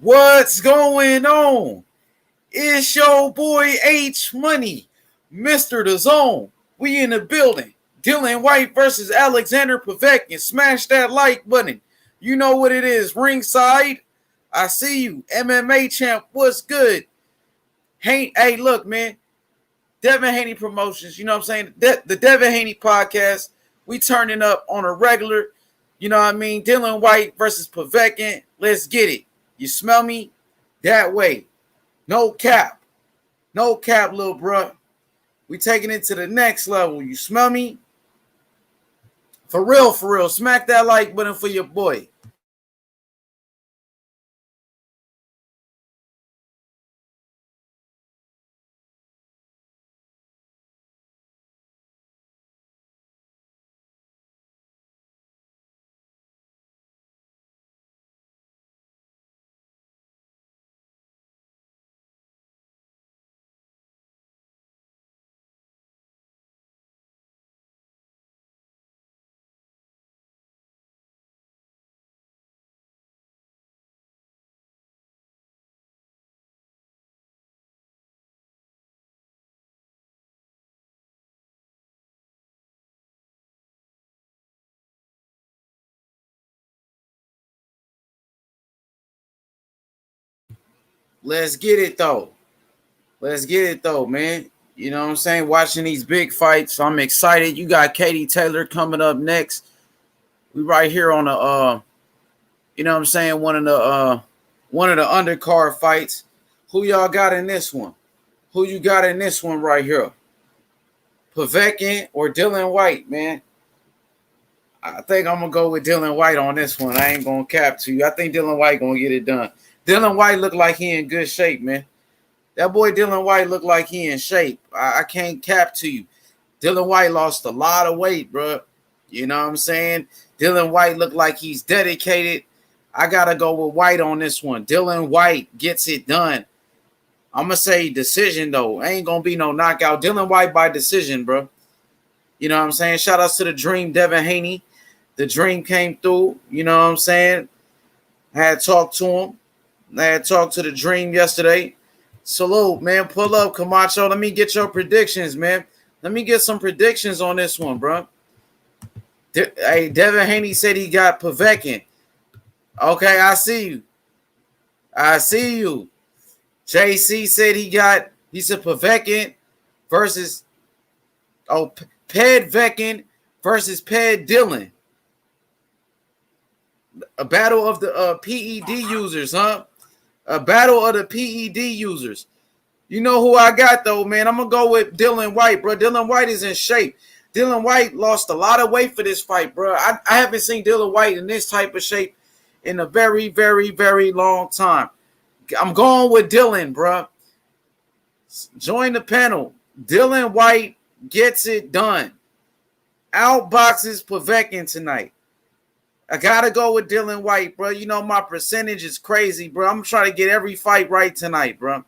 What's going on? It's your boy H Money, Mr. The Zone. We in the building. Dillian Whyte versus Alexander Povetkin. Smash that like button. You know what it is. Ringside. I see you. MMA champ. What's good? Hey, look, man. Devin Haney Promotions. You know what I'm saying? The Devin Haney podcast. We turning up on a regular. You know what I mean? Dillian Whyte versus Povetkin. Let's get it. You smell me? That way. No cap. No cap, little bruh. We taking it to the next level. You smell me? For real, for real. Smack that like button for your boy. Let's get it, though. Let's get it, though, man. You know what I'm saying? Watching these big fights. I'm excited. You got Katie Taylor coming up next. We right here on the you know what I'm saying, one of the undercard fights. Who y'all got in this one? Who you got in this one right here? Povetkin or Dillian Whyte, man? I think I'm gonna go with Dillian Whyte on this one. I ain't gonna cap to you. I think Dillian Whyte gonna get it done. Dillian Whyte look like he in good shape, man. That boy Dillian Whyte look like he in shape. I can't cap to you. Dillian Whyte lost a lot of weight, bro. You know what I'm saying? Dillian Whyte look like he's dedicated. I gotta go with Whyte on this one. Dillian Whyte gets it done. I'm gonna say decision though. Ain't gonna be no knockout. Dillian Whyte by decision, bro. You know what I'm saying? Shout outs to the Dream, Devin Haney. The Dream came through. You know what I'm saying? I had talked to him. I had talked to the Dream yesterday. Salute, man. Pull up, Camacho. Let me get your predictions, man. Let me get some predictions on this one, bro. Hey, Devin Haney said he got Povetkin. Okay, I see you. I see you. JC said he said Povetkin versus Povetkin versus Dillian. A battle of the PED users, huh? A battle of the PED users. You know who I got, though, man? I'm going to go with Dillian Whyte, bro. Dillian Whyte is in shape. Dillian Whyte lost a lot of weight for this fight, bro. I haven't seen Dillian Whyte in this type of shape in a very, very, very long time. I'm going with Dillian, bro. Join the panel. Dillian Whyte gets it done. Outboxes Povetkin tonight. I got to go with Dillian Whyte, bro. You know, my percentage is crazy, bro. I'm trying to get every fight right tonight, bro.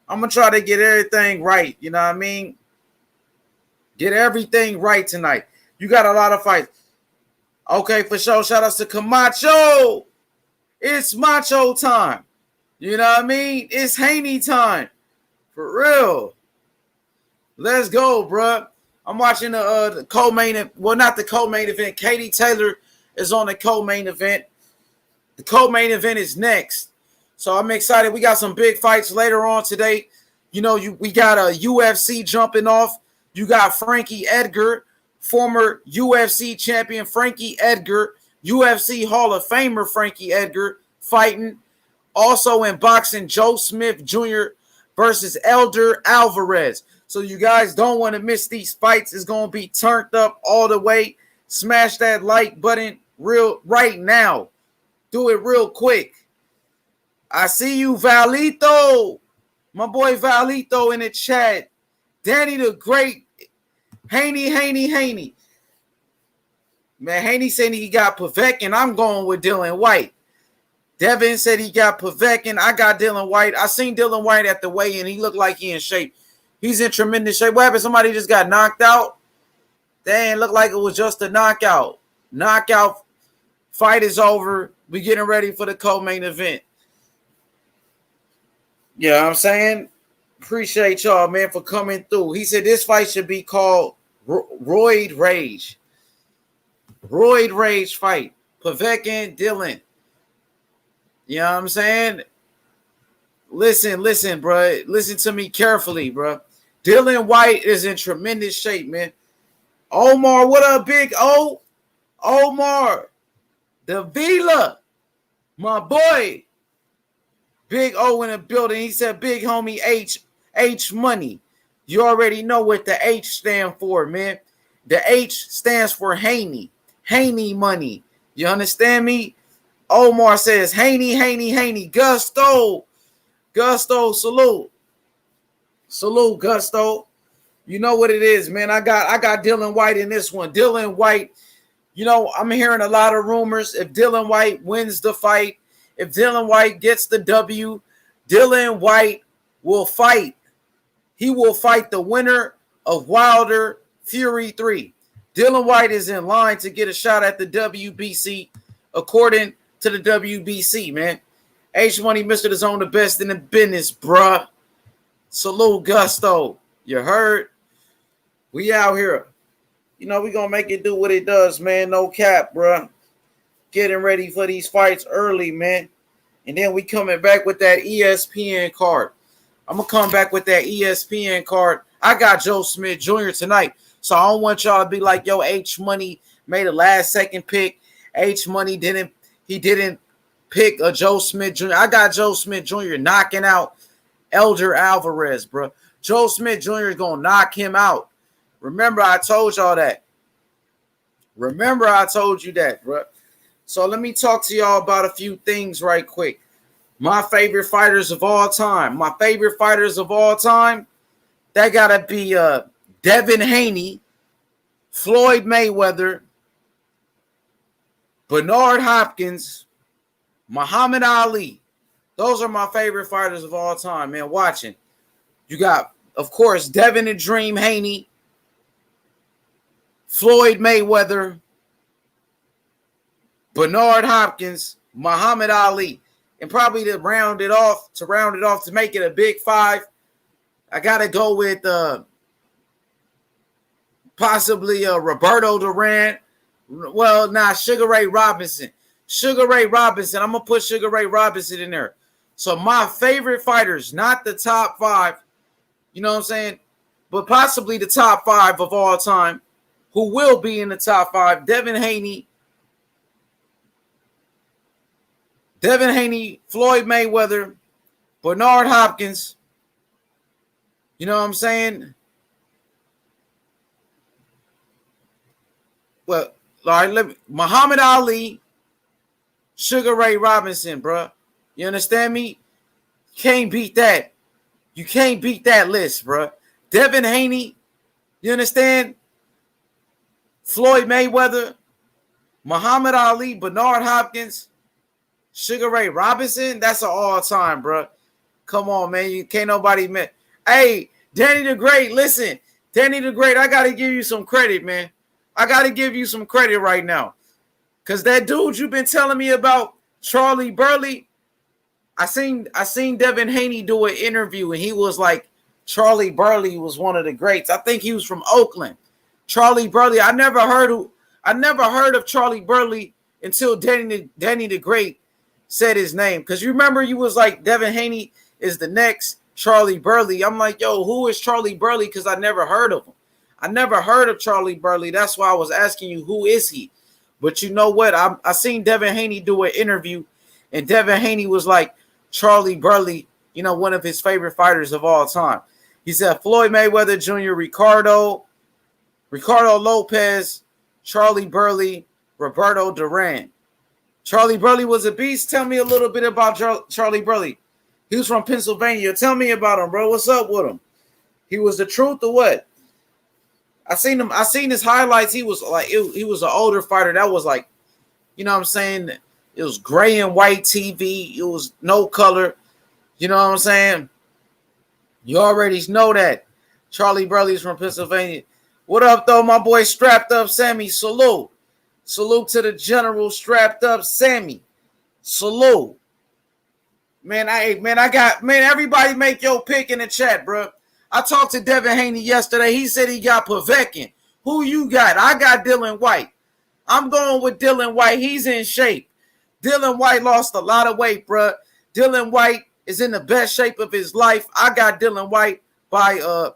I'm going to try to get everything right. You know what I mean? Get everything right tonight. You got a lot of fights. Okay, for sure. Shout outs to Camacho. It's macho time. You know what I mean? It's Haney time. For real. Let's go, bro. I'm watching the co-main event. Well, not the co-main event. Katie Taylor is on the co-main event. The co-main event is next. So I'm excited. We got some big fights later on today. You know, we got a UFC jumping off. You got Frankie Edgar, former UFC champion Frankie Edgar, UFC Hall of Famer Frankie Edgar fighting. Also in boxing, Joe Smith Jr. versus Elder Alvarez. So you guys don't want to miss these fights. It's going to be turned up all the way. Smash that like button right now. Do it real quick. I see you, Valito. My boy Valito in the chat. Danny the Great. Haney. Man, Haney said he got Povetkin. I'm going with Dillian Whyte. Devin said he got Povetkin. I got Dillian Whyte. I seen Dillian Whyte at the weigh-in. He looked like he in shape. He's in tremendous shape. What happened? Somebody just got knocked out? Dang, looked like it was just a knockout. Knockout. Fight is over. We getting ready for the co-main event. You know what I'm saying? Appreciate y'all, man, for coming through. He said this fight should be called Roid Rage. Roid Rage fight. Povetkin, Dillian. You know what I'm saying? Listen, bro. Listen to me carefully, bro. Dillian Whyte is in tremendous shape, man. Omar, what up, Big O? Omar, the Vila, my boy. Big O in the building. He said, big homie H money. You already know what the H stand for, man. The H stands for Haney. Haney money. You understand me? Omar says, Haney. Gusto, salute. Salute, Gusto. You know what it is, man. I got Dillian Whyte in this one. Dillian Whyte, you know, I'm hearing a lot of rumors. If Dillian Whyte wins the fight, if Dillian Whyte gets the W, Dillian Whyte will fight. He will fight the winner of Wilder Fury 3. Dillian Whyte is in line to get a shot at the WBC, according to the WBC, man. H Money, Mr. The Zone, the best in the business, bruh. Salute, Gusto. You heard? We out here. You know, we going to make it do what it does, man. No cap, bruh. Getting ready for these fights early, man. And then we coming back with that ESPN card. I'm going to come back with that ESPN card. I got Joe Smith Jr. tonight. So I don't want y'all to be like, yo, H Money made a last second pick. H Money didn't pick a Joe Smith Jr. I got Joe Smith Jr. knocking out Elder Alvarez, bro. Joe Smith Jr. is going to knock him out. Remember, I told y'all that. Remember, I told you that, bro. So let me talk to y'all about a few things right quick. My favorite fighters of all time. My favorite fighters of all time, that got to be Devin Haney, Floyd Mayweather, Bernard Hopkins, Muhammad Ali. Those are my favorite fighters of all time, man, watching. You got, of course, Devin the Dream Haney, Floyd Mayweather, Bernard Hopkins, Muhammad Ali. And probably to round it off, to make it a big five, I got to go with possibly Roberto Duran. Well, Sugar Ray Robinson. Sugar Ray Robinson. I'm going to put Sugar Ray Robinson in there. So my favorite fighters, not the top five, you know what I'm saying, but possibly the top five of all time, who will be in the top five, Devin Haney, Floyd Mayweather, Bernard Hopkins, you know what I'm saying? Well, all right, Muhammad Ali, Sugar Ray Robinson, bro. You understand me? Can't beat that. You can't beat that list, bro. Devin Haney, you understand? Floyd Mayweather, Muhammad Ali, Bernard Hopkins, Sugar Ray Robinson. That's an all-time, bro. Come on, man. You can't nobody miss. Hey, Danny the Great, listen. Danny the Great, I got to give you some credit, man. I got to give you some credit right now. Because that dude you've been telling me about, Charlie Burley, I seen Devin Haney do an interview, and he was like, Charlie Burley was one of the greats. I think he was from Oakland. Charlie Burley. I never heard of Charlie Burley until Danny the Great said his name. Because you remember you was like, Devin Haney is the next Charlie Burley. I'm like, yo, who is Charlie Burley? Because I never heard of him. I never heard of Charlie Burley. That's why I was asking you, who is he? But you know what? I seen Devin Haney do an interview, and Devin Haney was like, Charlie Burley, you know, one of his favorite fighters of all time. He said Floyd Mayweather Jr., Ricardo Lopez, Charlie Burley, Roberto Duran. Charlie Burley was a beast. Tell me a little bit about Charlie Burley. He was from Pennsylvania. Tell me about him, bro. What's up with him? He was the truth or what? I seen his highlights. He was like, he was an older fighter. That was like, you know what I'm saying? It was gray and white TV. It was no color. You know what I'm saying? You already know that. Charlie Burley's from Pennsylvania. What up, though, my boy Strapped Up Sammy? Salute. Salute to the general Strapped Up Sammy. Salute. You Man, everybody make your pick in the chat, bro. I talked to Devin Haney yesterday. He said he got Povetkin. Who you got? I got Dillian Whyte. I'm going with Dillian Whyte. He's in shape. Dillian Whyte lost a lot of weight, bro. Dillian Whyte is in the best shape of his life. I got Dillian Whyte by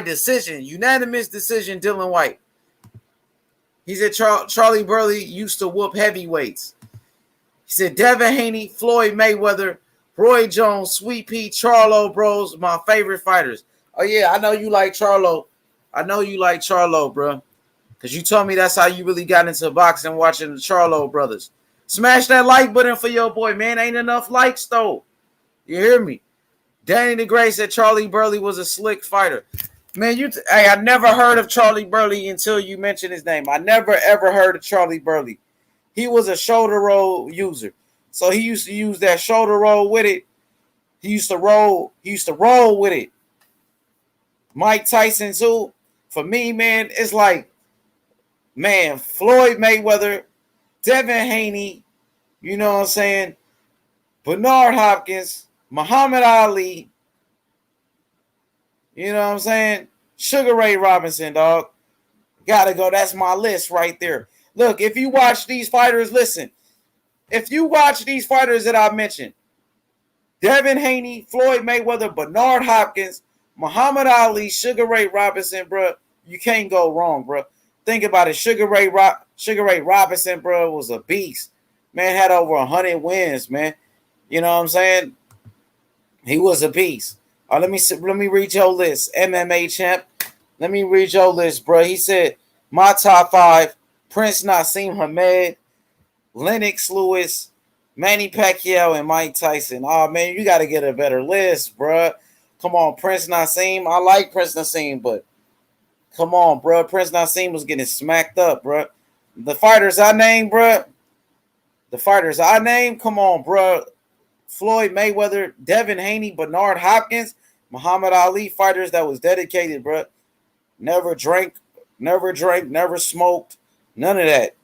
decision, unanimous decision. Dillian Whyte. He said Charlie Burley used to whoop heavyweights. He said Devin Haney, Floyd Mayweather, Roy Jones, Sweet Pea, Charlo Bros, my favorite fighters. Oh yeah, I know you like Charlo. Bro. Because you told me that's how you really got into boxing, watching the Charlo brothers. Smash that like button for your boy, man. Ain't enough likes, though. You hear me? Danny the Gray said Charlie Burley was a slick fighter. Man, I never heard of Charlie Burley until you mentioned his name. I never, ever heard of Charlie Burley. He was a shoulder roll user. So he used to use that shoulder roll with it. He used to roll with it. Mike Tyson, too. For me, man, it's like, man, Floyd Mayweather, Devin Haney, you know what I'm saying? Bernard Hopkins, Muhammad Ali, you know what I'm saying? Sugar Ray Robinson, dog. Gotta go. That's my list right there. Look, if you watch these fighters, listen. If you watch these fighters that I mentioned, Devin Haney, Floyd Mayweather, Bernard Hopkins, Muhammad Ali, Sugar Ray Robinson, bro, you can't go wrong, bro. Think about it. Sugar Ray Robinson, bro, was a beast. Man had over 100 wins, man. You know what I'm saying? He was a beast. Let me read your list. MMA champ. Let me read your list, bro. He said, my top 5, Prince Nassim Hamed, Lennox Lewis, Manny Pacquiao, and Mike Tyson. Oh, man, you got to get a better list, bro. Come on, Prince Nassim. I like Prince Nassim, but come on, bro. Prince Nassim was getting smacked up, bro. The fighters I named, bro. Come on, bro. Floyd Mayweather, Devin Haney, Bernard Hopkins, Muhammad Ali, fighters that was dedicated, bro. Never drank, never smoked. None of that.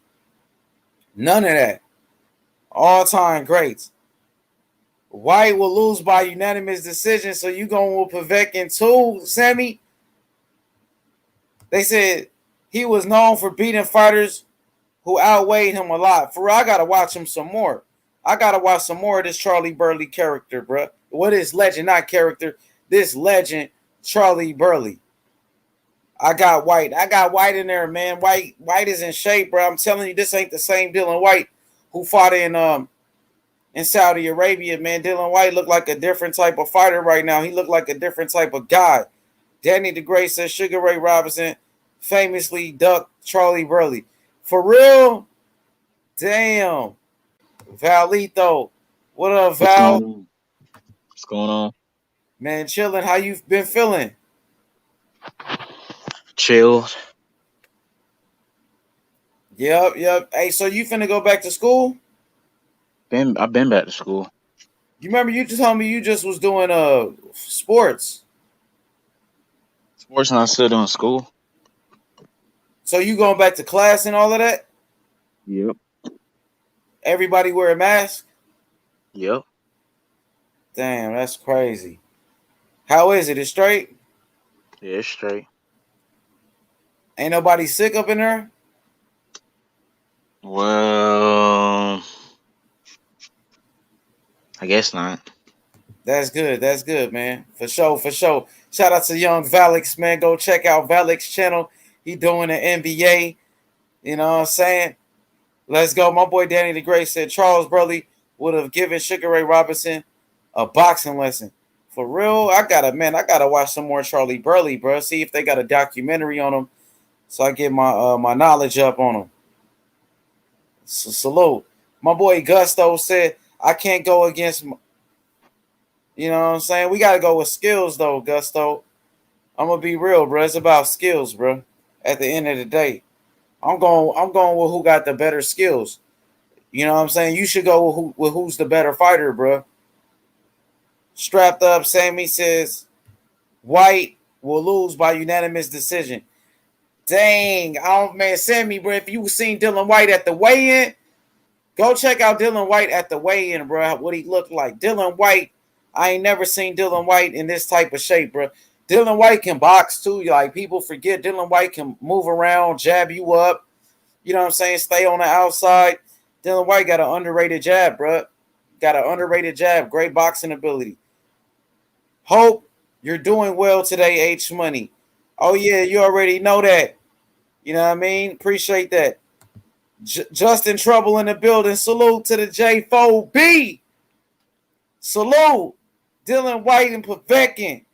All-time greats. Whyte will lose by unanimous decision, so you going with Povetkin too, Sammy? They said he was known for beating fighters who outweighed him a lot. For real, I got to watch him some more. I got to watch some more of this Charlie Burley character, bro. What is legend, not character. This legend, Charlie Burley. I got Whyte in there, man. Whyte is in shape, bro. I'm telling you, this ain't the same Dillian Whyte who fought in Saudi Arabia, man. Dillian Whyte looked like a different type of fighter right now. He looked like a different type of guy. Danny the Gray says Sugar Ray Robinson famously ducked Charlie Burley. For real? Damn. Valito. What up, Val? What's going on? Man, chilling. How you been feeling? Chilled. Yep. Hey, so you finna go back to school? I've been back to school. You remember you just told me you just was doing sports. Sports, and I'm still doing school. So you going back to class and all of that? Yep. Everybody wear a mask? Yep. Damn, that's crazy. How is it? It's straight? Yeah, it's straight. Ain't nobody sick up in there? Well, I guess not. That's good, man. For sure. Shout out to young Valix, man. Go check out Valix channel. He doing an NBA. You know what I'm saying? Let's go. My boy Danny the Gray said Charles Burley would have given Sugar Ray Robinson a boxing lesson. For real, I gotta watch some more Charlie Burley, bro. See if they got a documentary on him, so I get my knowledge up on him. So, salute. My boy Gusto said I can't go against. You know what I'm saying? We gotta go with skills though, Gusto. I'm gonna be real, bro. It's about skills, bro. At the end of the day, I'm going with who got the better skills. You know what I'm saying? You should go with who's the better fighter, bro. Strapped up, Sammy says Whyte will lose by unanimous decision. Dang, man, Sammy, bro. If you seen Dillian Whyte at the weigh-in, Go check out Dillian Whyte at the weigh-in, bro. What he looked like. Dillian Whyte, I ain't never seen Dillian Whyte in this type of shape, bro. Dillian Whyte can box too. Like, people forget Dillian Whyte can move around, jab you up. You know what I'm saying? Stay on the outside. Dillian Whyte got an underrated jab, bro. Got an underrated jab. Great boxing ability. Hope you're doing well today, H Money. Oh, yeah, you already know that. You know what I mean? Appreciate that. Justin Trouble in the building. Salute to the J4B. Salute. Dillian Whyte and Povetkin.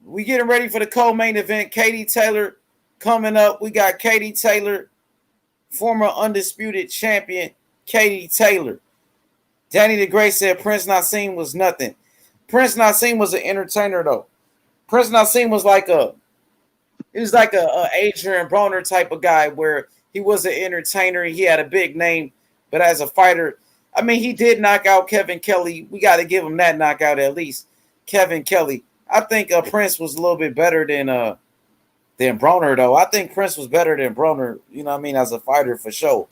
We getting ready for the co-main event. Katie Taylor coming up. We got Katie Taylor, former undisputed champion, Katie Taylor. Danny the Great said Prince Nassim was nothing. Prince Nassim was an entertainer, though. Prince Nassim was like a Adrian Broner type of guy where he was an entertainer. He had a big name, but as a fighter, I mean, he did knock out Kevin Kelly. We got to give him that knockout at least. Kevin Kelly. I think Prince was a little bit better than Broner, though. I think Prince was better than Broner, you know what I mean, as a fighter for sure.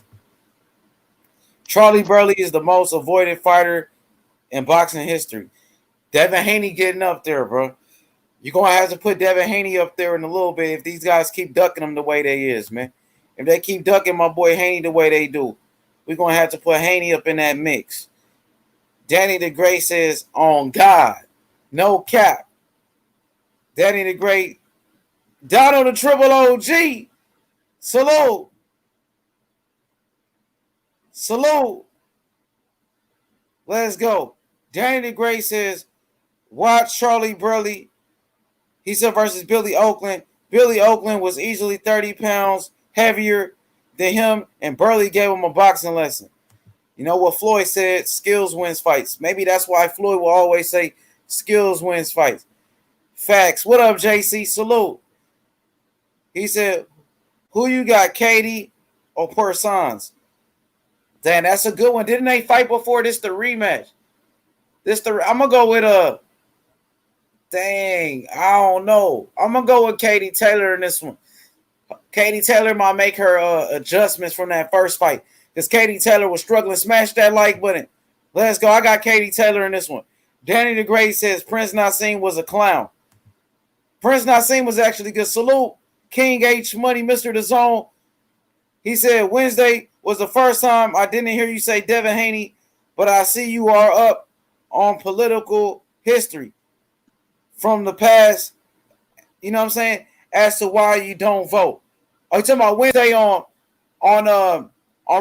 Charlie Burley is the most avoided fighter in boxing history. Devin Haney getting up there, bro. You're going to have to put Devin Haney up there in a little bit if these guys keep ducking him the way they is, man. If they keep ducking my boy Haney the way they do, we're going to have to put Haney up in that mix. Danny the Great says, on God, no cap. Danny the Great, Donald the Triple OG, salute. Salute. Let's go. Danny the Great says, watch Charlie Burley. He said versus Billy Oakland. Billy Oakland was easily 30 pounds heavier than him, and Burley gave him a boxing lesson. You know what Floyd said? Skills wins fights. Maybe that's why Floyd will always say skills wins fights. Facts. What up, JC? Salute. He said, who you got, Katie or Persons? Damn, that's a good one. Didn't they fight before? This the rematch. I'm gonna go with dang, I don't know. I'm gonna go with Katie Taylor in this one. Katie Taylor might make her adjustments from that first fight because Katie Taylor was struggling. Smash that like button. Let's go. I got Katie Taylor in this one. Danny the Great says Prince Nassim was a clown. Prince Nassim was actually good. Salute, King H Money, Mr. The Zone. He said Wednesday was the first time I didn't hear you say Devin Haney, but I see you are up on political history from the past. You know what I'm saying? As to why you don't vote. Are you talking about Wednesday on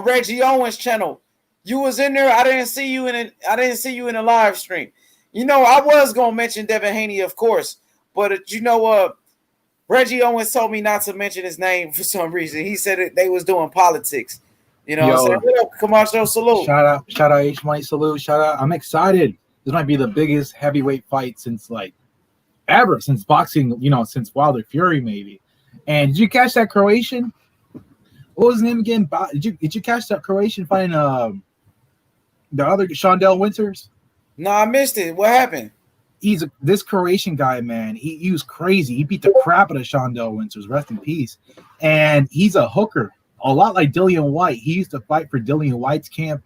Reggie Owens' channel? You was in there. I didn't see you in the live stream. You know, I was gonna mention Devin Haney, of course, but you know Reggie Owens told me not to mention his name for some reason. He said they was doing politics. You know what I'm saying? What up, Camacho? Salute. Shout out H Money, salute. Shout out. I'm excited. This might be the biggest heavyweight fight since ever, since boxing, since Wilder Fury maybe. And did you catch that Croatian? What was his name again? Did you catch that Croatian fighting the other Shondell Winters? No, I missed it. What happened? This Croatian guy, man. He was crazy. He beat the crap out of Shondell Winters. Rest in peace. And he's a hooker, a lot like Dillian Whyte. He used to fight for Dillian Whyte's camp,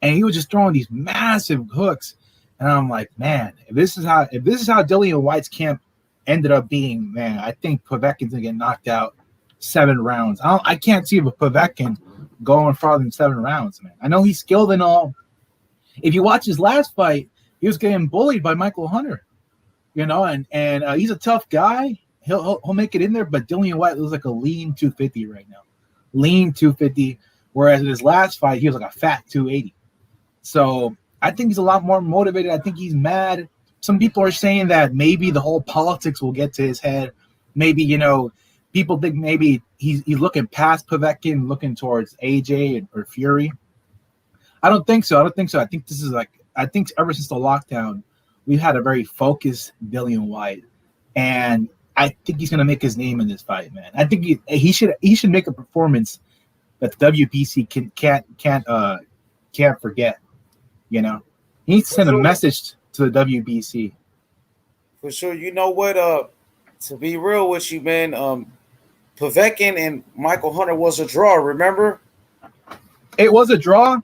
and he was just throwing these massive hooks. And I'm like, man, if this is how Dillian Whyte's camp ended up being, man, I think Povetkin's gonna get knocked out 7 rounds. I can't see Povetkin going farther than 7 rounds, man. I know he's skilled and all. If you watch his last fight, he was getting bullied by Michael Hunter, and he's a tough guy. He'll make it in there, but Dillian Whyte looks like a lean 250 right now, lean 250. Whereas in his last fight, he was like a fat 280. So I think he's a lot more motivated. I think he's mad. Some people are saying that maybe the whole politics will get to his head. Maybe, people think maybe he's looking past Povetkin, looking towards AJ or Fury. I don't think so. I think this is I think ever since the lockdown, we've had a very focused Dillian Whyte. And I think he's going to make his name in this fight, man. I think he should make a performance that the WBC can't forget. He needs to send a message to the WBC. For sure. You know what? To be real with you, man, Povetkin and Michael Hunter was a draw. Remember? It was a draw.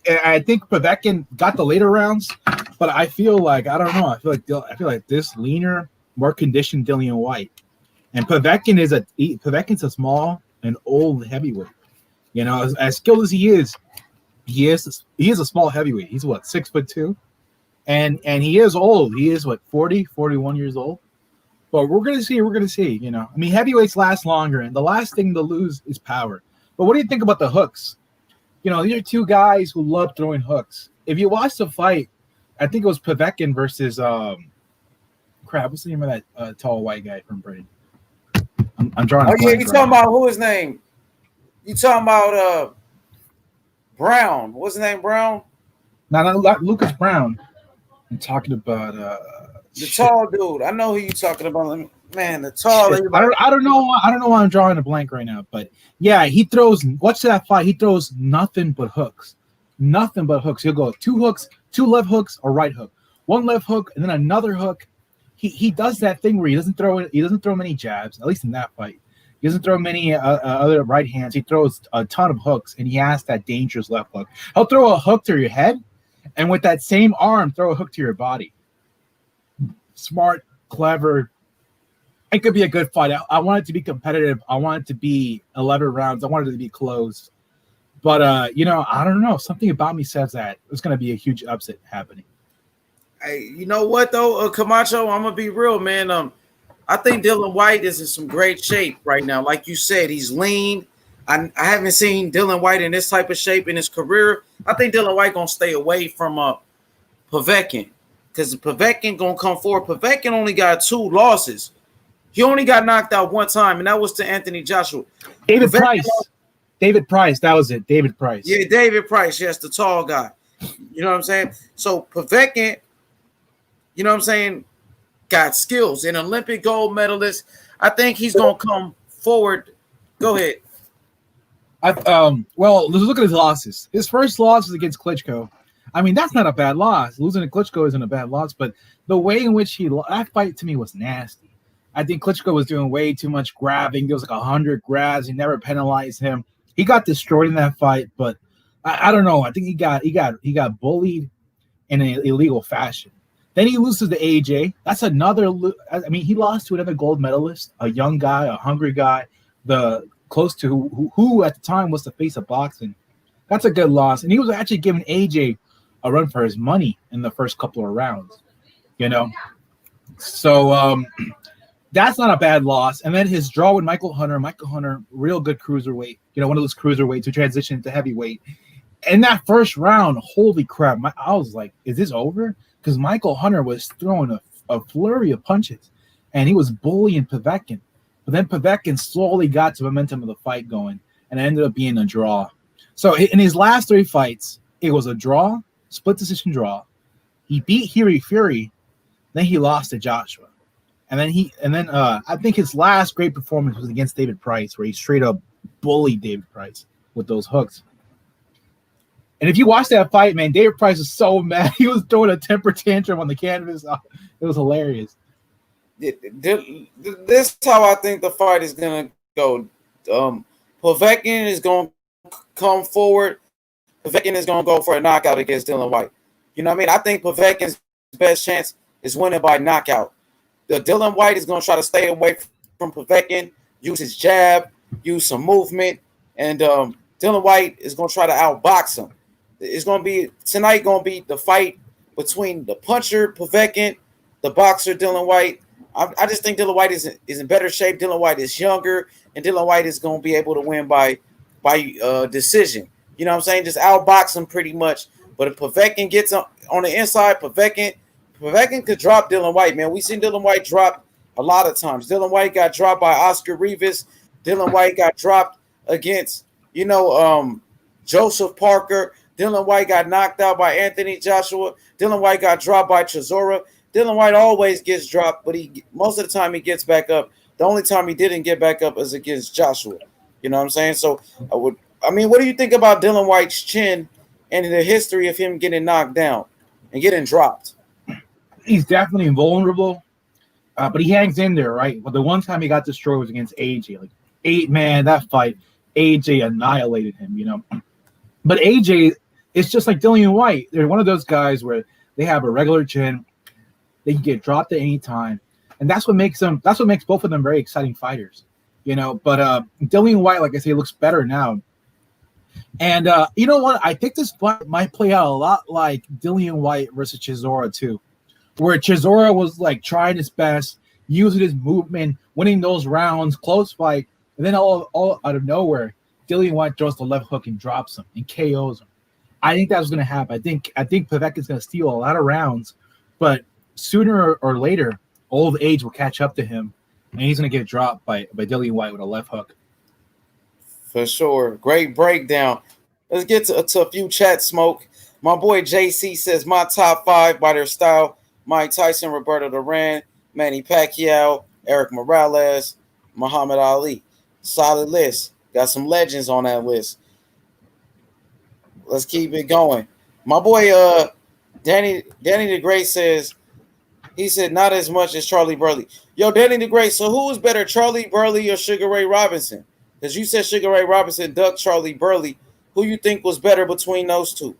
I think Povetkin got the later rounds, but I feel like I don't know. I feel like this leaner, more conditioned Dillian Whyte, and Povetkin's a small and old heavyweight. You know, as skilled as he is a small heavyweight. He's what, 6'2", and he is old. He is what, 40, 41 years old. But we're gonna see. You know, I mean, heavyweights last longer, and the last thing to lose is power. But what do you think about the hooks? You know, these are two guys who love throwing hooks. If you watch the fight, I think it was Povetkin versus what's the name of that tall white guy from Britain? I'm drawing. Oh yeah, you talking about who his name? You talking about Brown? What's his name? Brown? No, not Lucas Brown. I'm talking about the tall dude. I know who you talking about. Man, the tall. I don't know why I'm drawing a blank right now, but yeah, he throws. Watch that fight. He throws nothing but hooks. Nothing but hooks. He'll go 2 hooks, 2 left hooks, or right hook. 1 left hook and then another hook. He does that thing where he doesn't throw many jabs. At least in that fight, he doesn't throw many other right hands. He throws a ton of hooks, and he has that dangerous left hook. He'll throw a hook to your head, and with that same arm, throw a hook to your body. Smart, clever. It could be a good fight. I want it to be competitive. I want it to be 11 rounds. I want it to be close. But, you know, I don't know. Something about me says that it's going to be a huge upset happening. Hey, you know what, though, Camacho? I'm going to be real, man. I think Dillian Whyte is in some great shape right now. Like you said, he's lean. I haven't seen Dillian Whyte in this type of shape in his career. I think Dillian Whyte going to stay away from Povetkin because Povetkin going to come forward. Povetkin only got 2 losses. He only got knocked out 1 time, and that was to Anthony Joshua. David Price. That was it. David Price. Yeah, David Price. Yes, the tall guy. You know what I'm saying? So Povetkin, you know what I'm saying, got skills. An Olympic gold medalist. I think he's going to come forward. Go ahead. Well, let's look at his losses. His first loss was against Klitschko. I mean, that's not a bad loss. Losing to Klitschko isn't a bad loss, but the way in which that fight to me was nasty. I think Klitschko was doing way too much grabbing. There was like 100 grabs. He never penalized him. He got destroyed in that fight, but I don't know. I think he got bullied in an illegal fashion. Then he loses to AJ. That's another. I mean, he lost to another gold medalist, a young guy, a hungry guy, the close to who at the time was the face of boxing. That's a good loss, and he was actually giving AJ a run for his money in the first couple of rounds. You know, so that's not a bad loss. And then his draw with Michael Hunter, real good cruiserweight. You know, one of those cruiserweights who transitioned to heavyweight. In that first round, holy crap! I was like, "Is this over?" Because Michael Hunter was throwing a flurry of punches, and he was bullying Povetkin. But then Povetkin slowly got the momentum of the fight going, and it ended up being a draw. So in his last 3 fights, it was a draw, split decision draw. He beat Hiri Fury, then he lost to Joshua, and then I think his last great performance was against David Price, where he straight up bullied David Price with those hooks. And if you watch that fight, man, David Price was so mad. He was throwing a temper tantrum on the canvas. It was hilarious. This is how I think the fight is going to go. Povetkin is going to come forward. Povetkin is going to go for a knockout against Dillian Whyte. You know what I mean? I think Povetkin's best chance is winning by knockout. Dillian Whyte is going to try to stay away from Povetkin, use his jab, use some movement, and Dillian Whyte is going to try to outbox him. It's going to be tonight. Going to be the fight between the puncher Povetkin, the boxer Dillian Whyte. I just think Dillian Whyte is in better shape. Dillian Whyte is younger, and Dillian Whyte is going to be able to win by decision. You know what I'm saying? Just outbox him pretty much. But if Povetkin gets on the inside, Povetkin could drop Dillian Whyte, man. We've seen Dillian Whyte drop a lot of times. Dillian Whyte got dropped by Oscar Rivas. Dillian Whyte got dropped against, Joseph Parker. Dillian Whyte got knocked out by Anthony Joshua. Dillian Whyte got dropped by Chisora. Dillian Whyte always gets dropped, but most of the time he gets back up. The only time he didn't get back up is against Joshua. You know what I'm saying? So what do you think about Dillian Whyte's chin and the history of him getting knocked down and getting dropped? He's definitely invulnerable, but he hangs in there, right? But the one time he got destroyed was against AJ. That fight, AJ annihilated him, But AJ it's just like Dillian Whyte. They're one of those guys where they have a regular chin. They can get dropped at any time. And that's what makes both of them very exciting fighters. But Dillian Whyte, like I say, looks better now. And you know what? I think this fight might play out a lot like Dillian Whyte versus Chisora too, where Chisora was like trying his best, using his movement, winning those rounds, close fight, and then all out of nowhere, Dillian Whyte throws the left hook and drops him and KOs him. I think that's going to happen. I think Povetkin's going to steal a lot of rounds, but sooner or later, old age will catch up to him, and he's going to get dropped by Dillian Whyte with a left hook. For sure. Great breakdown. Let's get to a few chat smoke. My boy JC says my top 5 by their style: Mike Tyson, Roberto Duran, Manny Pacquiao, Eric Morales, Muhammad Ali. Solid list. Got some legends on that list. Let's keep it going. My boy Danny the Great says, he said not as much as Charlie Burley. Yo, Danny the Great, so who is better, Charlie Burley or Sugar Ray Robinson? Because you said Sugar Ray Robinson ducked Charlie Burley. Who you think was better between those two?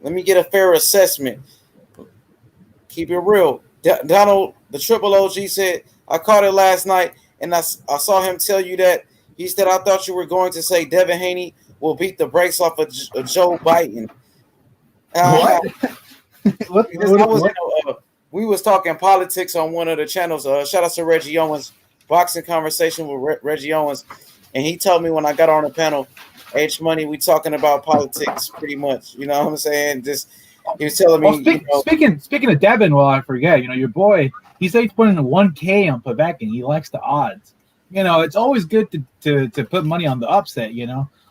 Let me get a fair assessment. Keep it real. Donald, the Triple OG, said, I caught it last night, and I saw him tell you that. He said, I thought you were going to say Devin Haney will beat the brakes off of Joe Biden. We was talking politics on one of the channels. Shout out to Reggie Owens, boxing conversation with Reggie Owens. And he told me when I got on the panel, H Money, we talking about politics pretty much. You know what I'm saying? Just he was telling me. Speaking of Devin, well, I forget. Your boy, he said he's putting a 1K on Povetkin. He likes the odds. It's always good to put money on the upset.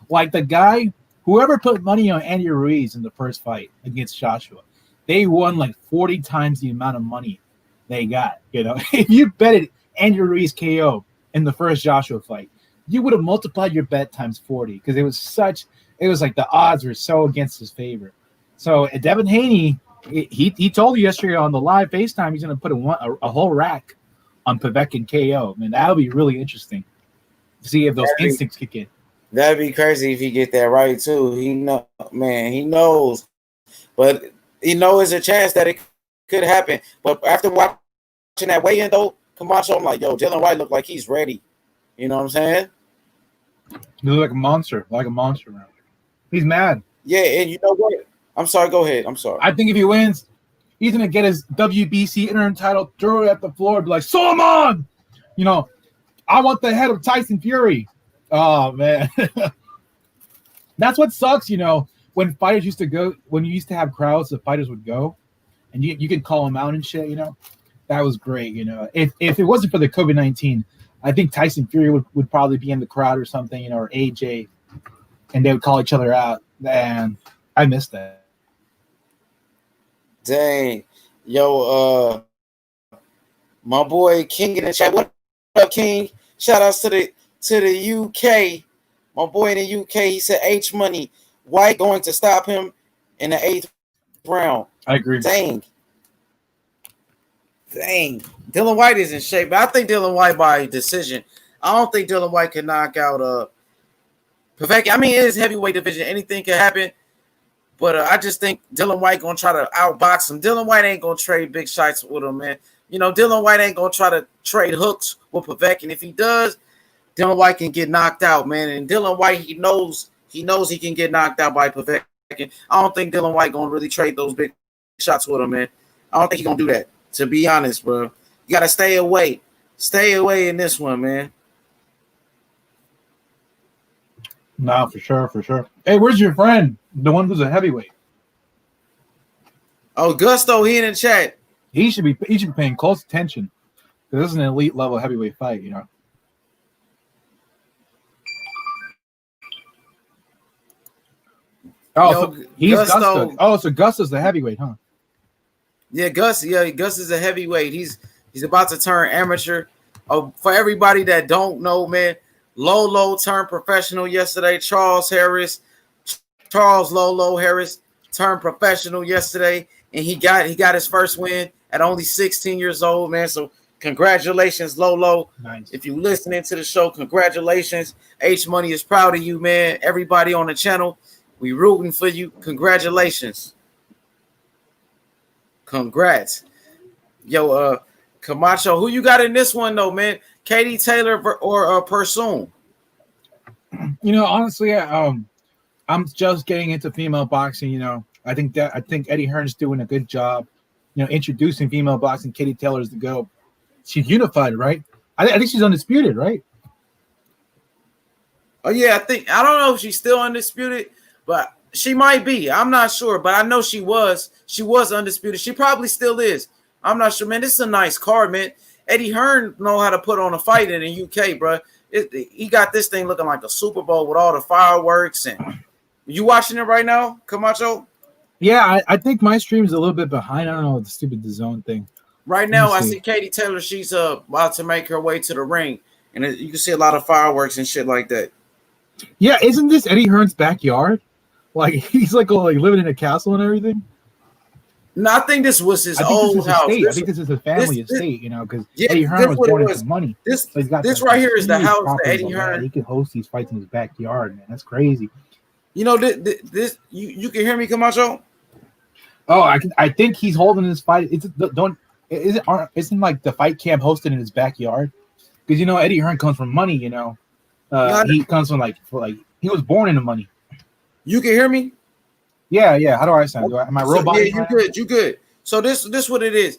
Like the guy, whoever put money on Andy Ruiz in the first fight against Joshua, they won like 40 times the amount of money they got. If you betted Andy Ruiz KO in the first Joshua fight, you would have multiplied your bet times 40 because it was like the odds were so against his favor. So Devin Haney, he told you yesterday on the live FaceTime he's going to put a whole rack on Povetkin KO. Man, that'll be really interesting to see if those instincts kick in. That'd be crazy if he get that right too. He knows, but there's a chance that it could happen. But after watching that weigh-in though, Camacho, I'm like, yo, Dillian Whyte look like he's ready. You know what I'm saying? He look like a monster, man. He's mad. Yeah, and you know what? I'm sorry. Go ahead. I'm sorry. I think if he wins, he's gonna get his WBC interim title, throw it at the floor, be like, Solomon! I want the head of Tyson Fury. Oh man. That's what sucks, when fighters used to go, when you used to have crowds, the fighters would go, and you could call them out and shit, That was great, If it wasn't for the COVID-19, I think Tyson Fury would probably be in the crowd or something, or AJ, and they would call each other out. And I missed that. Dang. Yo, my boy King in the chat. What up, King? Shout outs to the UK. My boy in the UK, he said H Money. Whyte going to stop him in the 8th round. I agree. Dang. Dillian Whyte is in shape. I think Dillian Whyte by decision. I don't think Dillian Whyte can knock out Povetkin. I mean, it is heavyweight division. Anything can happen. But I just think Dillian Whyte going to try to outbox him. Dillian Whyte ain't going to trade big shots with him, man. Dillian Whyte ain't going to try to trade hooks with Povetkin. If he does, Dillian Whyte can get knocked out, man. And Dillian Whyte, he knows he can get knocked out by Povetkin. I don't think Dillian Whyte going to really trade those big shots with him, man. I don't think he's going to do that, to be honest, bro. You got to stay away. Stay away in this one, man. No, for sure. Hey, where's your friend? The one who's a heavyweight. Oh, Gusto, he in the chat. He should be paying close attention because this is an elite level heavyweight fight, Oh, so he's Gusto. Oh, so Gusto's the heavyweight, huh? Yeah, Gus. Yeah, Gus is a heavyweight. He's about to turn amateur. Oh, for everybody that don't know, man, Lolo turned professional yesterday. Charles Lolo Harris turned professional yesterday, and he got his first win at only 16 years old, man. So congratulations, Lolo. Nice. If you're listening to the show, congratulations. H Money is proud of you, man. Everybody on the channel, We rooting for you. Congratulations. Congrats. Yo, Camacho, who you got in this one though, man? Katie Taylor or Pursoon? Honestly, I'm just getting into female boxing. I think Eddie Hearn's doing a good job, introducing female boxing. Katie Taylor's the go. She's unified, right? I think she's undisputed, right? Oh yeah, I don't know if she's still undisputed, but she might be. I'm not sure, but I know she was undisputed. She probably still is. I'm not sure, man. This is a nice card, man. Eddie Hearn know how to put on a fight in the UK, bro. He got this thing looking like a Super Bowl with all the fireworks. And you watching it right now, Camacho? Yeah, I think my stream is a little bit behind. I don't know the stupid DAZN thing. Right now, I see Katie Taylor. She's about to make her way to the ring, and you can see a lot of fireworks and shit like that. Yeah, isn't this Eddie Hearn's backyard? Like he's like living in a castle and everything. No, I think this was his old house. I think this is his family estate, because Eddie Hearn was born into money. This right here is the house that Eddie Hearn. He could host these fights in his backyard, man. That's crazy. This you can hear me, Camacho? Oh, I think he's holding his fight. Isn't like the fight camp hosted in his backyard? Because Eddie Hearn comes from money. He comes from he was born into money. You can hear me? Yeah. How do I sound? Am I robot? Yeah, you good. So this what it is.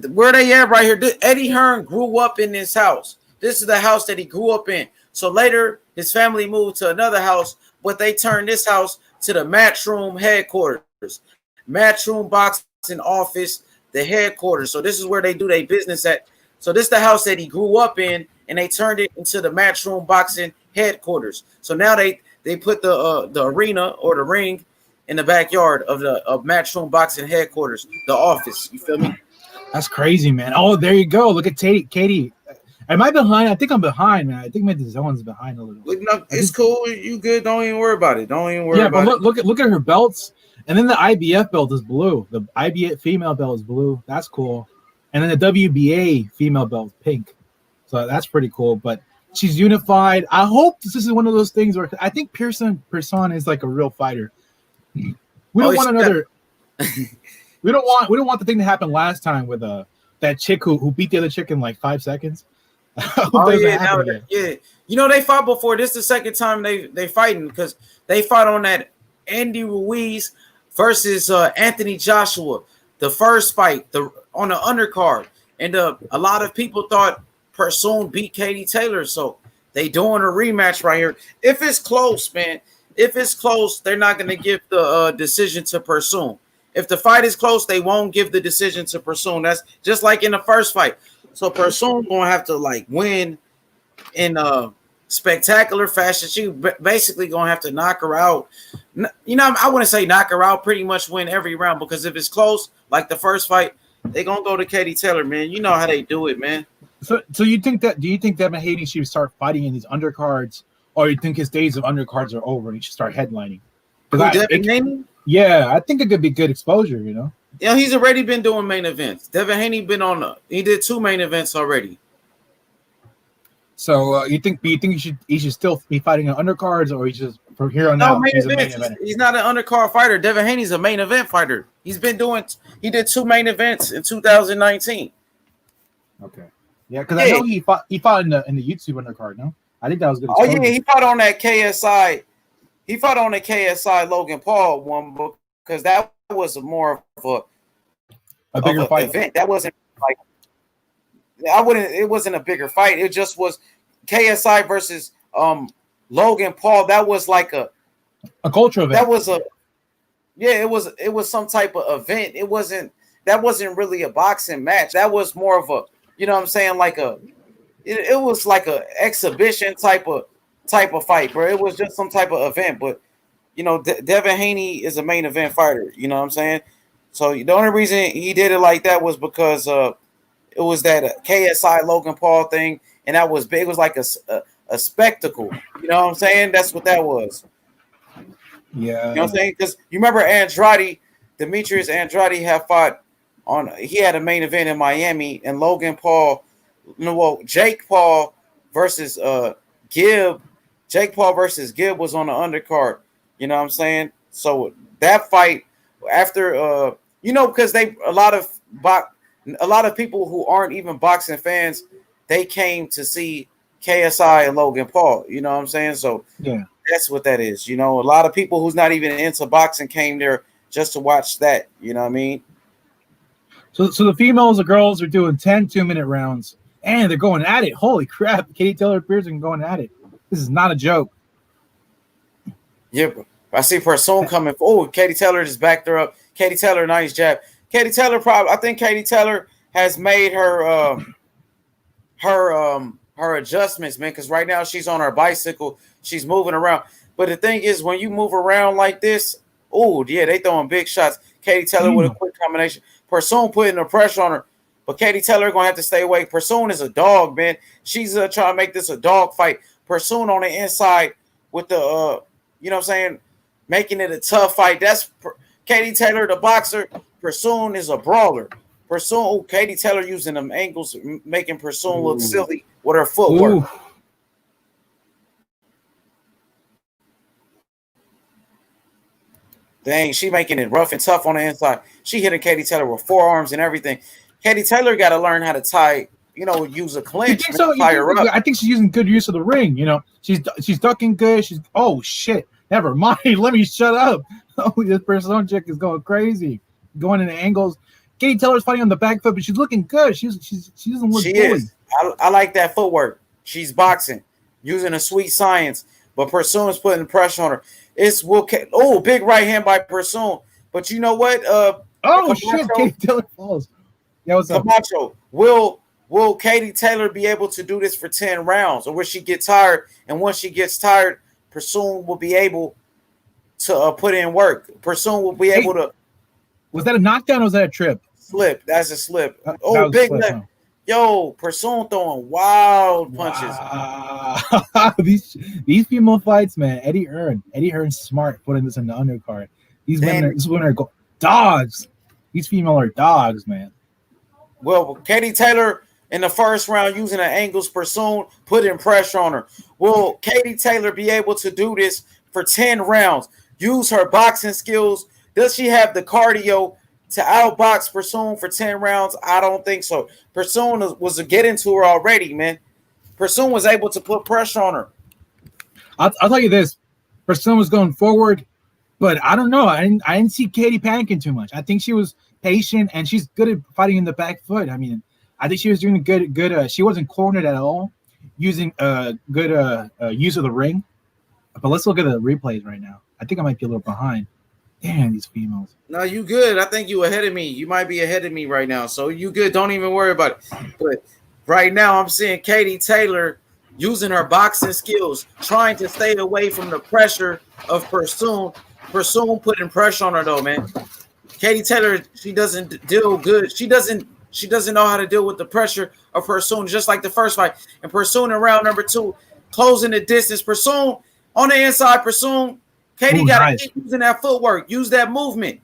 Where they at right here? Eddie Hearn grew up in this house. This is the house that he grew up in. So later, his family moved to another house, but they turned this house to the Matchroom headquarters. Matchroom boxing office, the headquarters. So this is where they do their business at. So this is the house that he grew up in, and they turned it into the Matchroom boxing headquarters. So now they put the arena or the ring in the backyard of Matchroom boxing headquarters, the office. You feel me? That's crazy, man. Oh, there you go. Look at Katie. Am I behind? I think I'm behind, man. I think my DAZN's behind a little. No, it's cool. You good? Don't even worry about it. Don't even worry about it. Look at her belts, and then the IBF belt is blue. The IBF female belt is blue. That's cool. And then the WBA female belt is pink. So that's pretty cool. But she's unified. I hope this is one of those things where I think Person is like a real fighter. We don't want another. We don't want the thing that happened last time with that chick who beat the other chick in like 5 seconds. Yeah. They fought before. This is the second time they fighting because they fought on that Andy Ruiz versus Anthony Joshua. The first fight, on the undercard, and a lot of people thought Pursoon beat Katie Taylor, so they doing a rematch right here. If it's close, man. If it's close, they're not going to give the decision to Pursoon. If the fight is close, they won't give the decision to Pursoon. That's just like in the first fight. So Pursoon going to have to win in spectacular fashion. She basically going to have to knock her out. I wouldn't say knock her out, pretty much win every round, because if it's close, like the first fight, they're going to go to Katie Taylor, man. You know how they do it, man. So do you think Devin Haney should start fighting in these undercards? Or you think his days of undercards are over and he should start headlining? Yeah, I think it could be good exposure, Yeah, he's already been doing main events. Devin Haney he did 2 main events already. So you think he should still be fighting on undercards, or he's just from here on out? He's not an undercard fighter. Devin Haney's a main event fighter. He did 2 main events in 2019. Okay. Yeah, because I know he fought in the YouTube undercard, no? I think that was good. Oh yeah, he fought on that KSI. He fought on the KSI Logan Paul one because that was more of a bigger fight event. That wasn't it wasn't a bigger fight. It just was KSI versus Logan Paul. That was like a culture event. That was it was some type of event. That wasn't really a boxing match. That was more of a, what I'm saying, it was like a exhibition type of fight, bro. It was just some type of event, but Devin Haney is a main event fighter. You know what I'm saying? So the only reason he did it like that was because it was that KSI Logan Paul thing, and that was big. It was like a spectacle. You know what I'm saying? That's what that was. Yeah. You know what I'm saying? Because you remember Demetrius Andrade had fought he had a main event in Miami, and Logan Paul. Jake Paul versus Gibb. Jake Paul versus Gibb was on the undercard. You know what I'm saying? So that fight after because a lot of people who aren't even boxing fans, they came to see KSI and Logan Paul. You know what I'm saying? So Yeah. that's what that is. A lot of people who's not even into boxing came there just to watch that. You know what I mean? So the females, the girls are doing 10 2-minute rounds, and they're going at it. Holy crap! Katie Taylor Pearson going at it. This is not a joke. Yeah, I see Persoon coming. Oh, Katie Taylor just backed her up. Katie Taylor, nice jab. Katie Taylor I think Katie Taylor has made her adjustments, man. Because right now she's on her bicycle, she's moving around. But the thing is, when you move around like this, oh yeah, they throwing big shots. Katie Taylor with a quick combination. Persoon putting the pressure on her, but Katie Taylor gonna have to stay away. Persoon is a dog, man. She's trying to make this a dog fight. Persoon on the inside with the you know what I'm saying, making it a tough fight. That's Katie Taylor, the boxer. Persoon is a brawler. Persoon, Katie Taylor using them angles, making Persoon look silly with her footwork. Ooh. Dang, she making it rough and tough on the inside. She hitting Katie Taylor with forearms and everything. Katie Taylor got to learn how to tie, use a clinch. I think she's using good use of the ring. She's ducking good. Oh shit. Never mind. Let me shut up. Oh, this Persoon chick is going crazy, going into angles. Katie Taylor's fighting on the back foot, but she's looking good. She doesn't look. She is. I like that footwork. She's boxing, using a sweet science, but Persoon is putting pressure on her. Big right hand by Persoon. But you know what? Shit! Katie Taylor falls. Yeah, what's up? Camacho, will Katie Taylor be able to do this for 10 rounds, or will she get tired? And once she gets tired, Persoon will be able to put in work. Persoon will be able to. Was that a knockdown or was that a trip? Slip. That's a slip. Big slip, huh? Yo, Persoon throwing wild punches. Wow. these female fights, man. Eddie Hearn's smart putting this in the undercard. These women are dogs. These female are dogs, man. Well, Katie Taylor in the first round using an angles Persoon, putting pressure on her. Will Katie Taylor be able to do this for 10 rounds? Use her boxing skills. Does she have the cardio to outbox Persoon for 10 rounds? I don't think so. Persoon was getting to her already, man. Persoon was able to put pressure on her. I'll tell you this. Persoon was going forward, but I don't know. I didn't see Katie panicking too much. I think she was patient, and she's good at fighting in the back foot. I mean, I think she was doing good. She wasn't cornered at all, using good use of the ring. But let's look at the replays right now. I think I might be a little behind. Damn, these females. No, you good. I think you ahead of me. You might be ahead of me right now. So you good. Don't even worry about it. But right now I'm seeing Katie Taylor using her boxing skills, trying to stay away from the pressure of Persoon. Persoon putting pressure on her though, man. Katie Taylor, she doesn't deal good. She doesn't know how to deal with the pressure of Persoon, just like the first fight. And Persoon in round number 2, closing the distance. Persoon on the inside, Persoon. Katie got to keep using that footwork. Use that movement.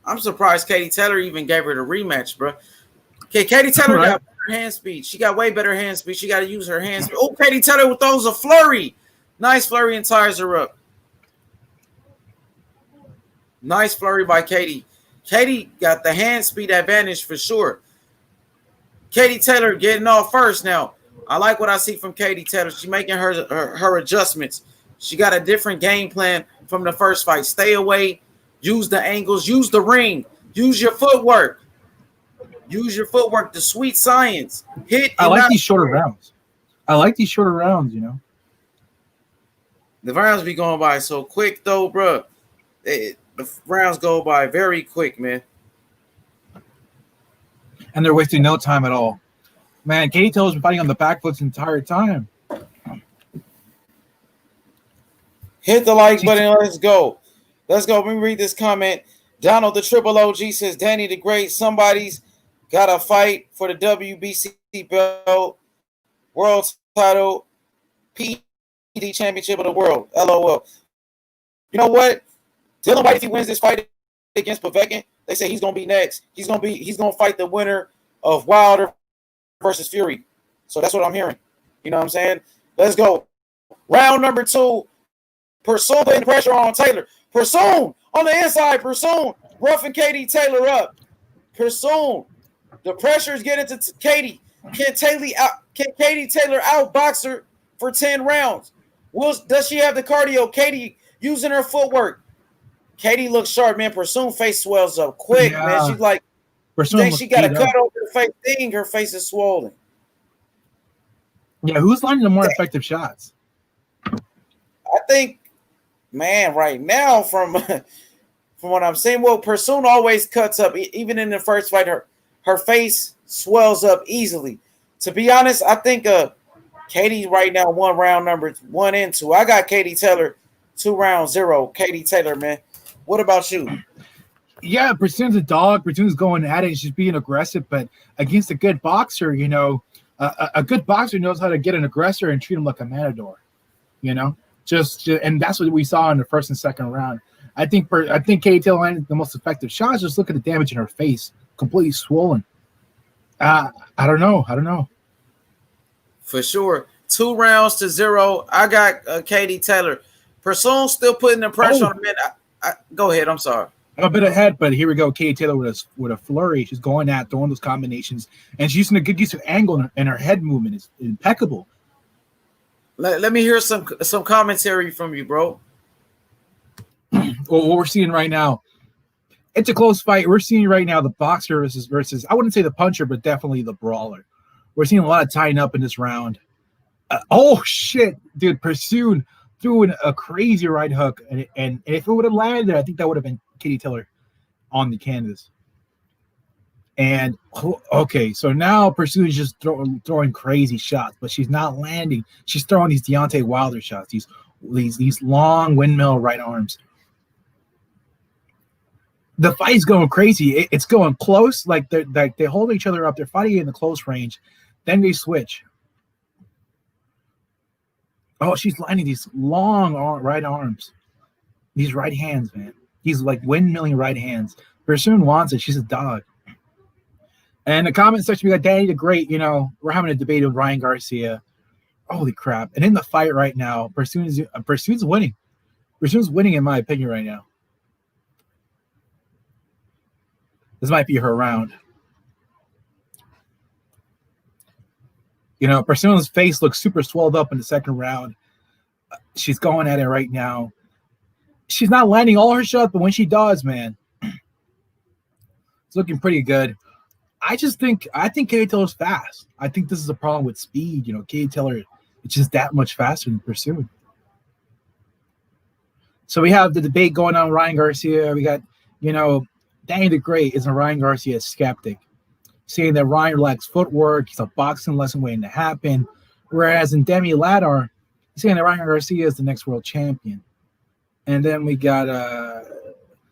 I'm surprised Katie Taylor even gave her the rematch, bro. Okay, Katie Taylor got better hand speed. She got way better hand speed. She got to use her hand speed. Oh, Katie Taylor throws a flurry. Nice flurry and ties her up. Nice flurry by Katie. Katie got the hand speed advantage for sure. Katie Taylor getting off first now. I like what I see from Katie Taylor. She's making her adjustments. She got a different game plan from the first fight. Stay away. Use the angles. Use the ring. Use your footwork. Use your footwork. The sweet science. I like these shorter rounds. The rounds be going by so quick, though, bro. The rounds go by very quick, man. And they're wasting no time at all. Man, Katie Taylor's been fighting on the back foot the entire time. Hit the like button. Let's go. Let's go. Let me read this comment. Donald the Triple OG says, Danny the Great, somebody's got to fight for the WBC belt, world title, PED championship of the world. LOL. You know what? Dillian Whyte, if he wins this fight against Povetkin, they say he's going to be next. He's going to fight the winner of Wilder versus Fury. So that's what I'm hearing. You know what I'm saying? Let's go. Round number 2. Pursuit putting pressure on Taylor. Pursuit on the inside. Pursuit roughing Katie Taylor up. Pursuit. The pressure is getting to Katie. Can Katie Taylor outbox her for 10 rounds? Does she have the cardio? Katie using her footwork. Katie looks sharp, man. Pursuit face swells up quick, man. She's like, she got a cut over the face. Dang, her face is swollen. Yeah, who's landing the more effective shots? I think, man, right now from what I'm saying, well, Pursuit always cuts up. Even in the first fight, her face swells up easily. To be honest, I think Katie right now 1 round number 1 and 2. I got Katie Taylor 2 round 0. Katie Taylor, man. What about you? Yeah, Pursuit's a dog. Pursuit's going at it. She's being aggressive, but against a good boxer, a good boxer knows how to get an aggressor and treat him like a matador. Just and that's what we saw in the first and second round. I think Katie Taylor landed the most effective shots. Just look at the damage in her face, completely swollen. I don't know. For sure, 2 rounds to 0. I got Katie Taylor. Pursuit still putting the pressure on the man. Go ahead. I'm sorry. I'm a bit ahead, but here we go. Katie Taylor with a flurry. She's going at throwing those combinations, and she's using a good use of angle, and her head movement is impeccable. Let me hear some commentary from you, bro. Well, what we're seeing right now, it's a close fight. We're seeing right now the boxer versus I wouldn't say the puncher, but definitely the brawler. We're seeing a lot of tying up in this round. Oh shit, dude! Pursuit threw in a crazy right hook, and if it would have landed, I think that would have been Katie Taylor on the canvas. And okay, so now Pursuit is just throwing crazy shots, but she's not landing. She's throwing these Deontay Wilder shots, these long windmill right arms. The fight's going crazy. It's going close, like they hold each other up. They're fighting in the close range, then they switch. Oh, she's landing these long right arms, these right hands, man. He's like windmilling right hands. Pursuit wants it. She's a dog. And the comment section, we got Danny the Great. We're having a debate with Ryan Garcia. Holy crap! And in the fight right now, Pursuit's winning. Pursuit's winning, in my opinion, right now. This might be her round. Pursuit's face looks super swelled up in the second round. She's going at it right now. She's not landing all her shots, but when she does, man, it's looking pretty good. I think Katie Taylor's fast. I think this is a problem with speed. Katie Taylor is just that much faster than Pursuit. So we have the debate going on. Ryan Garcia. We got, Danny the Great is a Ryan Garcia skeptic, saying that Ryan lacks footwork. He's a boxing lesson waiting to happen. Whereas in Demi Ladar, he's saying that Ryan Garcia is the next world champion. And then we got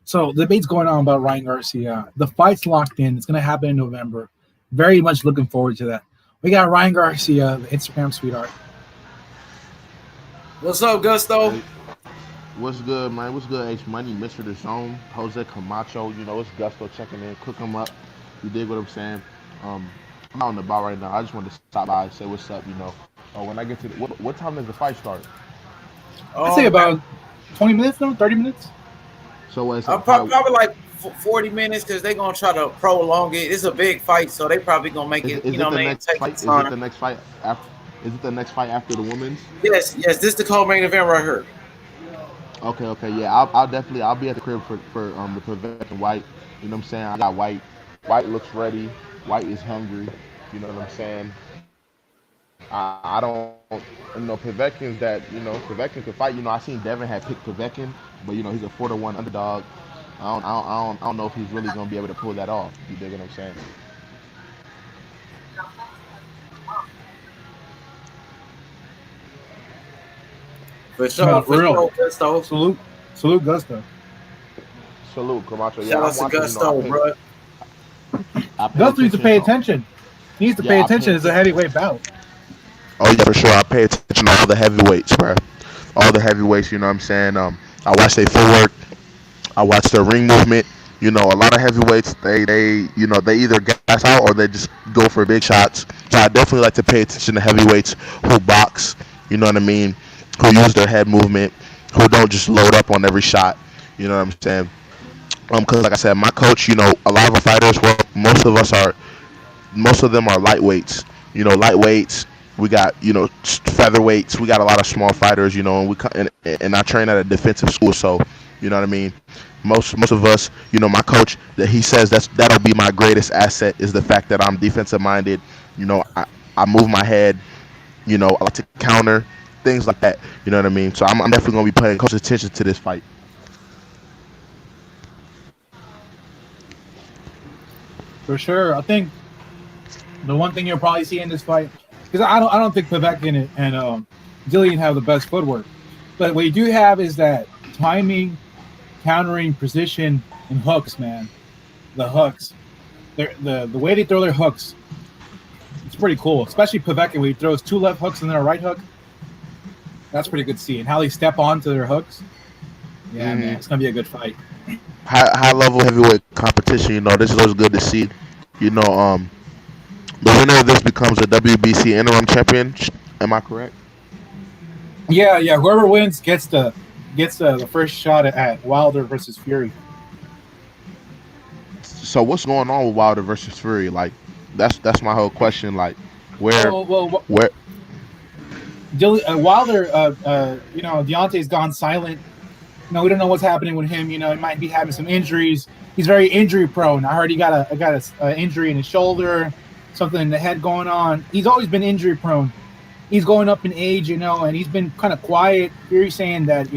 so the debate's going on about Ryan Garcia. The fight's locked in. It's going to happen in November. Very much looking forward to that. We got Ryan Garcia, the Instagram sweetheart. What's up, Gusto? Hey, what's good, man? What's good, H Money, Mr. The Zone, Jose Camacho. It's Gusto checking in. Cook him up. You dig what I'm saying? I'm out on the bar right now. I just wanted to stop by and say what's up. When I get to what time does the fight start? I'd say about 20 minutes, 30 minutes. So it's probably like 40 minutes because they're gonna try to prolong it. It's a big fight, so they probably gonna make it. Is it the next fight? Is it the next fight after? Is it the next fight after the women's? Yes. This is the co-main event right here. Okay. Yeah, I'll definitely be at the crib for the Povetkin Whyte. You know what I'm saying? I got Whyte. Whyte looks ready. Whyte is hungry. You know what I'm saying? I don't, Povetkin's that, Povetkin can fight. I seen Devin had picked Povetkin, but he's a 4-1 underdog. I don't know if he's really gonna be able to pull that off. You dig what I'm saying? For sure, Gusto. Salute, Gusto. Salute, Camacho. Yeah, Shout out to Gusto, bro. Gusto needs to pay attention. He needs to pay attention. It's a heavyweight bout. Oh yeah, for sure. I pay attention to all the heavyweights, bro. All the heavyweights. You know what I'm saying? I watch their footwork. I watch their ring movement. A lot of heavyweights, they either gas out or they just go for big shots. So I definitely like to pay attention to heavyweights who box. You know what I mean? Who use their head movement. who don't just load up on every shot. You know what I'm saying? Because like I said, my coach, a lot of our fighters, well, most of them are lightweights. Lightweights. We got featherweights. We got a lot of small fighters. And I train at a defensive school, so you know what I mean. Most of us, my coach, that he says that'll be my greatest asset is the fact that I'm defensive minded. I move my head. I like to counter things like that. You know what I mean. So I'm definitely gonna be paying close attention to this fight. For sure. I think the one thing you'll probably see in this fight, because I don't think Povetkin and Dillian have the best footwork, but what you do have is that timing, countering, position, and hooks, man. The hooks, the way they throw their hooks, it's pretty cool. Especially Povetkin, where he throws 2 left hooks and then a right hook. That's pretty good to see. And how they step onto their hooks. Yeah, man, it's gonna be a good fight. High level heavyweight competition. This is always good to see. The winner of this becomes a WBC interim champion. Am I correct? Yeah. Whoever wins gets the first shot at Wilder versus Fury. So what's going on with Wilder versus Fury? Like, that's my whole question. Like, where? Wilder, Deontay's gone silent. We don't know what's happening with him. He might be having some injuries. He's very injury prone. I heard he got a injury in his shoulder, something in the head going on. He's always been injury prone. He's going up in age, and he's been kind of quiet. Fury's saying that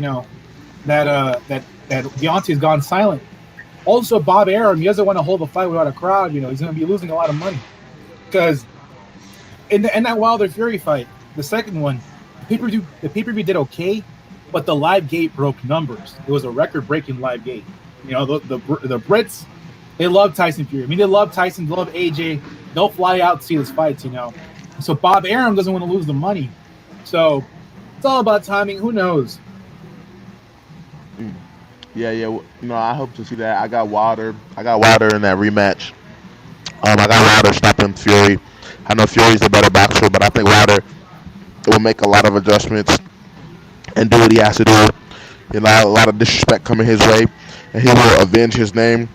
that Deontay's gone silent. Also, Bob Arum, he doesn't want to hold a fight without a crowd. He's going to be losing a lot of money because in that Wilder Fury fight, the second one, the pay-per-view did okay, but the live gate broke numbers. It was a record-breaking live gate. The Brits, they love Tyson Fury. I mean, they love Tyson, they love AJ. They'll fly out to see his fights. So Bob Arum doesn't want to lose the money. So it's all about timing. Who knows? Yeah. I hope to see that. I got Wilder in that rematch. I got Wilder stopping Fury. I know Fury's the better boxer, but I think Wilder will make a lot of adjustments and do what he has to do. A lot of disrespect coming his way, and he will avenge his name.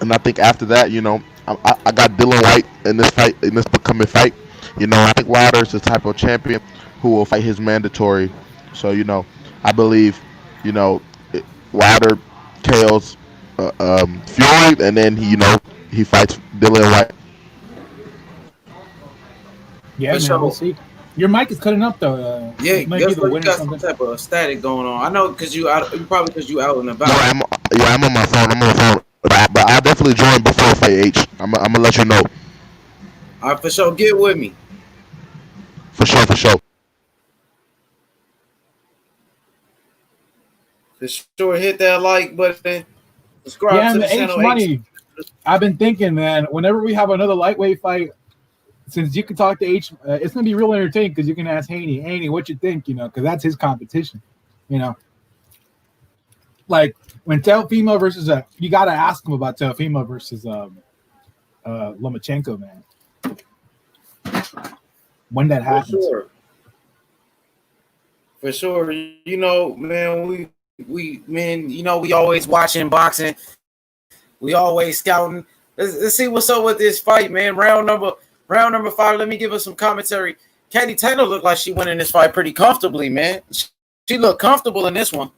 And I think after that, I got Dillian Whyte in this upcoming fight. I think Wilder is the type of champion who will fight his mandatory. So I believe Wilder KOs Fury, and then he fights Dillian Whyte. Yeah, man, we'll see. Your mic is cutting up though. Yeah, guess what? You got some type of static going on. I know because you out and about. I'm on my phone. But I'll definitely join before fight H. I'm gonna let you know. All right, for sure. Get with me. For sure. For sure, hit that like button. Subscribe to the channel. Money. I've been thinking, man. Whenever we have another lightweight fight, since you can talk to H, it's gonna be real entertaining because you can ask Haney, what you think, because that's his competition, Like when Teofimo versus you gotta ask him about Teofimo versus Lomachenko, man. When that happens, for sure. Man, we always watching boxing. We always scouting. Let's see what's up with this fight, man. Round number 5. Let me give us some commentary. Katie Taylor looked like she went in this fight pretty comfortably, man. She looked comfortable in this one.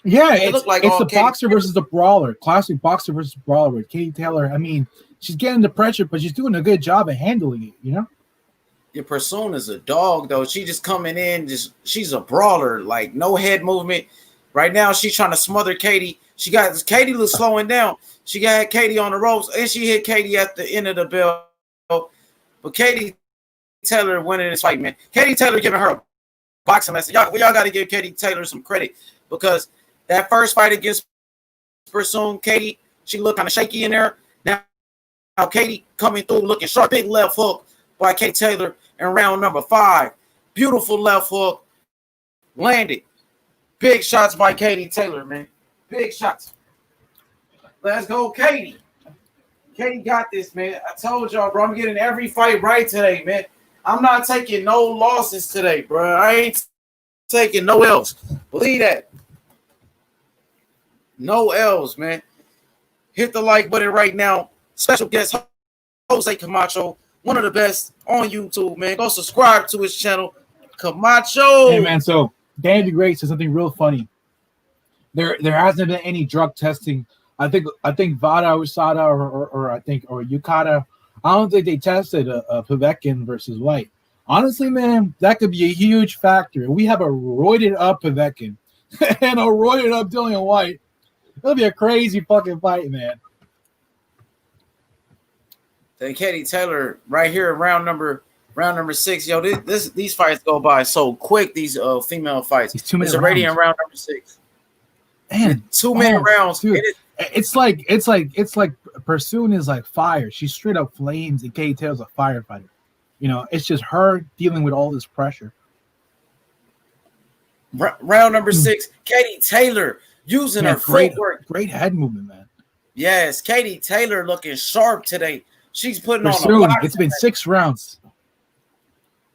Yeah, it's the boxer versus the brawler. Classic boxer versus brawler with Katie Taylor. I mean, she's getting the pressure, but she's doing a good job of handling it, Your persona's a dog, though. She just coming in, she's a brawler, like no head movement. Right now, she's trying to smother Katie. Katie was slowing down. She got Katie on the ropes, and she hit Katie at the end of the bell. But Katie Taylor winning this fight, man. Katie Taylor giving her a boxing lesson. Y'all got to give Katie Taylor some credit because that first fight against Pursoon, Katie, she looked kind of shaky in there. Now Katie coming through looking sharp. Big left hook by Katie Taylor in round number 5. Beautiful left hook. Landed. Big shots by Katie Taylor, man. Big shots. Let's go, Katie. Katie got this, man. I told y'all, bro. I'm getting every fight right today, man. I'm not taking no losses today, bro. I ain't taking no L's. Believe that. No L's, man. Hit the like button right now. Special guest Jose Camacho, one of the best on YouTube, man. Go subscribe to his channel, Camacho. Hey, man, so Danny DeGray said something real funny. There hasn't been any drug testing. I think Vada Usada or Yukata, I don't think they tested Povetkin versus Whyte. Honestly, man, that could be a huge factor. We have a roided up Povetkin and a roided up Dillian Whyte. It'll be a crazy fucking fight, man. Then Katie Taylor right here, round number 6. Yo, these fights go by so quick. These female fights. These 2 minute it's already rounds. in round number 6. Man, 2 minute rounds. Dude, it's like Pursuit is like fire. She's straight up flames, and Katie Taylor's a firefighter. You know, it's just her dealing with all this pressure. Round number 6, Katie Taylor using her footwork. Great head movement, man. Yes, Katie Taylor looking sharp today. She's putting Pursuit, on a lot. it's been 6 rounds.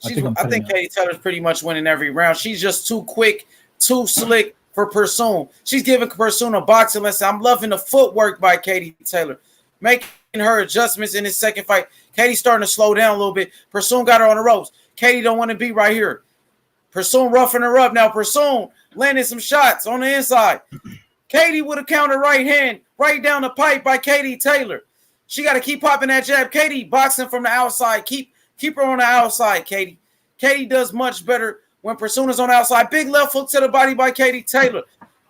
I think Katie Taylor's pretty much winning every round. She's just too quick, too slick for Pursuit. She's giving Pursuit a boxing lesson. I'm loving the footwork by Katie Taylor, making her adjustments in his second fight. Katie's starting to slow down a little bit. Pursuit got her on the ropes. Katie don't want to be right here. Pursuit roughing her up. Now Pursuit landing some shots on the inside. Katie with a counter right hand, right down the pipe by Katie Taylor. She got to keep popping that jab. Katie boxing from the outside. Keep her on the outside, Katie. Katie does much better when Pursuit is on the outside. Big left hook to the body by Katie Taylor.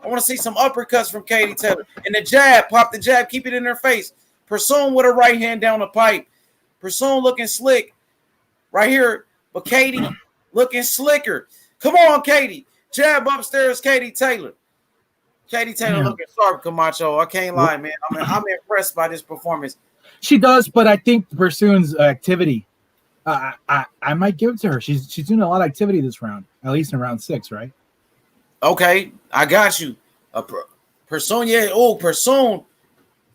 I want to see some uppercuts from Katie Taylor. And the jab, pop the jab, keep it in her face. Pursuit with a right hand down the pipe. Pursuit looking slick right here, but Katie looking slicker. Come on, Katie. Jab upstairs, Katie Taylor. Katie Taylor looking sharp, Camacho. I can't lie, man. I'm impressed by this performance. She does, but I think Pursuit's activity, I might give it to her. She's doing a lot of activity this round, at least in round 6, right? Okay, I got you. Pursuit, yeah. Oh, Pursuit.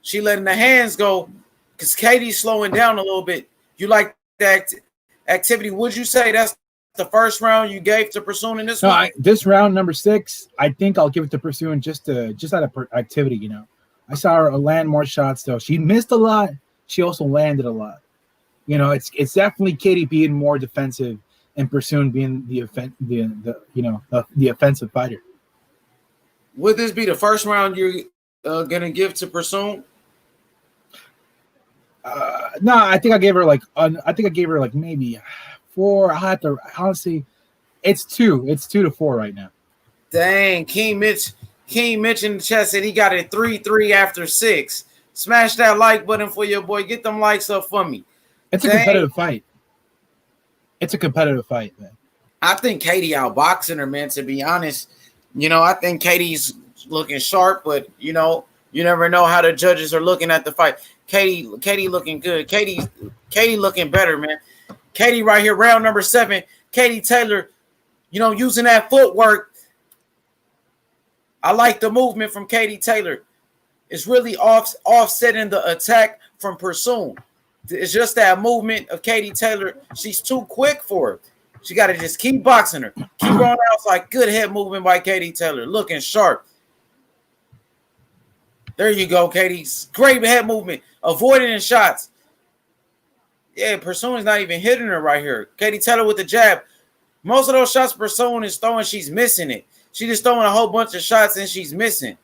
She letting the hands go because Katie's slowing down a little bit. You like that activity? Would you say that's the first round you gave to Pursuit in this one? This round number 6, I think I'll give it to Pursuit just out of activity. You know, I saw her land more shots though. She missed a lot. She also landed a lot. You know, it's definitely Katie being more defensive and Pursuit being the offensive fighter. Would this be the first round you're gonna give to Pursuit? No, I think I gave her like maybe 4. I had to honestly, it's 2. It's 2-4 right now. Dang, King Mitch in the chat said he got it 3-3 after 6. Smash that like button for your boy. Get them likes up for me. It's a competitive fight. It's a competitive fight, man. I think Katie outboxing her, man. To be honest, you know, I think Katie's looking sharp, but you know, you never know how the judges are looking at the fight. Katie looking good. Katie looking better, man. Katie right here, round number 7. Katie Taylor, you know, using that footwork. I like the movement from Katie Taylor. It's really offsetting the attack from Pursuit. It's just that movement of Katie Taylor. She's too quick for her. She got to just keep boxing her. Keep going outside. Good head movement by Katie Taylor. Looking sharp. There you go, Katie. Great head movement. Avoiding the shots. Yeah, Pursuit is not even hitting her right here. Katie Taylor with the jab. Most of those shots Pursuit is throwing, she's missing it. She's just throwing a whole bunch of shots and she's missing.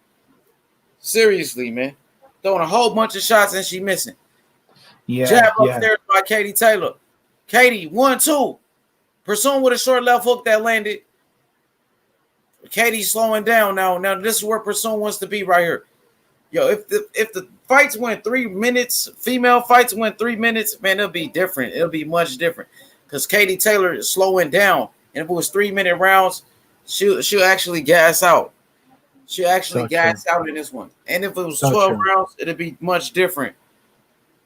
Seriously, man. Throwing a whole bunch of shots and she's missing. Yeah. Jab upstairs by Katie Taylor. Katie, 1-2. Pursuit with a short left hook that landed. Katie's slowing down now. Now this is where Pursuit wants to be right here. Yo, if the fights went 3 minutes, female fights went 3 minutes, man, it'll be different. It'll be much different because Katie Taylor is slowing down. And if it was 3-minute rounds, she'll actually gas out. She'll actually gas out in this one. And if it was 12 rounds, it'd be much different.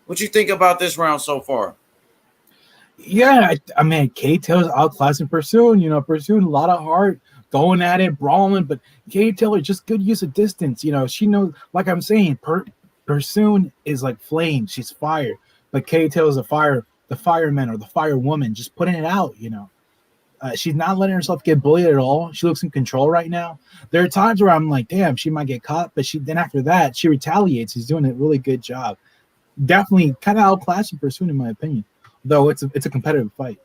What you think about this round so far? Yeah, I mean, Katie Taylor's outclassing Pursuit. You know, Pursuit a lot of heart, going at it, brawling, but Katie Taylor just good use of distance. You know, she knows, like I'm saying, Pursuit is like flame. She's fire. But Katie Taylor's the fireman or the firewoman, just putting it out, you know. She's not letting herself get bullied at all. She looks in control right now. There are times where I'm like, damn, she might get caught, but then after that, she retaliates. She's doing a really good job. Definitely kind of outclassing Pursuit, in my opinion. Though it's a competitive fight.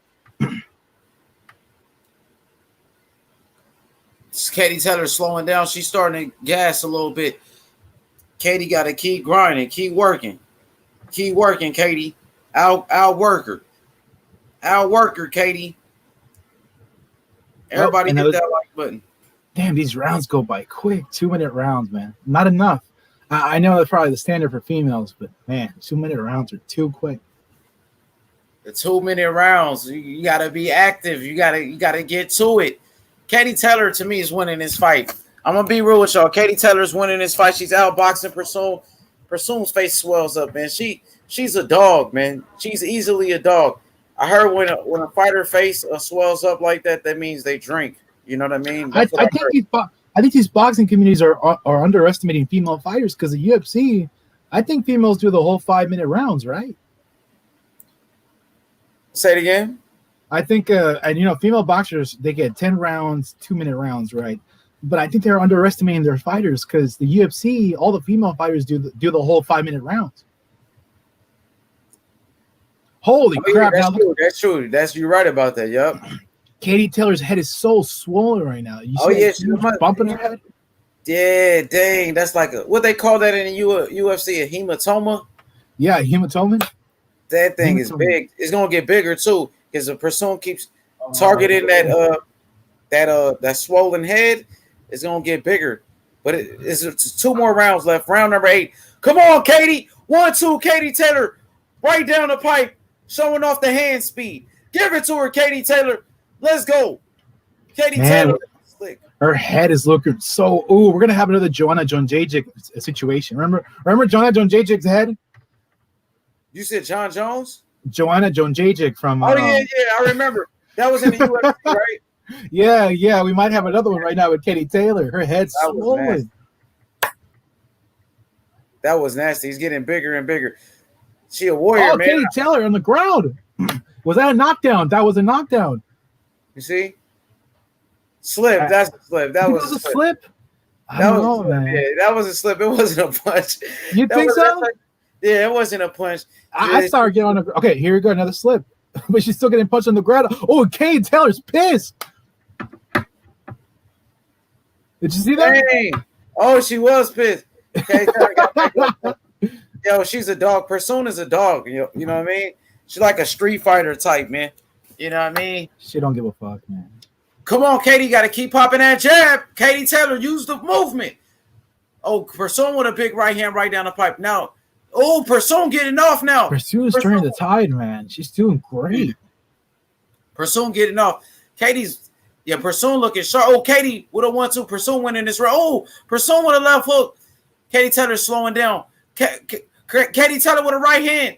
Katie Taylor slowing down. She's starting to gas a little bit. Katie got to keep grinding, keep working, Katie. Outwork her, Katie. Everybody hit that like button. Damn, these rounds go by quick. 2-minute rounds, man. Not enough. I know that's probably the standard for females, but man, 2-minute rounds are too quick. The 2-minute rounds, you got to be active. You got to get to it. Katie Taylor, to me, is winning this fight. I'm going to be real with y'all. Katie Taylor's winning this fight. She's outboxing Pursuit. Pursuit's face swells up, man. She's a dog, man. She's easily a dog. I heard when a fighter face swells up like that, that means they drink. You know what I mean? I think these boxing communities are underestimating female fighters because the UFC, I think females do the whole 5-minute rounds, right? Say it again. I think, female boxers, they get 10 rounds, 2-minute rounds, right? But I think they're underestimating their fighters because the UFC, all the female fighters do the whole 5-minute rounds. Holy crap! That's true. That's true. You're right about that. Yep. Katie Taylor's head is so swollen right now. She's bumping her head. Yeah, dang. That's like what they call that in the UFC, a hematoma. Yeah, hematoma. That thing is big. It's gonna get bigger too because the person keeps targeting that swollen head. It's gonna get bigger. But it's 2 more rounds left. Round number 8. Come on, Katie. 1-2, Katie Taylor. Right down the pipe. Showing off the hand speed. Give it to her, Katie Taylor. Let's go. Katie Taylor. Slick. Her head is looking so. Ooh, we're going to have another Joanna Jędrzejczyk situation. Remember Joanna Jędrzejczyk's head? You said John Jones? Joanna Jędrzejczyk from. Oh, yeah. I remember. That was in the UFC, right? Yeah. We might have another one right now with Katie Taylor. Her head's swollen. That was nasty. He's getting bigger and bigger. She a warrior, man. Katie Taylor on the ground. Was that a knockdown? That was a knockdown. You see? Slip. That's a slip. That was a slip. That was man. Yeah, that was a slip. It wasn't a punch. You think so? Yeah, it wasn't a punch. I started getting on the. Okay, here we go. Another slip. But she's still getting punched on the ground. Oh, Katie Taylor's pissed. Did you see that? Dang. Oh, she was pissed. Katie Taylor got back up. Yo, she's a dog. Persoona's a dog. You know what I mean? She's like a Street Fighter type, man. You know what I mean? She don't give a fuck, man. Come on, Katie. Got to keep popping that jab. Katie Taylor, use the movement. Oh, Persoon with a big right hand right down the pipe. Now, Persoon getting off now. Persoon's turning the tide, man. She's doing great. Persoon getting off. Persoon looking sharp. Oh, Katie with a 1-2. Persoon winning this round. Oh, Persoon with a left hook. Katie Taylor slowing down. Katie Taylor with a right hand.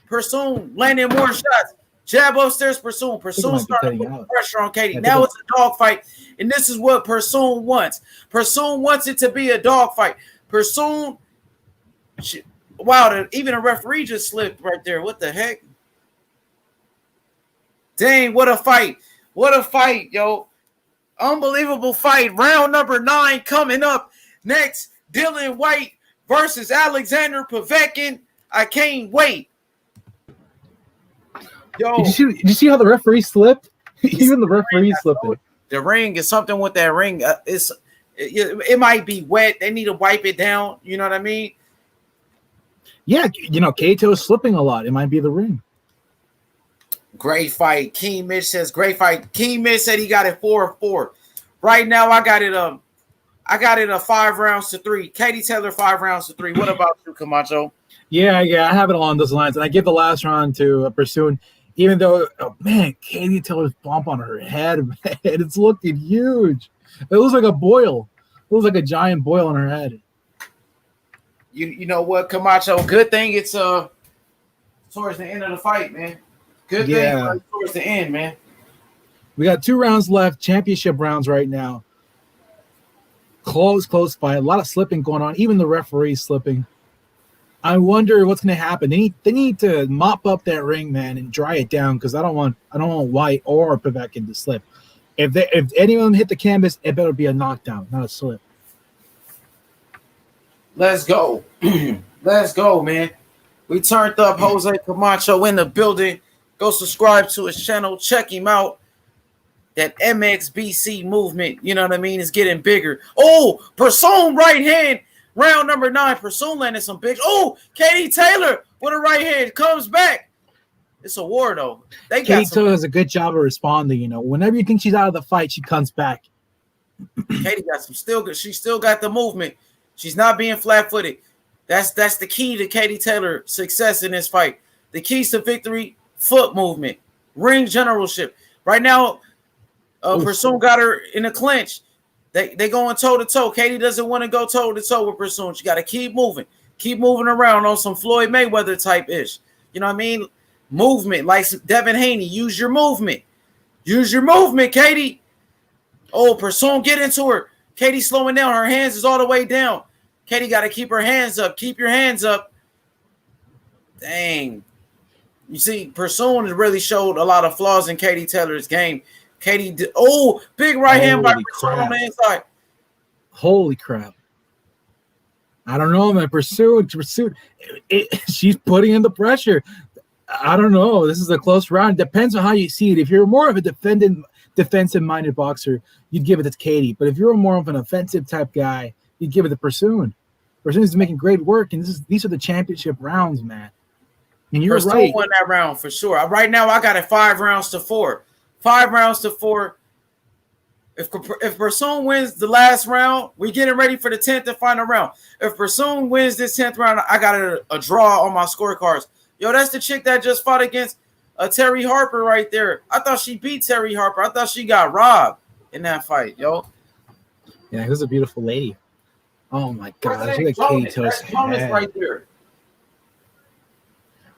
Persoon landing more shots. Jab upstairs, Persoon. Persoon starting to put pressure on Katie. Now it's a dog fight, and this is what Persoon wants. Persoon wants it to be a dog fight. Persoon, even a referee just slipped right there. What the heck? Dang, what a fight. What a fight, yo. Unbelievable fight. Round number 9 coming up next. Dillian Whyte versus Alexander Povetkin. I can't wait. Yo, did you see how the referee slipped? Even the referee slipped it. The ring is something with that ring. It might be wet. They need to wipe it down. You know what I mean? Yeah, Kato is slipping a lot. It might be the ring. Great fight. King Mitch says great fight. King Mitch said he got it 4-4. Right now, I got it 5 rounds to 3. Katie Taylor 5 rounds to 3. What about you, Camacho? Yeah, I have it along those lines, and I give the last round to Pursuit. Even though, Katie Taylor's bump on her head, man, it's looking huge. It looks like a boil. It looks like a giant boil on her head. You know what, Camacho? Good thing it's towards the end of the fight, man. Good thing towards the end, man. We got 2 rounds left, championship rounds right now. Close fight. A lot of slipping going on. Even the referee slipping. I wonder what's going to happen. They need to mop up that ring, man, and dry it down because I don't want Whyte or Povetkin to slip. If any of them hit the canvas, it better be a knockdown, not a slip. Let's go. Let's go, man. We turned up Jose Camacho in the building. Go subscribe to his channel. Check him out. That MXBC movement, you know what I mean, is getting bigger. Oh, Persoon right hand. Round number 9. Persoon landed some big. Oh, Katie Taylor with a right hand comes back. It's a war, though. Katie Taylor does a good job of responding. You know, whenever you think she's out of the fight, she comes back. Katie got some still good. She still got the movement. She's not being flat-footed. That's the key to Katie Taylor's success in this fight. The keys to victory: foot movement, ring generalship. Right now, Persoon got her in a clinch. They going toe-to-toe. Katie doesn't want to go toe-to-toe with Persoon. She got to keep moving around on some Floyd Mayweather type-ish. You know what I mean? Movement, like Devin Haney. Use your movement. Use your movement, Katie. Oh, Persoon, get into her. Katie slowing down. Her hands is all the way down. Katie got to keep her hands up. Keep your hands up. Dang. You see, Persoon has really showed a lot of flaws in Katie Taylor's game. Katie did, big right hand by Persoon on the inside. Holy crap. I don't know, man. Pursuit. She's putting in the pressure. I don't know. This is a close round. Depends on how you see it. If you're more of a defensive-minded boxer, you'd give it to Katie. But if you're more of an offensive type guy, you'd give it to Persoon. Persoon is making great work, and these are the championship rounds, man. And you're Persoon right. won that round for sure. Right now, I got it 5 rounds to 4. 5 rounds to 4. If Persoon wins the last round, we're getting ready for the 10th and final round. If Persoon wins this 10th round, I got a draw on my scorecards. Yo, that's the chick that just fought against Terry Harper right there. I thought she beat Terry Harper. I thought she got robbed in that fight, yo. Yeah, who's a beautiful lady. Oh, my God. She got Katie Taylor's head. Right there.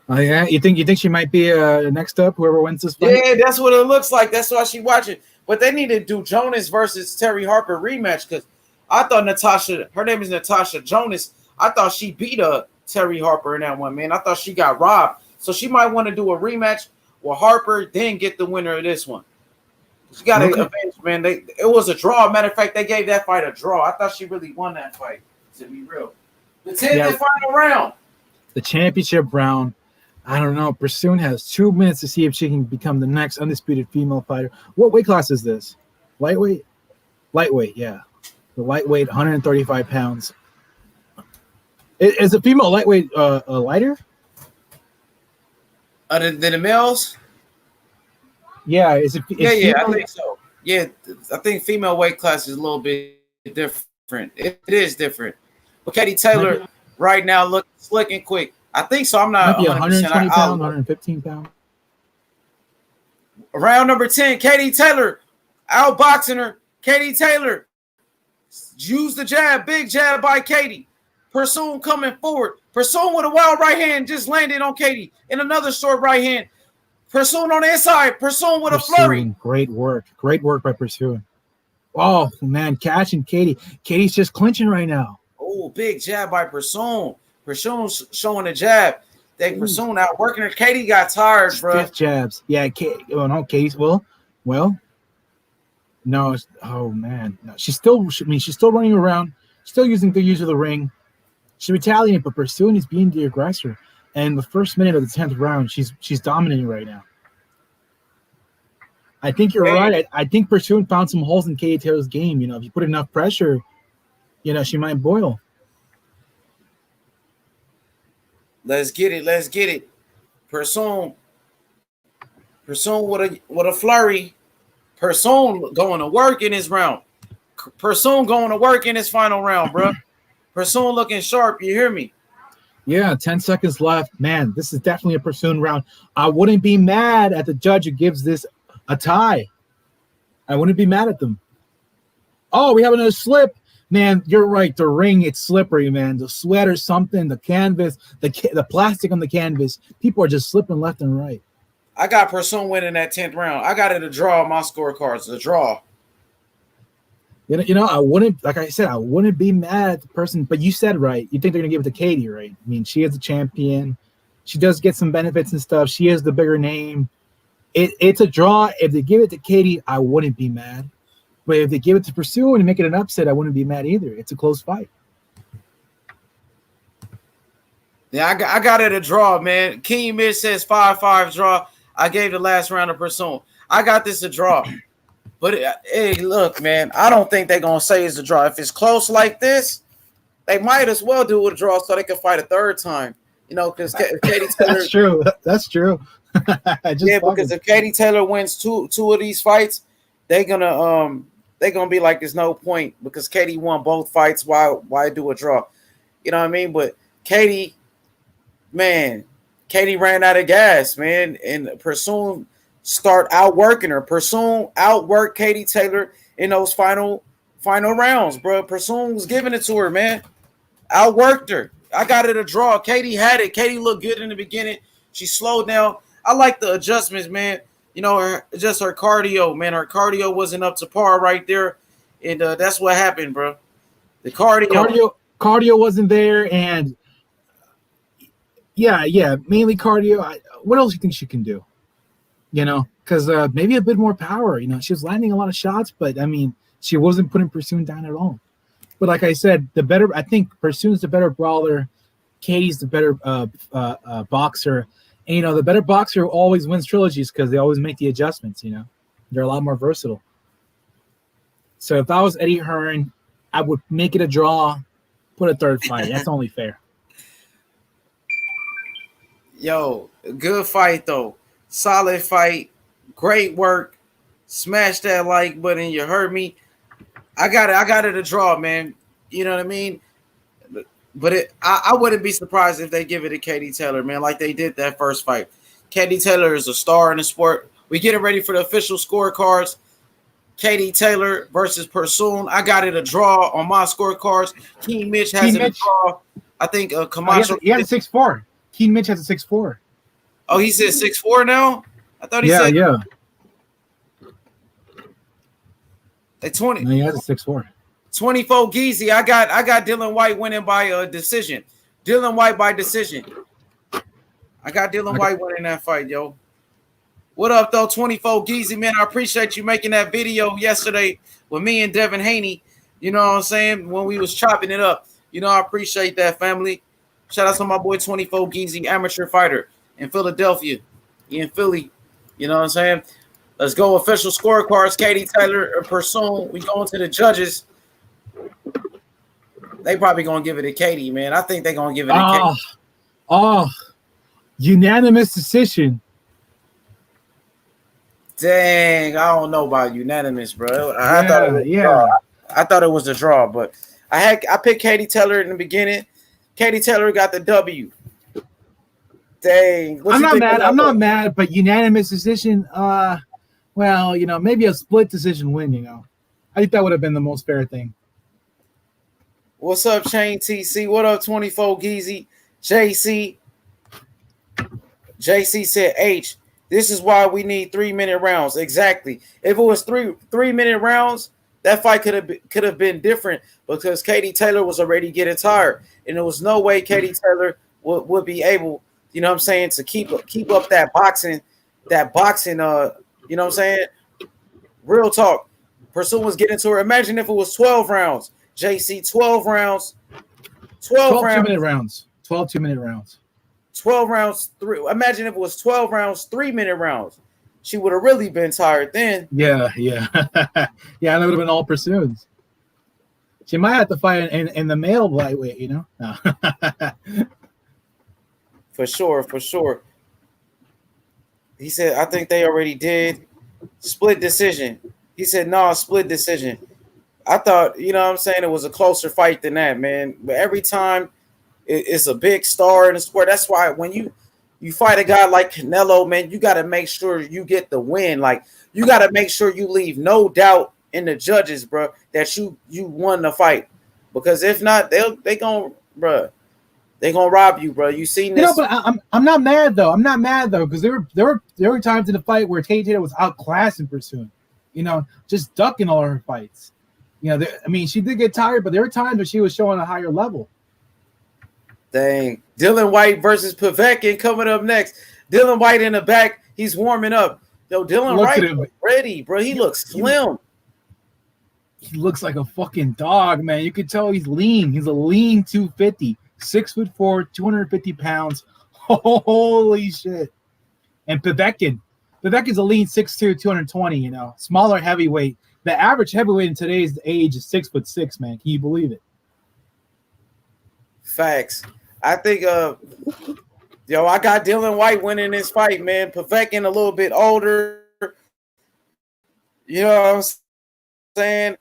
Oh, yeah? You think she might be next up, whoever wins this fight? Yeah, that's what it looks like. That's why she watching. But they need to do Jonas versus Terry Harper rematch because I thought her name is Natasha Jonas. I thought she beat Terry Harper in that one, man. I thought she got robbed. So she might want to do a rematch with Harper, then get the winner of this one. She got an advantage, man. It was a draw. Matter of fact, they gave that fight a draw. I thought she really won that fight, to be real. The 10th and final round. The championship round. I don't know. Persoon has 2 minutes to see if she can become the next undisputed female fighter. What weight class is this? Lightweight? Lightweight, yeah. The lightweight, 135 pounds. Is the female lightweight lighter? Than the males? Yeah. I think so. Yeah, I think female weight class is a little bit different. It is different. But Katie Taylor right now looks slick and quick. I think so. I'm not 120 pounds, 115 pounds. Round number 10, Katie Taylor outboxing her. Katie Taylor used the jab, big jab by Katie. Persoon coming forward. Persoon with a wild right hand just landed on Katie. And another short right hand. Persoon on the inside. Persoon with a flurry. Great work by Persoon. Oh, man, catching Katie. Katie's just clinching right now. Oh, big jab by Persoon. Persoon's showing the jab. Persoon out working her. Katie got tired, bro. 5 jabs. Yeah, Katie's well. No, oh man. No, she's still running around, still using the use of the ring. She's retaliating, but Persoon is being the aggressor. And the first minute of the 10th round, she's dominating right now. I think you're right. I think Persoon found some holes in Katie Taylor's game. You know, if you put enough pressure, she might boil. Let's get it. Persoon with a flurry. Persoon going to work in his round. Persoon going to work in his final round, bro. Persoon looking sharp. You hear me? Yeah, 10 seconds left. Man, this is definitely a Persoon round. I wouldn't be mad at the judge who gives this a tie. I wouldn't be mad at them. Oh, we have another slip. Man, you're right. The ring, it's slippery, man. The sweat or something, the canvas, the plastic on the canvas. People are just slipping left and right. I got Persoon winning that 10th round. I got it a draw on my scorecards. A draw. I wouldn't, like I said, I wouldn't be mad at the person. But you said right. You think they're gonna give it to Katie, right? I mean, she is the champion. She does get some benefits and stuff. She is the bigger name. It's a draw. If they give it to Katie, I wouldn't be mad. But if they give it to Pursue and make it an upset, I wouldn't be mad either. It's a close fight. Yeah, I got it a draw, man. King Mitch says 5-5 draw. I gave the last round of Pursuit. I got this a draw. But, hey, look, man, I don't think they're going to say it's a draw. If it's close like this, they might as well do a draw so they can fight a third time. Because Katie Taylor. That's true. That's true. Because if Katie Taylor wins two of these fights, they're gonna be like, there's no point because Katie won both fights. Why do a draw? You know what I mean? But Katie ran out of gas, man, and Pursuit start outworking her. Pursuit outworked Katie Taylor in those final rounds, bro. Pursuit was giving it to her, man. Outworked her. I got it a draw. Katie had it. Katie looked good in the beginning. She slowed down. I like the adjustments, man. Just her cardio, man. Her cardio wasn't up to par right there, and that's what happened, bro. The cardio wasn't there, and yeah, mainly cardio. What else do you think she can do? Because maybe a bit more power. She was landing a lot of shots, but I mean, she wasn't putting Pursuit down at all. But like I said, I think Pursuit's the better brawler. Katie's the better boxer. And, the better boxer always wins trilogies because they always make the adjustments, They're a lot more versatile. So if I was Eddie Hearn, I would make it a draw, put a third fight. That's only fair. Yo, good fight, though. Solid fight. Great work. Smash that like button. You heard me. I got it a draw, man. You know what I mean? But I wouldn't be surprised if they give it to Katie Taylor, man, like they did that first fight. Katie Taylor is a star in the sport. We getting ready for the official scorecards. Katie Taylor versus Pursuit. I got it a draw on my scorecards. King Mitch has a draw. I think Camacho. He has a 6-4. King Mitch has a 6-4. Oh, he said 6-4 now? I thought he said. Yeah. At 20. No, he has a 6-4. 24 Geezy. I got Dillian Whyte winning by a decision. Dillian Whyte by decision. I got Dillian Whyte winning that fight, yo. What up, though, 24 Geezy, man? I appreciate you making that video yesterday with me and Devin Haney. You know what I'm saying? When we was chopping it up. I appreciate that, family. Shout out to my boy 24 Geezy, amateur fighter in Philadelphia. In Philly. You know what I'm saying? Let's go official scorecards. Katie Taylor or Pursuit. We going to the judges. They probably gonna give it to Katie, man. I think they're gonna give it to Katie. Unanimous decision. Dang, I don't know about unanimous, bro. I thought it was a draw, but I picked Katie Taylor in the beginning. Katie Taylor got the W. Dang, I'm not mad, but unanimous decision. Maybe a split decision win. I think that would have been the most fair thing. What's up, Chain TC? What up, 24 Geezy? JC said, H, this is why we need 3-minute rounds. Exactly. If it was 3-minute rounds, that fight could have been different because Katie Taylor was already getting tired. And there was no way Katie Taylor would be able, you know what I'm saying, to keep up that boxing, you know what I'm saying? Real talk. Pursuit was getting to her. Imagine if it was 12 rounds. JC, 12 rounds. 12 rounds. 2-minute rounds. 12 2-minute rounds. 12 rounds. Imagine if it was 12 rounds, 3-minute rounds. She would have really been tired then. Yeah. Yeah, that would have been all Pursuits. She might have to fight in the male lightweight, No. For sure. He said, I think they already did. Split decision. He said, no, split decision. I thought, you know what I'm saying, it was a closer fight than that, man. But every time it's a big star in the sport. That's why when you fight a guy like Canelo, man, you got to make sure you get the win. Like, you got to make sure you leave no doubt in the judges, bro, that you won the fight. Because if not, they gonna rob you, bro. You seen this? But I'm not mad though. Because there were times in the fight where Katie Taylor was outclassing Pursuit. Just ducking all her fights. You know, I mean, she did get tired, but there were times when she was showing a higher level. Dang. Dillian Whyte versus Povetkin coming up next. Dillian Whyte in the back. He's warming up. Yo, Dillian Whyte looks ready, bro. He looks slim. He looks like a fucking dog, man. You could tell he's lean. He's a lean 250, 6'4", 250 pounds. Holy shit. And Povetkin's a lean 6'2", 220, you know, smaller heavyweight. The average heavyweight in today's age is 6'6", man. Can you believe it? Facts. I think I got Dillian Whyte winning this fight, man. Povetkin a little bit older. You know what I'm saying?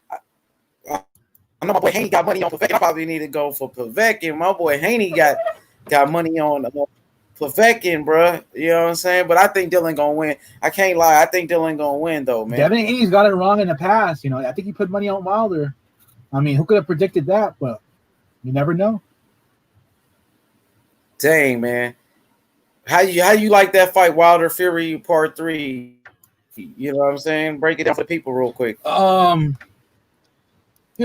I know my boy Haney got money on Povetkin. I probably need to go for Povetkin. My boy Haney got money on Povetkin, bro. You know what I'm saying? But I think Dillian gonna win. I can't lie. I think Dillian gonna win, though, man. Devin Haney's got it wrong in the past. You know, I think he put money on Wilder. I mean, who could have predicted that? But you never know. Dang, man. How you like that fight, Wilder Fury Part 3? You know what I'm saying? Break it down for the people real quick. You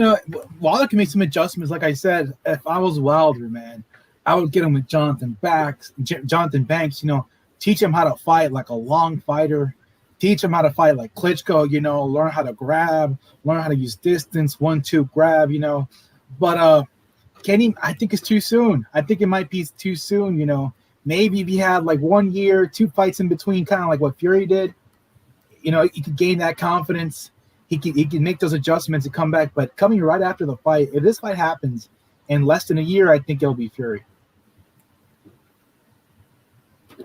know, Wilder can make some adjustments. Like I said, if I was Wilder, man, I would get him with Jonathan Banks, you know, teach him how to fight like a long fighter, teach him how to fight like Klitschko, you know, learn how to grab, learn how to use distance, 1-2 grab, you know. But Kenny, I think it's too soon. I think it might be too soon, you know. Maybe if he had like 1 year, 2 fights in between, kind of like what Fury did, you know, he could gain that confidence. He can make those adjustments and come back. But coming right after the fight, if this fight happens in less than a year, I think it'll be Fury.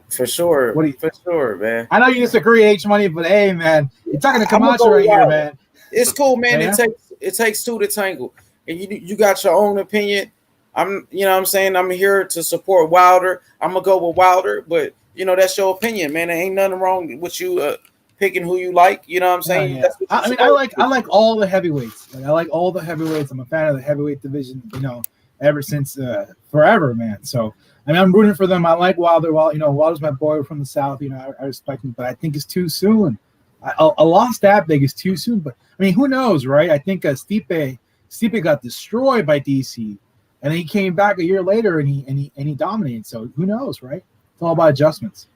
For sure. For sure, man. I know you disagree, H Money, but hey, man, you're talking to Camacho right here, man. It's cool, man. Yeah? It takes two to tangle. And you got your own opinion. You know what I'm saying? I'm here to support Wilder. I'm gonna go with Wilder, but you know, that's your opinion, man. There ain't nothing wrong with you picking who you like. You know what I'm saying? Yeah. I mean, I like all the heavyweights. Like, I like all the heavyweights. I'm a fan of the heavyweight division, you know, ever since forever, man. So I mean, I'm rooting for them. I like Wilder. Well, you know, Wilder's my boy from the South. You know, I respect him, but I think it's too soon. A loss that big is too soon. But I mean, who knows, right? I think Stipe got destroyed by DC, and then he came back a year later and he dominated. So who knows, right? It's all about adjustments.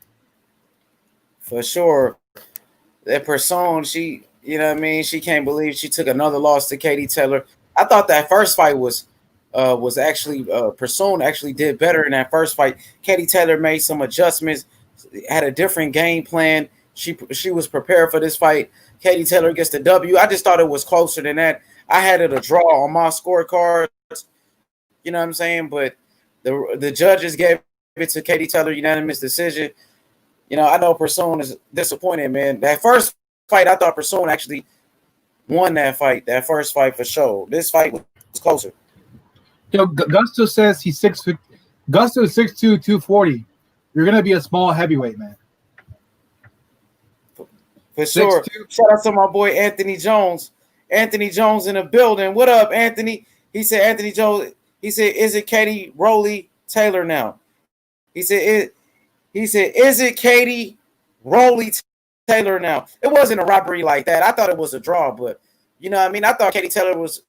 For sure. That person, she, you know what I mean? She can't believe she took another loss to Katie Taylor. I thought that first fight was actually Persoon actually did better in that first fight. Katie Taylor made some adjustments, had a different game plan. She was prepared for this fight. Katie Taylor gets the W. I just thought it was closer than that. I had it a draw on my scorecards. You know what I'm saying? But the judges gave it to Katie Taylor, unanimous decision. You know, I know Persoon is disappointed, man. That first fight, I thought Persoon actually won that fight, that first fight for sure. This fight was closer. Yo, Gusto says he's 6'2", 240. You're gonna be a small heavyweight, man. For sure. 6'2". Shout out to my boy Anthony Jones. Anthony Jones in the building. What up, Anthony? He said, Anthony Jones. He said, is it Katie Rolly Taylor now? He said, is it Katie Rolly Taylor now? It wasn't a robbery like that. I thought it was a draw, but you know what I mean? I thought Katie Taylor was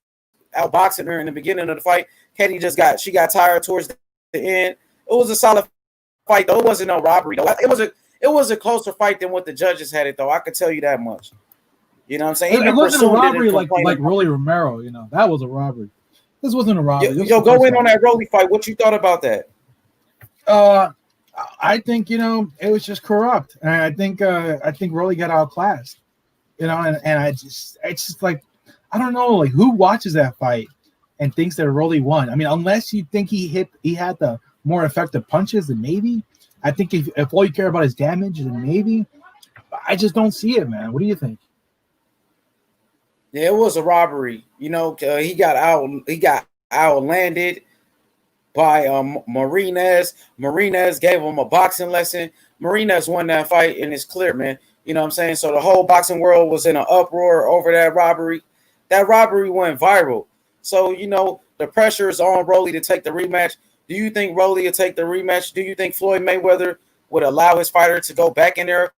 outboxing her in the beginning of the fight. Katie she got tired towards the end. It was a solid fight, though. It wasn't no robbery, though. It was a closer fight than what the judges had it, though. I could tell you that much. You know what I'm saying? It wasn't a robbery like Rolly Romero, you know. That was a robbery. This wasn't a robbery. Yo, go in on that Rolly fight. What you thought about that? I think, you know, it was just corrupt. And I think Rolly got outclassed. You know, and it's just like, I don't know, like who watches that fight and thinks that Rolly won? I mean, unless you think he had the more effective punches, then maybe. I think if all you care about is damage, then maybe. I just don't see it, man. What do you think? Yeah, it was a robbery. You know, he got outlanded by Marinez. Marinez gave him a boxing lesson. Marinez won that fight, and it's clear, man. You know what I'm saying? So the whole boxing world was in an uproar over that robbery. That robbery went viral. So, you know, the pressure is on Rolly to take the rematch. Do you think Rolly will take the rematch? Do you think Floyd Mayweather would allow his fighter to go back in there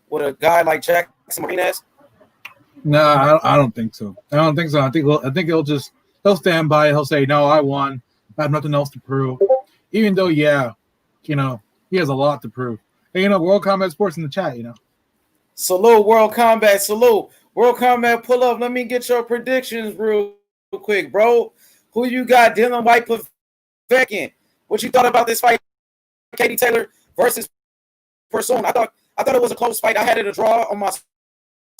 with a guy like Jackson Marinez? No, I don't think so. I don't think so. I think he'll stand by it. He'll say, no, I won. I have nothing else to prove. Even though, yeah, he has a lot to prove. Hey, World Combat Sports in the chat, Salute, World Combat. Salute. World Combat, pull up. Let me get your predictions real quick, bro. Who you got? Dillian Whyte, Povetkin. What you thought about this fight? Katie Taylor versus Person. I thought it was a close fight. I had it a draw on my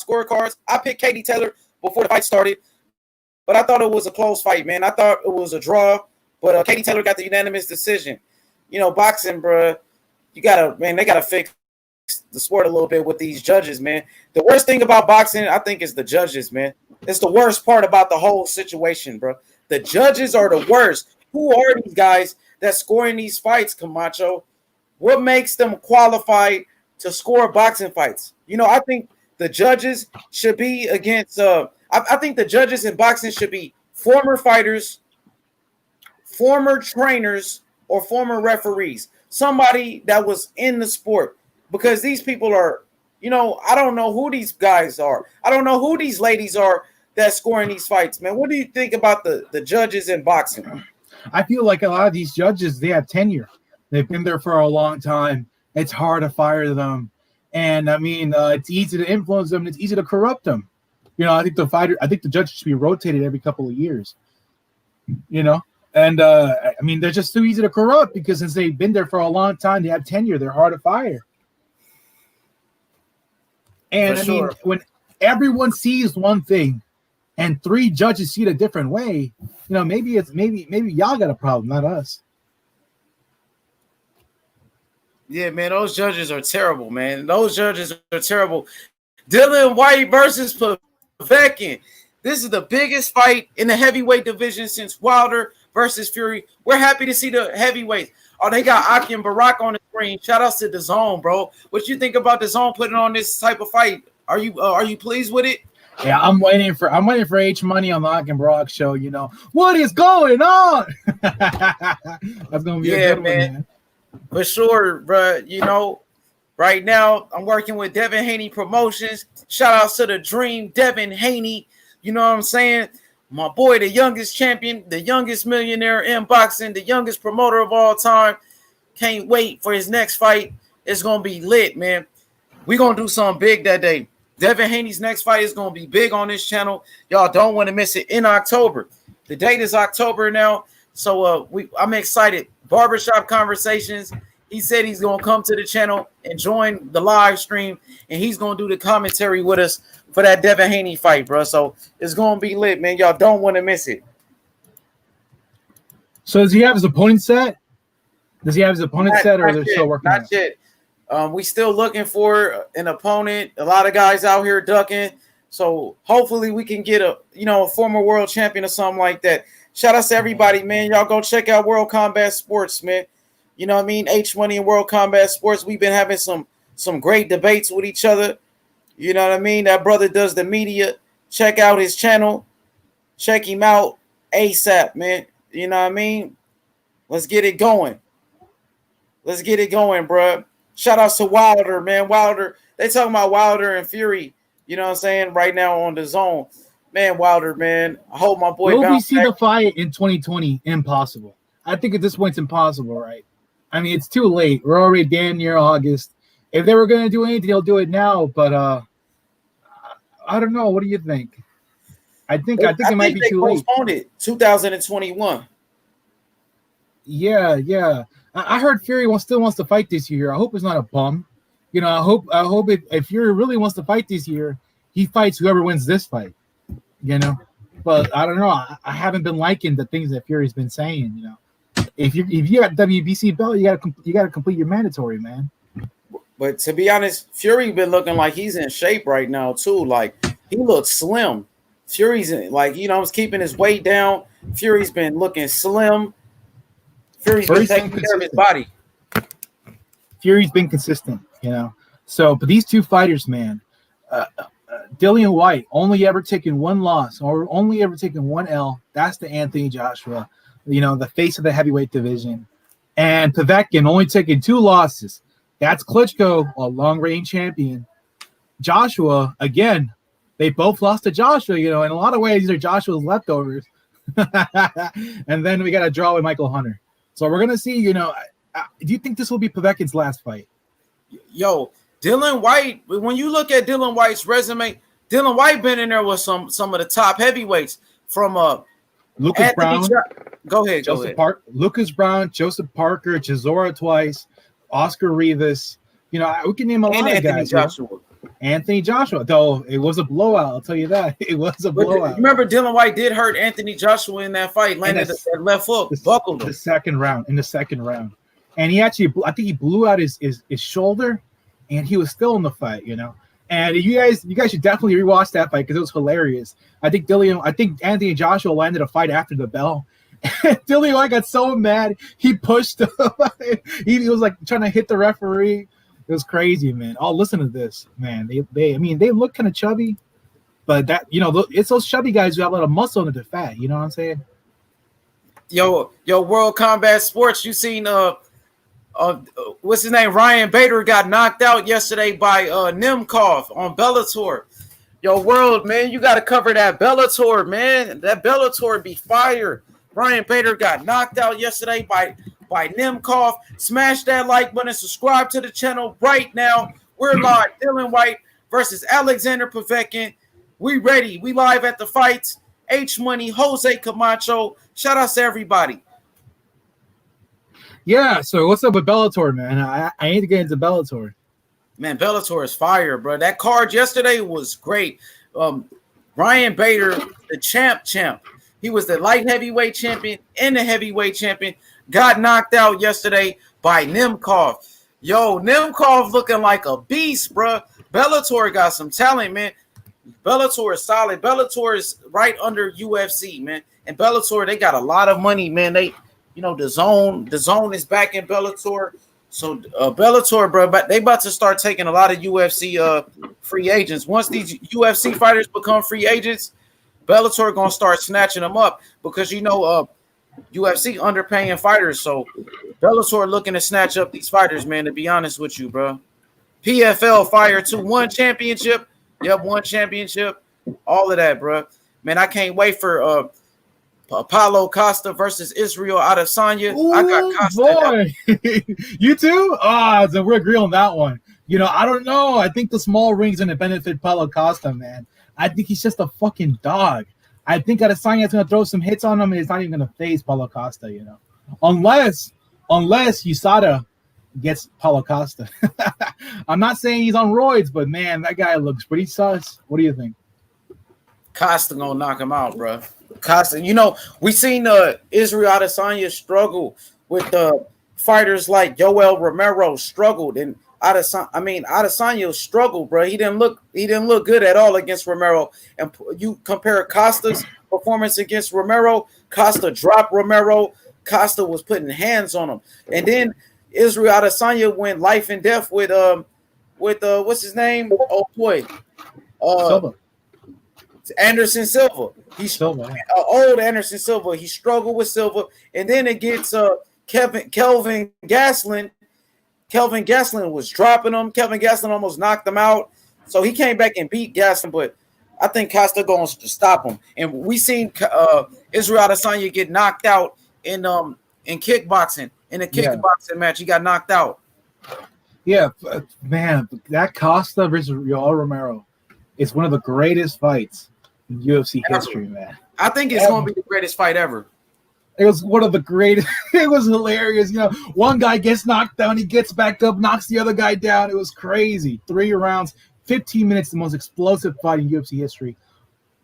scorecards. I picked Katie Taylor before the fight started, but I thought it was a close fight, man. I thought it was a draw, but Katie Taylor got the unanimous decision. Boxing, bro, they gotta fix the sport a little bit with these judges, man. The worst thing about boxing, I think, is the judges, man. It's the worst part about the whole situation, bro. The judges are the worst. Who are these guys that scoring these fights, Camacho? What makes them qualified to score boxing fights? I think the judges should be against I think the judges in boxing should be former fighters, former trainers, or former referees. Somebody that was in the sport. Because these people are, I don't know who these guys are. I don't know who these ladies are that's scoring these fights, man. What do you think about the judges in boxing? I feel like a lot of these judges, they have tenure. They've been there for a long time. It's hard to fire them. And, it's easy to influence them. It's easy to corrupt them. I think the judges should be rotated every couple of years, And, they're just too easy to corrupt because since they've been there for a long time, they have tenure. They're hard to fire. And when everyone sees one thing and three judges see it a different way, maybe y'all got a problem, not us. Yeah, man, those judges are terrible, man. Those judges are terrible. Dillian Whyte versus Povetkin. This is the biggest fight in the heavyweight division since Wilder versus Fury. We're happy to see the heavyweights. Oh, they got Aki and Barack on the screen. Shout outs to DAZN, bro. What you think about DAZN putting on this type of fight? Are you pleased with it? Yeah, I'm waiting for H Money on the Aki and Barack show. What is going on? That's gonna be a good one, man. For sure, bro. Right now I'm working with Devin Haney Promotions. Shout outs to the Dream, Devin Haney. You know what I'm saying? My boy, the youngest champion, the youngest millionaire in boxing, the youngest promoter of all time. Can't wait for his next fight. It's going to be lit, man. We're going to do something big that day. Devin Haney's next fight is going to be big on this channel. Y'all don't want to miss it in October. The date is October now. So I'm excited. Barbershop Conversations. He said he's going to come to the channel and join the live stream, and he's going to do the commentary with us for that Devin Haney fight, bro. So it's going to be lit, man. Y'all don't want to miss it. So does he have his opponent set? Or is there still working on it? Not yet. We still looking for an opponent. A lot of guys out here ducking. So hopefully we can get a former world champion or something like that. Shout out to everybody, man. Y'all go check out World Combat Sports, man. You know what I mean? H Money and World Combat Sports. We've been having some great debates with each other. You know what I mean? That brother does the media. Check out his channel. Check him out ASAP, man. You know what I mean? Let's get it going. Let's get it going, bro. Shout out to Wilder, man. Wilder. They talking about Wilder and Fury. You know what I'm saying? Right now on DAZN. Man, Wilder, man. I hope my boy. Will we see the fight in 2020? Impossible. I think at this point it's impossible, right? It's too late. We're already damn near August. If they were going to do anything, they'll do it now. But I don't know. What do you think? I think it might be too late. Postponed it 2021. Yeah. I heard Fury still wants to fight this year. I hope it's not a bum. I hope if Fury really wants to fight this year, he fights whoever wins this fight. But I don't know. I haven't been liking the things that Fury's been saying. If you got WBC belt, you gotta complete your mandatory, man. But to be honest, Fury been looking like he's in shape right now too. Like he looks slim. Fury's he's keeping his weight down. Fury's been looking slim. Fury's been taking care of his body. Fury's been consistent, So, but these two fighters, man, Dillian Whyte only ever taken one loss or only ever taken one L. That's the Anthony Joshua, the face of the heavyweight division. And Povetkin only taken 2 losses. That's Klitschko, a long-range champion. Joshua, again, They both lost to Joshua, in a lot of ways, these are Joshua's leftovers. And then we got a draw with Michael Hunter. So we're going to see, do you think this will be Povetkin's last fight? Yo, Dillian Whyte, when you look at Dillian Whyte's resume, Dillian Whyte been in there with some of the top heavyweights from Lucas Brown. Go ahead. Lucas Brown, Joseph Parker, Chisora twice, Oscar Rivas. We can name a lot of guys. Anthony Joshua, though it was a blowout. I'll tell you that. It was a blowout. Remember, Dillian Whyte did hurt Anthony Joshua in that fight, landed that left hook, buckled him. In the second round. And he actually, I think he blew out his shoulder, and he was still in the fight, And you guys should definitely rewatch that fight because it was hilarious. I think Anthony Joshua landed a fight after the bell. Dillian Whyte got so mad, he pushed him. He was like trying to hit the referee. It was crazy, man. Oh, listen to this, man. They look kind of chubby, but that it's those chubby guys who have a lot of muscle in their fat. You know what I'm saying? Yo, World Combat Sports. You seen what's his name? Ryan Bader got knocked out yesterday by Nemkov on Bellator. Yo, World, man, you got to cover that Bellator, man. That Bellator be fire. Ryan Bader got knocked out yesterday by Nemkov. Smash that like button, subscribe to the channel right now. We're live. Dillian Whyte versus Alexander Povetkin. We ready. We live at the fights. H Money, Jose Camacho. Shout out to everybody. Yeah, so what's up with Bellator, man? I need to get into Bellator. Man, Bellator is fire, bro. That card yesterday was great. Ryan Bader, the champ. He was the light heavyweight champion and the heavyweight champion. Got knocked out yesterday by Nemkov. Yo, Nemkov looking like a beast, bro. Bellator got some talent, man. Bellator is solid. Bellator is right under UFC, man. And Bellator, they got a lot of money, man. They, the zone is back in Bellator. So Bellator, bro, but they about to start taking a lot of UFC free agents. Once these UFC fighters become free agents, Bellator gonna start snatching them up because UFC underpaying fighters. So Bellator looking to snatch up these fighters, man. To be honest with you, bro. PFL fire too. One championship. Yep, one championship. All of that, bro. Man, I can't wait for Paulo Costa versus Israel Adesanya. Ooh, I got Costa. Boy. You too? So we're agreeing on that one. I don't know. I think the small ring's gonna benefit Paulo Costa, man. I think he's just a fucking dog. I think Adesanya's gonna throw some hits on him, and he's not even gonna face Paulo Costa, unless USADA gets Paulo Costa. I'm not saying he's on roids, but man, that guy looks pretty sus. What do you think? Costa gonna knock him out, bro. Costa, we seen Israel Adesanya struggle with fighters like Yoel Romero struggled, and Adesanya struggled, bro. He didn't look good at all against Romero. And you compare Costa's performance against Romero, Costa dropped Romero. Costa was putting hands on him, and then Israel Adesanya went life and death with what's his name? Oh boy, Silva. Anderson Silva. He's Silva. Old Anderson Silva. He struggled with Silva, and then it gets Kelvin Gastelum. Kelvin Gastelum was dropping him. Kelvin Gastelum almost knocked him out. So he came back and beat Gastelum, but I think Costa going to stop him. And we seen Israel Adesanya get knocked out in kickboxing. In a kickboxing match, he got knocked out. Yeah, man, that Costa versus Yoel Romero is one of the greatest fights in UFC history, man. I think it's going to be the greatest fight ever. It was one of the greatest. It was hilarious. One guy gets knocked down, he gets back up, knocks the other guy down. It was crazy. 3 rounds, 15 minutes, the most explosive fight in UFC history.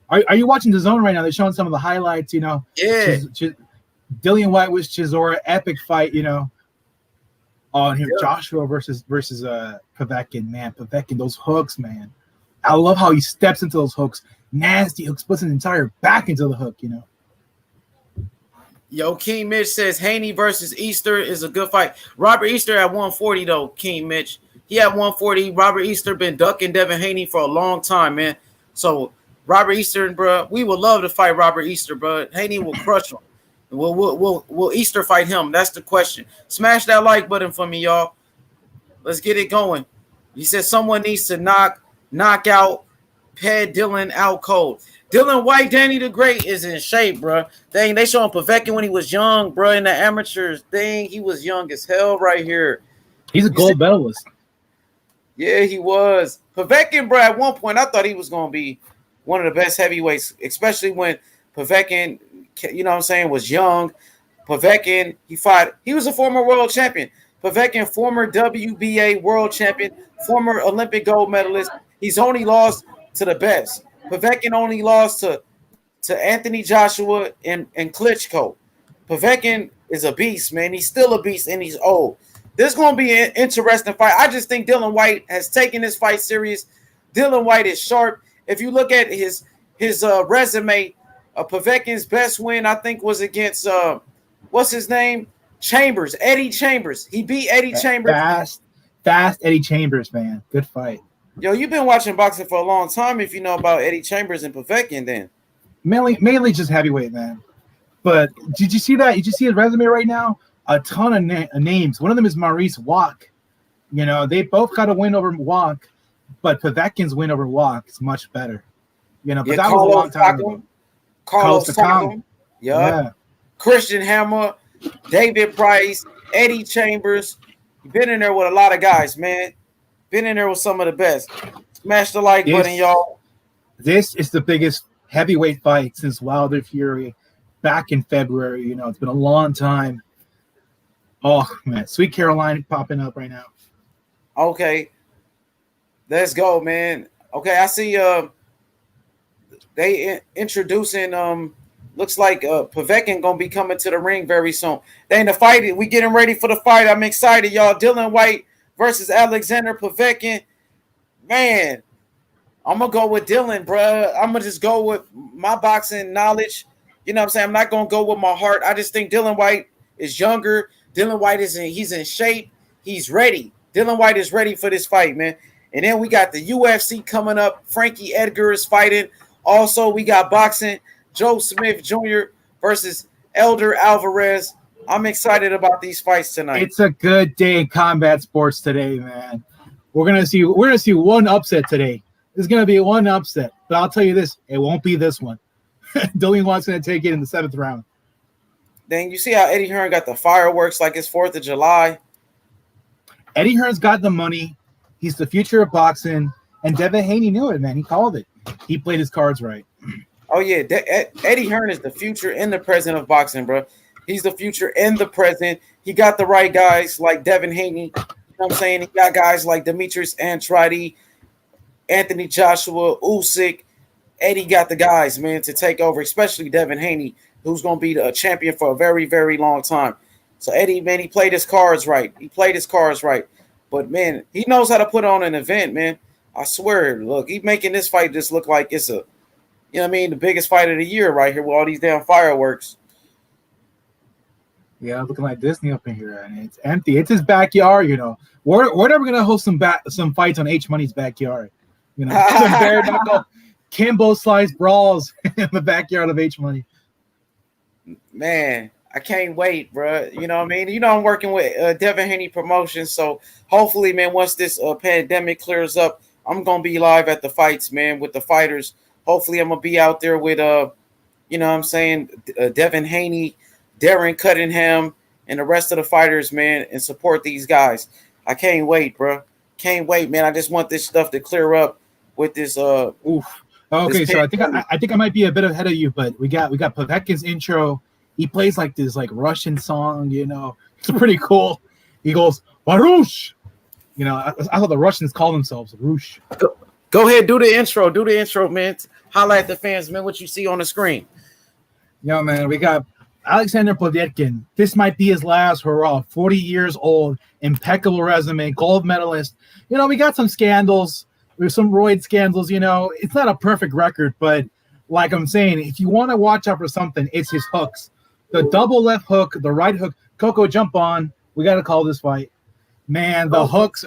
Are you watching the zone right now? They're showing some of the highlights, Yeah. Dillian Whyte was Chisora, epic fight, on here. Yeah. Joshua versus Povetkin, man. Povetkin, those hooks, man. I love how he steps into those hooks. Nasty hooks, puts an entire back into the hook, Yo, King Mitch says Haney versus Easter is a good fight. Robert Easter at 140, though, King Mitch. He at 140. Robert Easter been ducking Devin Haney for a long time, man. So, Robert Easter, bro, we would love to fight Robert Easter, bro. Haney will crush him. Will Easter fight him? That's the question. Smash that like button for me, y'all. Let's get it going. He said someone needs to knock out had Dillian out cold. Dillian Whyte, Danny the Great is in shape, bro. Dang, they showing Povetkin when he was young, bro. In the amateurs, dang, he was young as hell right here. He's a gold medalist. Yeah, he was. Povetkin, bro, at one point, I thought he was going to be one of the best heavyweights, especially when Povetkin, you know what I'm saying, was young. Povetkin, he was a former world champion. Povetkin, former WBA world champion, former Olympic gold medalist. He's only lost to the best. Povetkin only lost to Anthony Joshua and Klitschko. Povetkin is a beast, man. He's still a beast, and he's old. This is going to be an interesting fight. I just think Dillian Whyte has taken this fight serious. Dillian Whyte is sharp. If you look at his resume, Povetkin's best win, I think, was against what's his name? Chambers, Eddie Chambers. He beat Eddie Chambers. Fast Eddie Chambers, man. Good fight. Yo, you've been watching boxing for a long time. If you know about Eddie Chambers and Povetkin, then mainly just heavyweight, man. But did you see that? Did you see his resume right now? A ton of names. One of them is Maurice Wack. You know, they both got a win over Wack, but Povetkin's win over Wack is much better. You know, but that was a long time ago. Carlos Takam. Yeah. Christian Hammer, David Price, Eddie Chambers. You've been in there with a lot of guys, man. Been in there with some of the best. Smash the like button, y'all. This is the biggest heavyweight fight since Wilder Fury back in February. You know, it's been a long time. Oh, man. Sweet Caroline popping up right now. Okay. Let's go, man. Okay, I see they introducing looks like Povetkin gonna be coming to the ring very soon. They in the fight. We getting ready for the fight. I'm excited, y'all. Dillian Whyte versus Alexander Povetkin. Man, I'm gonna go with Dillian, bro. I'm gonna just go with my boxing knowledge. You know what I'm saying? I'm not gonna go with my heart. I just think Dillian Whyte is younger. Dillian Whyte he's in shape. He's ready. Dillian Whyte is ready for this fight, man. And then we got the UFC coming up. Frankie Edgar is fighting. Also, we got boxing. Joe Smith Jr. versus Elder Alvarez. I'm excited about these fights tonight. It's a good day in combat sports today, man. We're gonna see one upset today. There's gonna be one upset, but I'll tell you this: it won't be this one. Dillian Whyte's gonna take it in the 7th round. Then you see how Eddie Hearn got the fireworks like it's 4th of July. Eddie Hearn's got the money. He's the future of boxing, and Devin Haney knew it, man. He called it. He played his cards right. Oh yeah, Eddie Hearn is the future and the present of boxing, bro. He's the future and the present. He got the right guys like Devin Haney. You know what I'm saying? He got guys like Demetrius Andrade, Anthony Joshua, Usyk. Eddie got the guys, man, to take over, especially Devin Haney, who's going to be the champion for a very, very long time. So Eddie, man, he played his cards right. But, man, he knows how to put on an event, man. I swear, look, he's making this fight just look like it's a, you know what I mean, the biggest fight of the year right here with all these damn fireworks. Yeah, looking like Disney up in here, and it's empty. It's his backyard, you know. We're never gonna host some fights on H Money's backyard, you know. Some bare knuckle Kimbo slice brawls in the backyard of H Money. Man, I can't wait, bro. You know what I mean? You know I'm working with Devin Haney Promotions, so hopefully, man, once this pandemic clears up, I'm gonna be live at the fights, man, with the fighters. Hopefully, I'm gonna be out there with you know what I'm saying, Devin Haney, Darren Cunningham, and the rest of the fighters, man, and support these guys. I can't wait, bro. Can't wait, man. I just want this stuff to clear up with this. Oof. Okay, so I think I might be a bit ahead of you, but we got Povetkin's intro. He plays like this Russian song, you know. It's pretty cool. He goes Varush. You know, I thought the Russians call themselves Rush. Go ahead, do the intro, man. Holla at the fans, man. What you see on the screen? Yo, man, we got Alexander Povetkin. This might be his last hurrah. 40 years old, impeccable resume, gold medalist. You know, we got some scandals. There's some roid scandals, you know. It's not a perfect record, but like I'm saying, if you want to watch out for something, it's his hooks. The double left hook, the right hook. Coco, jump on. We got to call this fight. Man, the hooks.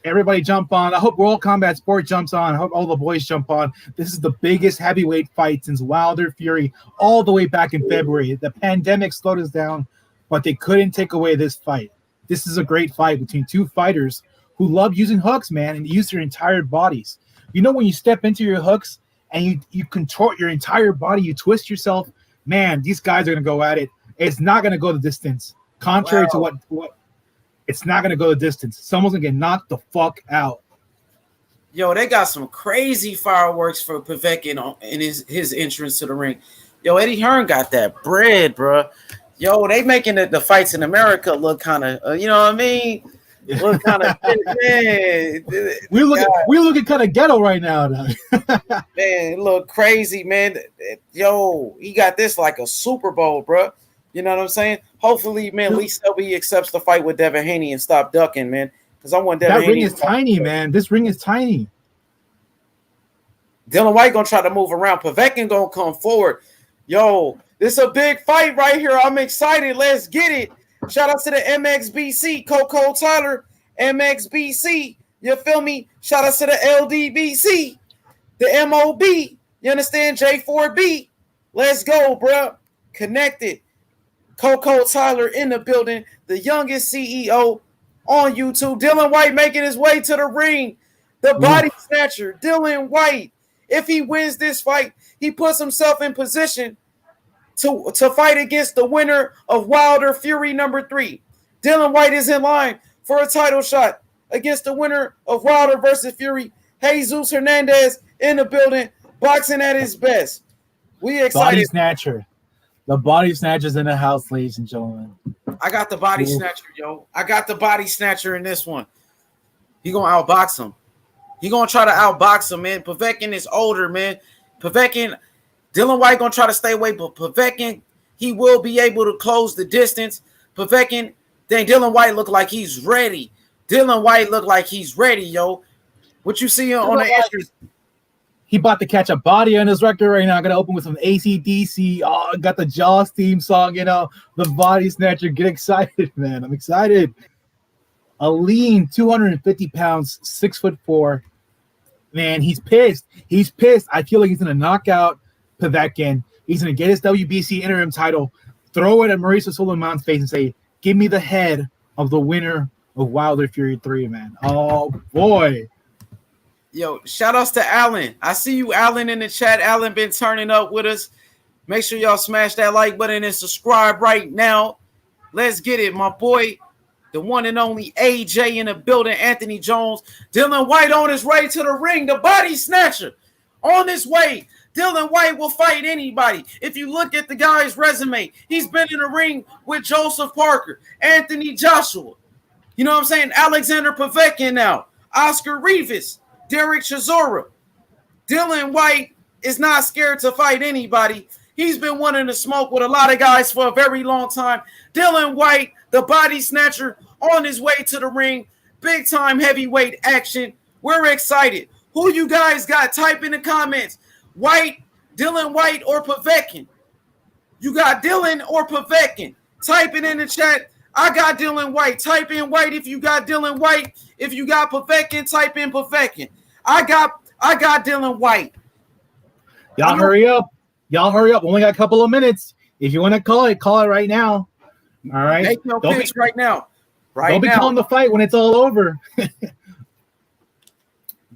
Everybody jump on. I hope World Combat Sport jumps on. I hope all the boys jump on. This is the biggest heavyweight fight since Wilder Fury all the way back in February. The pandemic slowed us down, but they couldn't take away this fight. This is a great fight between two fighters who love using hooks, man, and use their entire bodies. You know when you step into your hooks and you contort your entire body, you twist yourself. Man, these guys are gonna go at it. It's not gonna go the distance. Contrary to what it's not gonna go the distance. Someone's gonna get knocked the fuck out. Yo, they got some crazy fireworks for Povetkin in his entrance to the ring. Yo, Eddie Hearn got that bread, bro. Yo, they making the fights in America look kind of, you know what I mean? Look kind of, man. We're looking kind of ghetto right now. Man, it look crazy, man. Yo, he got this like a Super Bowl, bro. You know what I'm saying? Hopefully, man, Lee Selby accepts the fight with Devin Haney and stop ducking, man. Because I want Devin Haney. That ring is tiny, man. This ring is tiny. Dillian Whyte gonna try to move around. Povetkin gonna come forward. Yo, this is a big fight right here. I'm excited. Let's get it. Shout out to the MXBC, Coco Tyler, MXBC. You feel me? Shout out to the LDBC, the MOB. You understand? J4B. Let's go, bro. Connected. Coco Tyler in the building, the youngest CEO on YouTube. Dillian Whyte making his way to the ring. The body snatcher, Dillian Whyte. If he wins this fight, he puts himself in position to fight against the winner of Wilder Fury number 3. Dillian Whyte is in line for a title shot against the winner of Wilder versus Fury. Jesus Hernandez in the building, boxing at his best. We excited. Body snatcher. The body snatcher's in the house, ladies and gentlemen. I got the body snatcher, yo. I got the body snatcher in this one. He gonna outbox him. He gonna try to outbox him, man. Povetkin is older, man. Povetkin, Dillian Whyte gonna try to stay away, but Povetkin, he will be able to close the distance. Povetkin, dang, Dillian Whyte look like he's ready. Dillian Whyte look like he's ready, yo. What you see on the entrance? He about to catch a body on his record right now. Gonna open with some AC/DC. Oh, got the Jaws theme song, you know, the body snatcher. Get excited, man. I'm excited. A lean 250 pounds, 6'4". Man, he's pissed. He's pissed. I feel like he's gonna knock out Povetkin. He's gonna get his WBC interim title, throw it at Mauricio Sulaimán's face, and say, "Give me the head of the winner of Wilder Fury 3, man." Oh boy. Yo, shout outs to Alan. I see you, Alan, in the chat. Alan been turning up with us. Make sure y'all smash that like button and subscribe right now. Let's get it, my boy. The one and only AJ in the building, Anthony Jones. Dillian Whyte on his way to the ring. The body snatcher on his way. Dillian Whyte will fight anybody. If you look at the guy's resume, he's been in the ring with Joseph Parker, Anthony Joshua. You know what I'm saying? Alexander Povetkin now. Oscar Rivas. Derek Chisora. Dillian Whyte is not scared to fight anybody. He's been wanting to smoke with a lot of guys for a very long time. Dillian Whyte, the body snatcher, on his way to the ring. Big time heavyweight action. We're excited. Who you guys got? Type in the comments. Whyte, Dillian Whyte, or Povetkin? You got Dillian or Povetkin? Type it in the chat. I got Dillian Whyte. Type in Whyte if you got Dillian Whyte. If you got Povetkin, type in Povetkin. I got Dillian Whyte. Y'all hurry up. Y'all hurry up. Only got a couple of minutes. If you want to call it right now. All right. Make no picks right now. Don't be calling the fight when it's all over.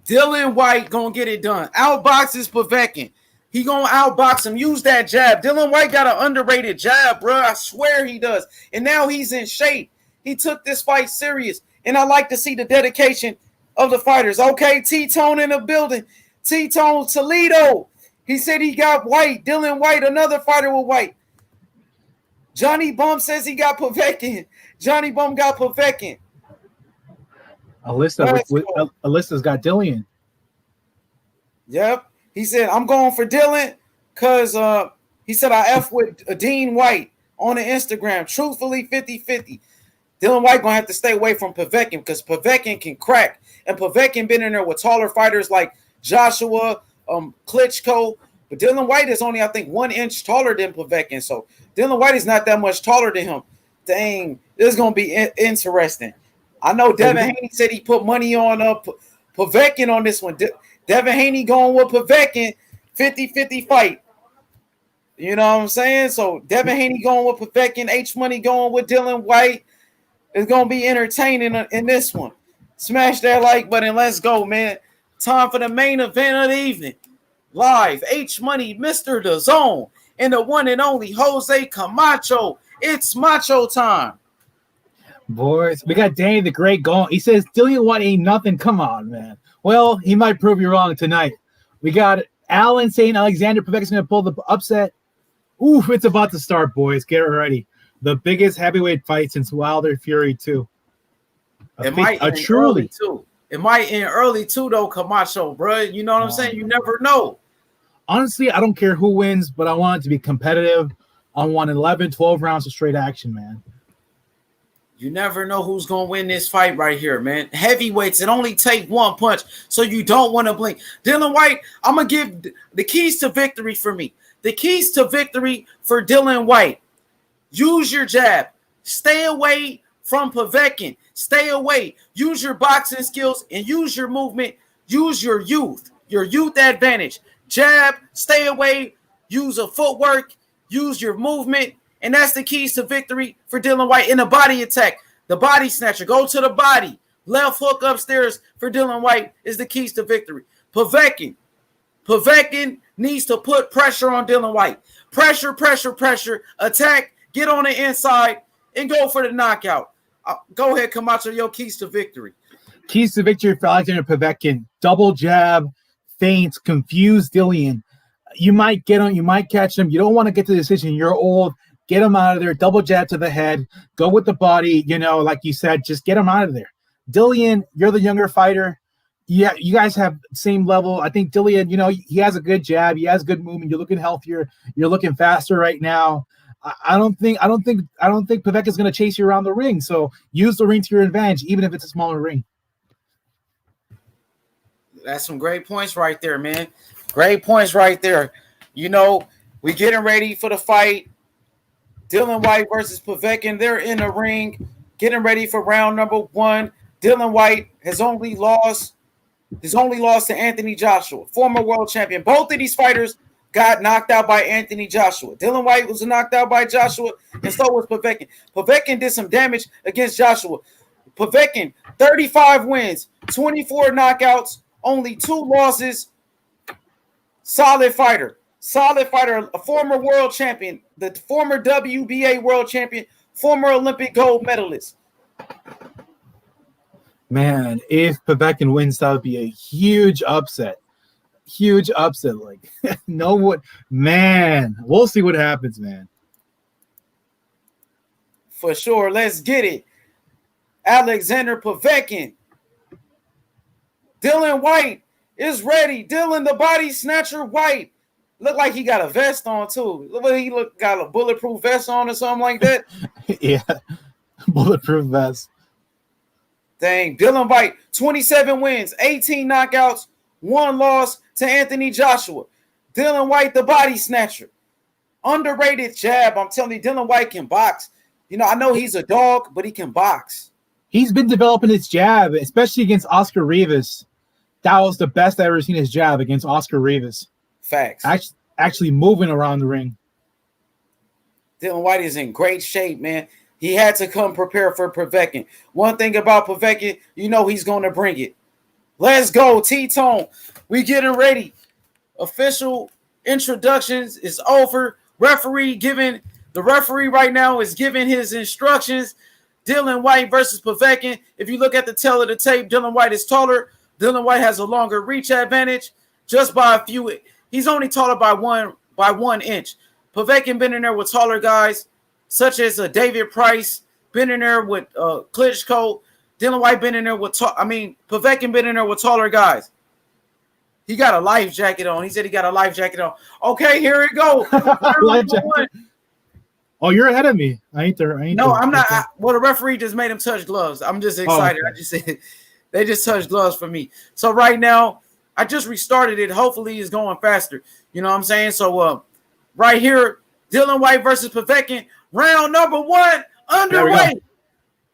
Dillian Whyte gonna get it done. Outboxes Povetkin. He gonna outbox him. Use that jab. Dillian Whyte got an underrated jab, bro. I swear he does. And now he's in shape. He took this fight serious. And I like to see the dedication of the fighters. Okay, T-Tone in the building. T-Tone Toledo. He said he got Whyte. Dillian Whyte, another fighter with Whyte. Johnny Bum says he got Povetkin. Johnny Bum got Povetkin. Alyssa's got Dillian. Yep. He said, I'm going for Dillian because he said I F with Dean Whyte on the Instagram. Truthfully, 50-50. Dillian Whyte going to have to stay away from Povetkin because Povetkin can crack. And Povetkin been in there with taller fighters like Joshua, Klitschko. But Dillian Whyte is only, I think, 1 inch taller than Povetkin. So Dillian Whyte is not that much taller than him. Dang, this is going to be interesting. I know Devin Haney said he put money on Povetkin on this one. Devin Haney going with Povetkin, 50-50 fight. You know what I'm saying? So Devin Haney going with Povetkin, H-Money going with Dillian Whyte. It's going to be entertaining in this one. Smash that like button. Let's go, man. Time for the main event of the evening. Live, H Money, Mr. The Zone, and the one and only Jose Camacho. It's Macho time. Boys, we got Danny the Great going. He says Dillian Whyte ain't nothing. Come on, man. Well, he might prove you wrong tonight. We got Alan saying Alexander Povetkin's going to pull the upset. Oof, it's about to start, boys. Get ready. The biggest heavyweight fight since Wilder Fury 2. It might end early too. It might end early too, though, Camacho, bro. You know what I'm saying? You never know. Honestly, I don't care who wins, but I want it to be competitive. I want 11, 12 rounds of straight action, man. You never know who's going to win this fight right here, man. Heavyweights, it only take one punch, so you don't want to blink. Dillian Whyte, I'm going to give the keys to victory for me. The keys to victory for Dillian Whyte. Use your jab. Stay away from Povetkin. Stay away. Use your boxing skills and use your movement. Use your youth advantage. Jab, stay away. Use a footwork. Use your movement. And that's the keys to victory for Dillian Whyte in a body attack. The body snatcher. Go to the body. Left hook upstairs for Dillian Whyte is the keys to victory. Povetkin needs to put pressure on Dillian Whyte. Pressure. Attack. Get on the inside and go for the knockout. Go ahead, Camacho. Your keys to victory. Keys to victory for Alexander Povetkin. Double jab, feints, confuse Dillian. You might get him. You might catch him. You don't want to get to the decision. You're old. Get him out of there. Double jab to the head. Go with the body. Like you said, just get him out of there. Dillian, you're the younger fighter. Yeah, you guys have the same level. I think Dillian, he has a good jab. He has good movement. You're looking healthier. You're looking faster right now. I don't think Povetkin's going to chase you around the ring. So use the ring to your advantage, even if it's a smaller ring. That's some great points right there, man. Great points right there. We getting ready for the fight. Dillian Whyte versus Povetkin. They're in the ring, getting ready for round number 1. Dillian Whyte has only lost to Anthony Joshua, former world champion. Both of these fighters got knocked out by Anthony Joshua. Dillian Whyte was knocked out by Joshua, and so was Povetkin. Povetkin did some damage against Joshua. Povetkin, 35 wins, 24 knockouts, only 2 losses. Solid fighter, a former world champion, the former WBA world champion, former Olympic gold medalist. Man, if Povetkin wins, that would be a huge upset. Man, we'll see what happens, man. For sure. Let's get it. Alexander Povetkin. Dillian Whyte is ready. Dillian the body snatcher Whyte. Look like he got a vest on too. Look like he got a bulletproof vest on or something like that. Yeah, bulletproof vest. Dang, Dillian Whyte, 27 wins, 18 knockouts, 1 loss to Anthony Joshua. Dillian Whyte, the body snatcher. Underrated jab. I'm telling you, Dillian Whyte can box. I know he's a dog, but he can box. He's been developing his jab, especially against Oscar Rivas. That was the best I've ever seen his jab against Oscar Rivas. Facts. Actually moving around the ring. Dillian Whyte is in great shape, man. He had to come prepare for Povetkin. One thing about Povetkin, he's going to bring it. Let's go, T-Tone. We getting ready. Official introductions is over. The referee right now is giving his instructions. Dillian Whyte versus Povetkin. If you look at the tail of the tape, Dillian Whyte is taller. Dillian Whyte has a longer reach advantage, just by a few. He's only taller by 1 inch. Povetkin been in there with taller guys, such as David Price, been in there with Klitschko. Dillian Whyte been in there with Povetkin been in there with taller guys. He got a life jacket on. He said he got a life jacket on. Okay, here we go. Oh, you're ahead of me. I ain't there. No, I'm not. The referee just made him touch gloves. I'm just excited. Oh, okay. I just said they just touched gloves for me. So right now, I just restarted it. Hopefully, it's going faster. You know what I'm saying? So right here, Dillian Whyte versus Povetkin, round number 1 underway.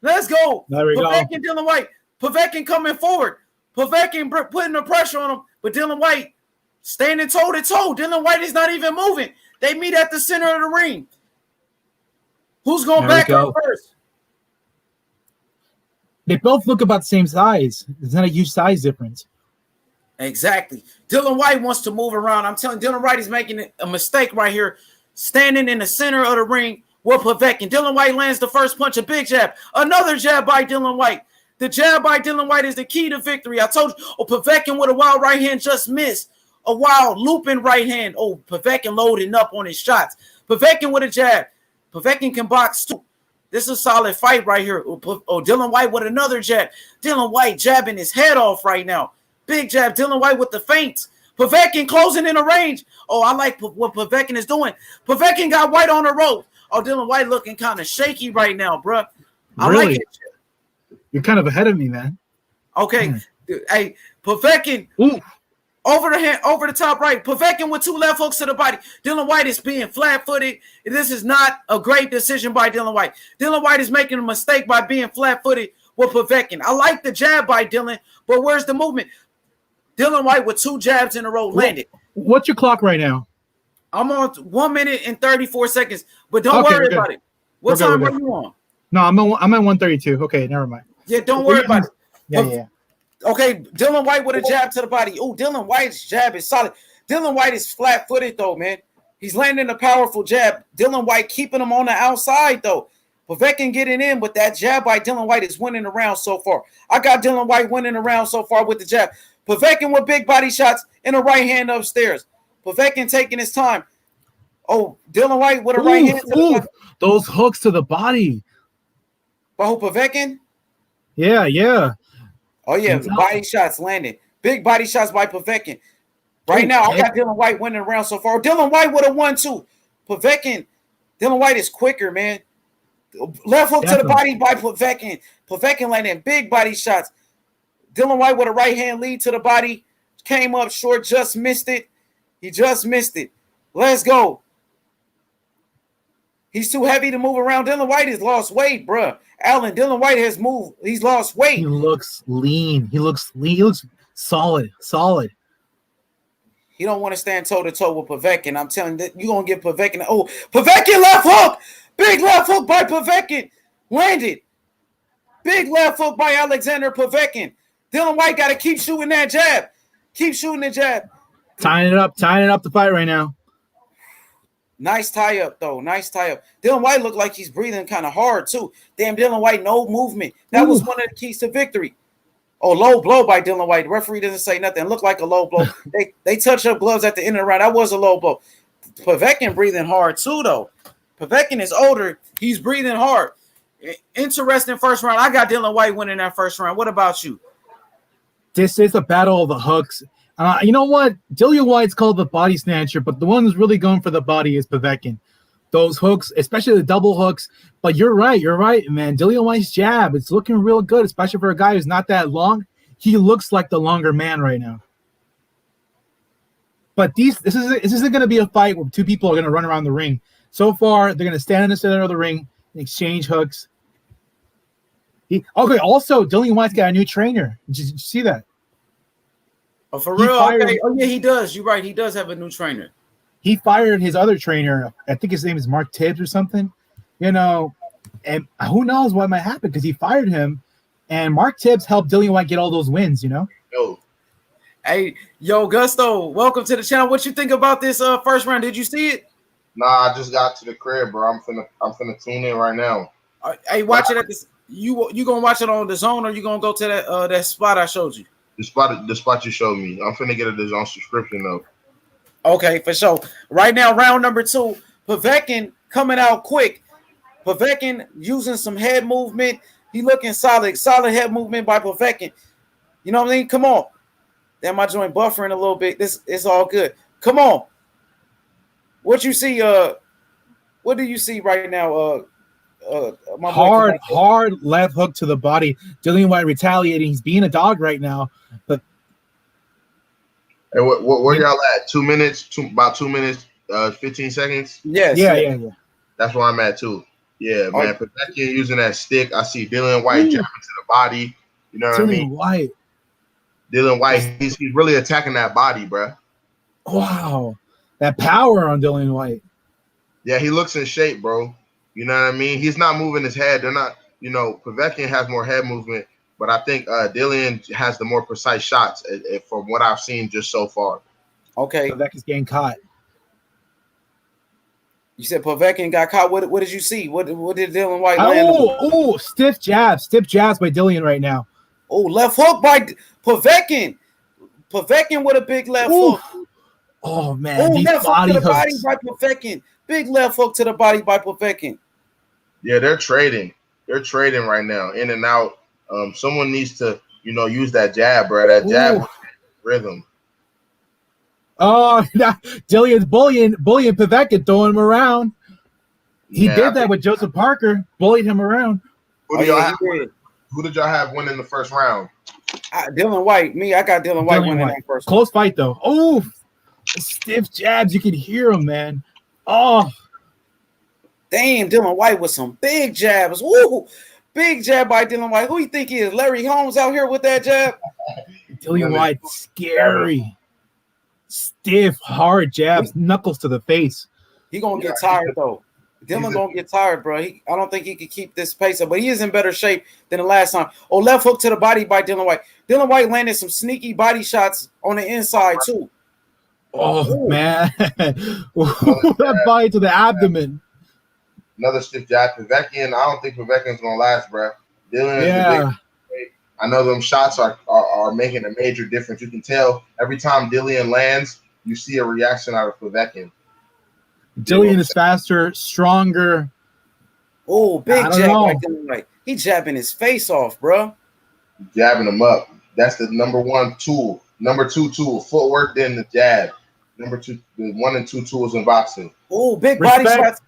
Let's go. There we Povetkin, Dillian Whyte. Povetkin coming forward. Povetkin putting the pressure on him, but Dillian Whyte standing toe to toe. Dillian Whyte is not even moving. They meet at the center of the ring. Who's going back up first? They both look about the same size. There's not a huge size difference. Exactly. Dillian Whyte wants to move around. I'm telling you, Dillian Whyte is making a mistake right here, standing in the center of the ring with Povetkin. Dillian Whyte lands the first punch, a big jab. Another jab by Dillian Whyte. The jab by Dillian Whyte is the key to victory. I told you, Povetkin with a wild right hand just missed. A wild looping right hand. Povetkin loading up on his shots. Povetkin with a jab. Povetkin can box too. This is a solid fight right here. Dillian Whyte with another jab. Dillian Whyte jabbing his head off right now. Big jab. Dillian Whyte with the feints. Povetkin closing in the range. I like what Povetkin is doing. Povetkin got Whyte on the rope. Dillian Whyte looking kind of shaky right now, bro. I Really? like it. You're kind of ahead of me, man. Okay. Hey, Povetkin. Ooh. Over the top right. Povetkin with 2 left hooks to the body. Dillian Whyte is being flat-footed. This is not a great decision by Dillian Whyte. Dillian Whyte is making a mistake by being flat-footed with Povetkin. I like the jab by Dillian, but where's the movement? Dillian Whyte with 2 jabs in a row landed. What's your clock right now? I'm on 1 minute and 34 seconds, but don't worry about it. What time are you on? No, I'm at 132. Okay, never mind. Yeah, don't worry about it. Yeah. Okay, Dillian Whyte with a jab to the body. Dillian Whyte's jab is solid. Dillian Whyte is flat-footed, though, man. He's landing a powerful jab. Dillian Whyte keeping him on the outside, though. Povetkin getting in, but that jab by Dillian Whyte is winning the round so far. I got Dillian Whyte winning the round so far with the jab. Povetkin with big body shots and a right hand upstairs. Povetkin taking his time. Dillian Whyte with a right hand to the body. Those hooks to the body. Povetkin? Yeah. Oh, yeah, body shots landing. Big body shots by Povetkin. Right now, I got Dillian Whyte winning the round so far. Dillian Whyte with a 1-2. Povetkin, Dillian Whyte is quicker, man. Left hook to the body by Povetkin. Povetkin landing big body shots. Dillian Whyte with a right hand lead to the body. Came up short, just missed it. He just missed it. Let's go. He's too heavy to move around. Dillian Whyte has lost weight, bruh. Allen, Dillian Whyte has moved. He's lost weight. He looks lean. He looks solid. He don't want to stand toe-to-toe with Povetkin. I'm telling you, you're going to get Povetkin. Povetkin left hook. Big left hook by Povetkin. Landed. Big left hook by Alexander Povetkin. Dillian Whyte got to keep shooting that jab. Keep shooting the jab. Tying it up the fight right now. Nice tie-up, though. Nice tie-up. Dillian Whyte looked like he's breathing kind of hard, too. Damn, Dillian Whyte, no movement. That was one of the keys to victory. Low blow by Dillian Whyte. The referee doesn't say nothing. Looked like a low blow. They touch up gloves at the end of the round. That was a low blow. Povetkin breathing hard, too, though. Povetkin is older. He's breathing hard. Interesting first round. I got Dillian Whyte winning that first round. What about you? This is a battle of the hooks. You know what? Dillian Whyte's called the body snatcher, but the one who's really going for the body is Povetkin. Those hooks, especially the double hooks. But you're right, man. Dillian Whyte's jab, it's looking real good, especially for a guy who's not that long. He looks like the longer man right now. But this isn't going to be a fight where 2 people are going to run around the ring. So far, they're going to stand in the center of the ring and exchange hooks. Also, Dillian Whyte's got a new trainer. Did you see that? Oh, for real? Okay. Oh, yeah, he does. You're right. He does have a new trainer. He fired his other trainer. I think his name is Mark Tibbs or something. And who knows what might happen because he fired him. And Mark Tibbs helped Dillian Whyte get all those wins, Hey, Gusto, welcome to the channel. What you think about this first round? Did you see it? Nah, I just got to the crib, bro. I'm finna tune in right now. Hey, watch it at this. You gonna watch it on the zone or you gonna go to that spot I showed you? The spot you showed me. I'm finna get a DAZN subscription though. Okay, for sure. Right now, round number 2. Povetkin coming out quick. Povetkin using some head movement. He looking solid. Solid head movement by Povetkin. You know what I mean? Come on. Damn, my joint buffering a little bit. It's all good. Come on. What you see? What do you see right now? Hard left hook to the body. Dillian Whyte retaliating. He's being a dog right now. But hey, where y'all at? 2 minutes? About 2 minutes, 15 seconds? Yes. Yeah. That's where I'm at too. Yeah, man. Povetkin using that stick. I see Dillian Whyte jabbing to the body. You know what I mean? Dillian Whyte, he's really attacking that body, bro. Wow. That power on Dillian Whyte. Yeah, he looks in shape, bro. You know what I mean? He's not moving his head. They're not, Povetkin has more head movement. but I think Dillian has the more precise shots from what I've seen just so far. Okay. Povetkin's getting caught. You said Povetkin got caught. What did you see? What did Dillian Whyte land on? Oh, stiff jabs by Dillian right now. Oh, left hook by Povetkin. Povetkin with a big left hook. Oh man, these left body hook to the hooks. body by Povetkin. Big left hook to the body by Povetkin. Yeah, they're trading. They're trading right now, in and out. Someone needs to, use that jab, bro. That jab rhythm. Oh, Dillian's bullying Povetkin, throwing him around. He did that with Joseph Parker, bullied him around. Who did y'all have winning the first round? Dillian Whyte. I got Dillian Whyte winning that first round. Close fight, though. Oh, stiff jabs. You can hear him, man. Oh. Damn, Dillian Whyte with some big jabs. Woo! Big jab by Dillian Whyte. Who you think he is? Larry Holmes out here with that jab? Dillian Whyte, scary. Stiff, hard jabs, knuckles to the face. He gonna get tired though. Dillian gonna get tired, bro. I don't think he can keep this pace up, but he is in better shape than the last time. Oh, left hook to the body by Dillian Whyte. Dillian Whyte landed some sneaky body shots on the inside too. Oh man, that body to the abdomen. Another stiff jab. Povetkin. I don't think Povetkin's gonna last, bro. Dillian. I know them shots are making a major difference. You can tell every time Dillian lands, you see a reaction out of Povetkin. Dillian is faster, stronger. Oh, big jab by Dillian Whyte. He jabbing his face off, bro. Jabbing him up. That's the number one tool. Number two tool, footwork, then the jab. Number two, the 1 and 2 tools in boxing. Oh, big body shots.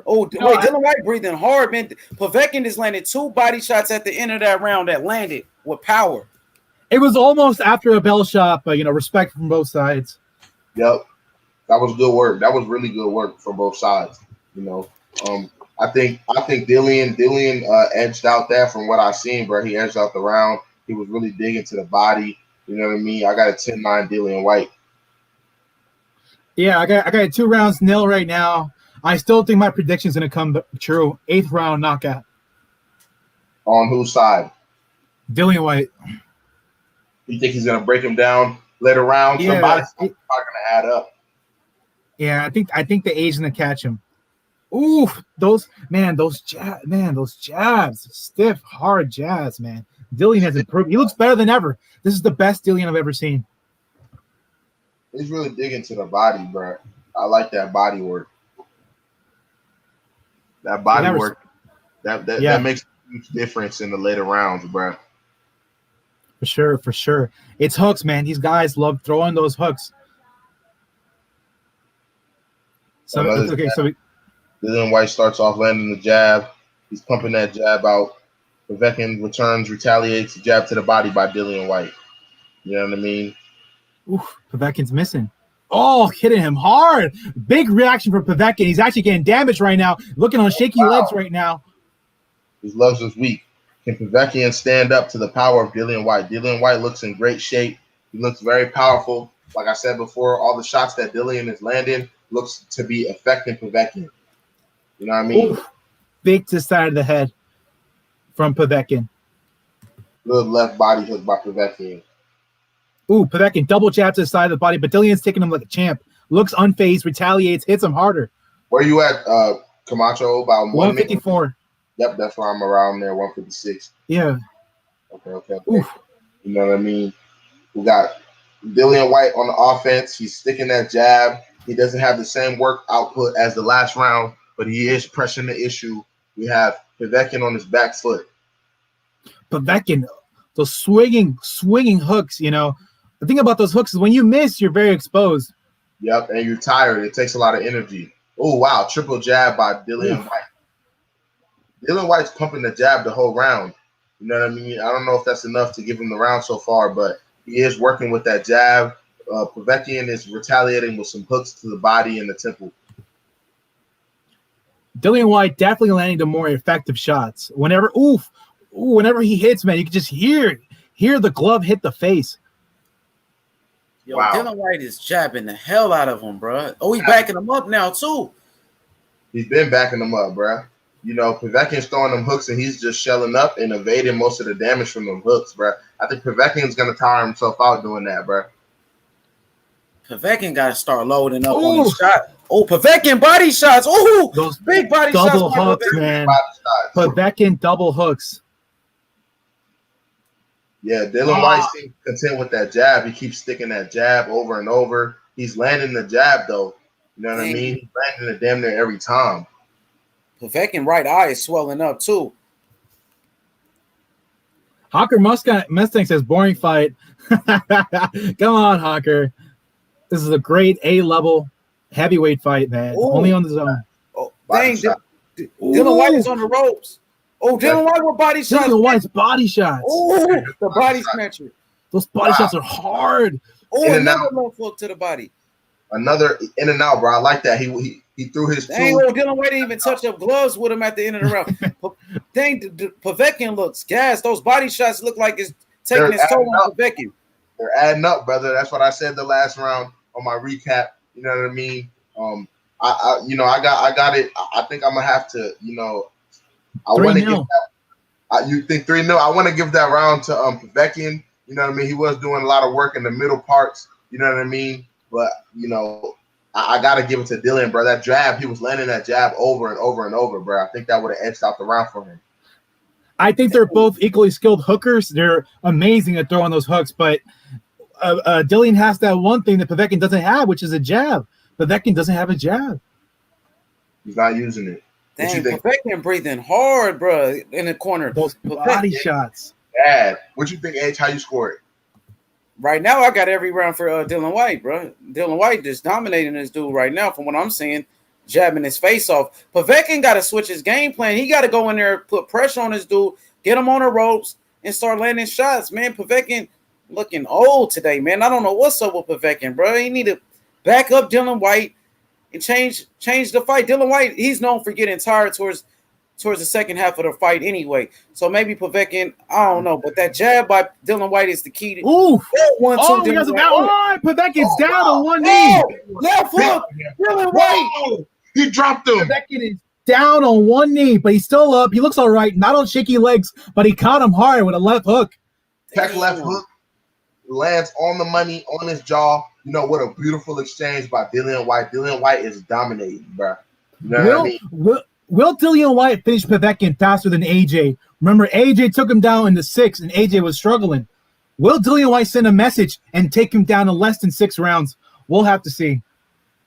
Oh, wait, Dillian Whyte breathing hard, man. Povetkin just landed 2 body shots at the end of that round that landed with power. It was almost after a bell shot, but respect from both sides. Yep, that was good work. That was really good work from both sides. I think Dillian edged out that from what I've seen, bro. He edged out the round. He was really digging to the body. You know what I mean? I got a 10-9 Dillian Whyte. Yeah, I got 2 rounds nil right now. I still think my prediction's going to come true. 8th round knockout. On whose side? Dillian Whyte. You think he's going to break him down later round? Yeah, Somebody's not going to add up. Yeah, I think the age is going to catch him. Ooh, those jabs. Stiff, hard jabs, man. Dillian has improved. He looks better than ever. This is the best Dillian I've ever seen. He's really digging to the body, bro. I like that body work. That body work, that makes a huge difference in the later rounds, bro. For sure. It's hooks, man. These guys love throwing those hooks. So Dillian Whyte starts off landing the jab. He's pumping that jab out. Povetkin returns, retaliates, jab to the body by Dillian Whyte. You know what I mean? Ooh, Povetkin's missing. Oh, hitting him hard. Big reaction from Povetkin. He's actually getting damaged right now. Looking on shaky legs right now. His legs is weak. Can Povetkin stand up to the power of Dillian Whyte? Dillian Whyte looks in great shape. He looks very powerful. Like I said before, all the shots that Dillian is landing looks to be affecting Povetkin. You know what I mean? Ooh, big to the side of the head from Povetkin. Good left body hook by Povetkin. Ooh, Povetkin double jab to the side of the body, but Dillian's taking him like a champ. Looks unfazed, retaliates, hits him harder. Where you at, Camacho? About 154. Yep, that's why I'm around there, 156. Yeah. Okay. Oof. You know what I mean? We got Dillian Whyte on the offense. He's sticking that jab. He doesn't have the same work output as the last round, but he is pressing the issue. We have Povetkin on his back foot. Povetkin, those swinging hooks, The thing about those hooks is when you miss, you're very exposed. Yep, and you're tired. It takes a lot of energy. Oh, wow. Triple jab by Dillian Whyte. Dillian Whyte's pumping the jab the whole round. You know what I mean? I don't know if that's enough to give him the round so far, but he is working with that jab. Povetkin is retaliating with some hooks to the body and the temple. Dillian Whyte definitely landing the more effective shots. Whenever he hits, man, you can just hear the glove hit the face. Yo, wow. Dillian Whyte is jabbing the hell out of him, bro. Oh, he's backing him up now, too. He's been backing him up, bro. You know, Povetkin's throwing them hooks and he's just shelling up and evading most of the damage from them hooks, bro. I think Povetkin's gonna tire himself out doing that, bro. Povetkin got to start loading up on his shot. Oh, Povetkin body shots. Oh, Those big body double shots. hooks, man. Povetkin double hooks. Yeah, Dylan Whyte seems content with that jab. He keeps sticking that jab over and over. He's landing the jab, though. You know what I mean? He's landing it damn near every time. Povetkin right eye is swelling up, too. Hawker Mustang says, boring fight. Come on, Hawker. This is a great A-level heavyweight fight, man. Ooh. Only on the zone. Oh, dang. Dylan Whyte is on the ropes. Oh, Dylan Whyte with body shots. Dylan Whyte's body shots. Oh, the body snatcher. Those body shots are hard. Oh, another left hook to the body. Another in and out, bro. I like that. He threw his Dang, Dylan Whyte didn't even touch up gloves with him at the end of the round. Dang, Povetkin looks gassed. Those body shots look like it's taking its toll on Povetkin. They're adding up, brother. That's what I said the last round on my recap. You know what I mean? I got it. I think I'm gonna have to, I want to give that. You think 3-0? I want to give that round to Povetkin. You know what I mean? He was doing a lot of work in the middle parts. You know what I mean? But I got to give it to Dillian, bro. That jab, he was landing that jab over and over and over, bro. I think that would have edged out the round for him. I think they're both equally skilled hookers. They're amazing at throwing those hooks, but Dillian has that one thing that Povetkin doesn't have, which is a jab. Povetkin doesn't have a jab. He's not using it. Dang, Povetkin breathing hard, bro, in the corner. Those body shots. Bad. What you think, H? How you score it? Right now, I got every round for Dylan Whyte, bro. Dylan Whyte just dominating this dude right now from what I'm seeing, jabbing his face off. Povetkin got to switch his game plan. He got to go in there, put pressure on this dude, get him on the ropes, and start landing shots, man. Povetkin looking old today, man. I don't know what's up with Povetkin, bro. He need to back up Dylan Whyte and change the fight. Dylan Whyte, he's known for getting tired towards the second half of the fight anyway. So maybe Povetkin, I don't know, but that jab by Dylan Whyte is the key to Povetkin's down on one knee. Left hook, Dylan Whyte. He dropped him. Povetkin is down on one knee, but he's still up. He looks all right, not on shaky legs, but he caught him hard with a left hook. Tech left hook lands on the money, on his jaw. What a beautiful exchange by Dillian Whyte. Dillian Whyte is dominating, bro. You know what I mean? Will Dillian Whyte finish Povetkin faster than AJ? Remember, AJ took him down in the 6, and AJ was struggling. Will Dillian Whyte send a message and take him down in less than 6 rounds? We'll have to see.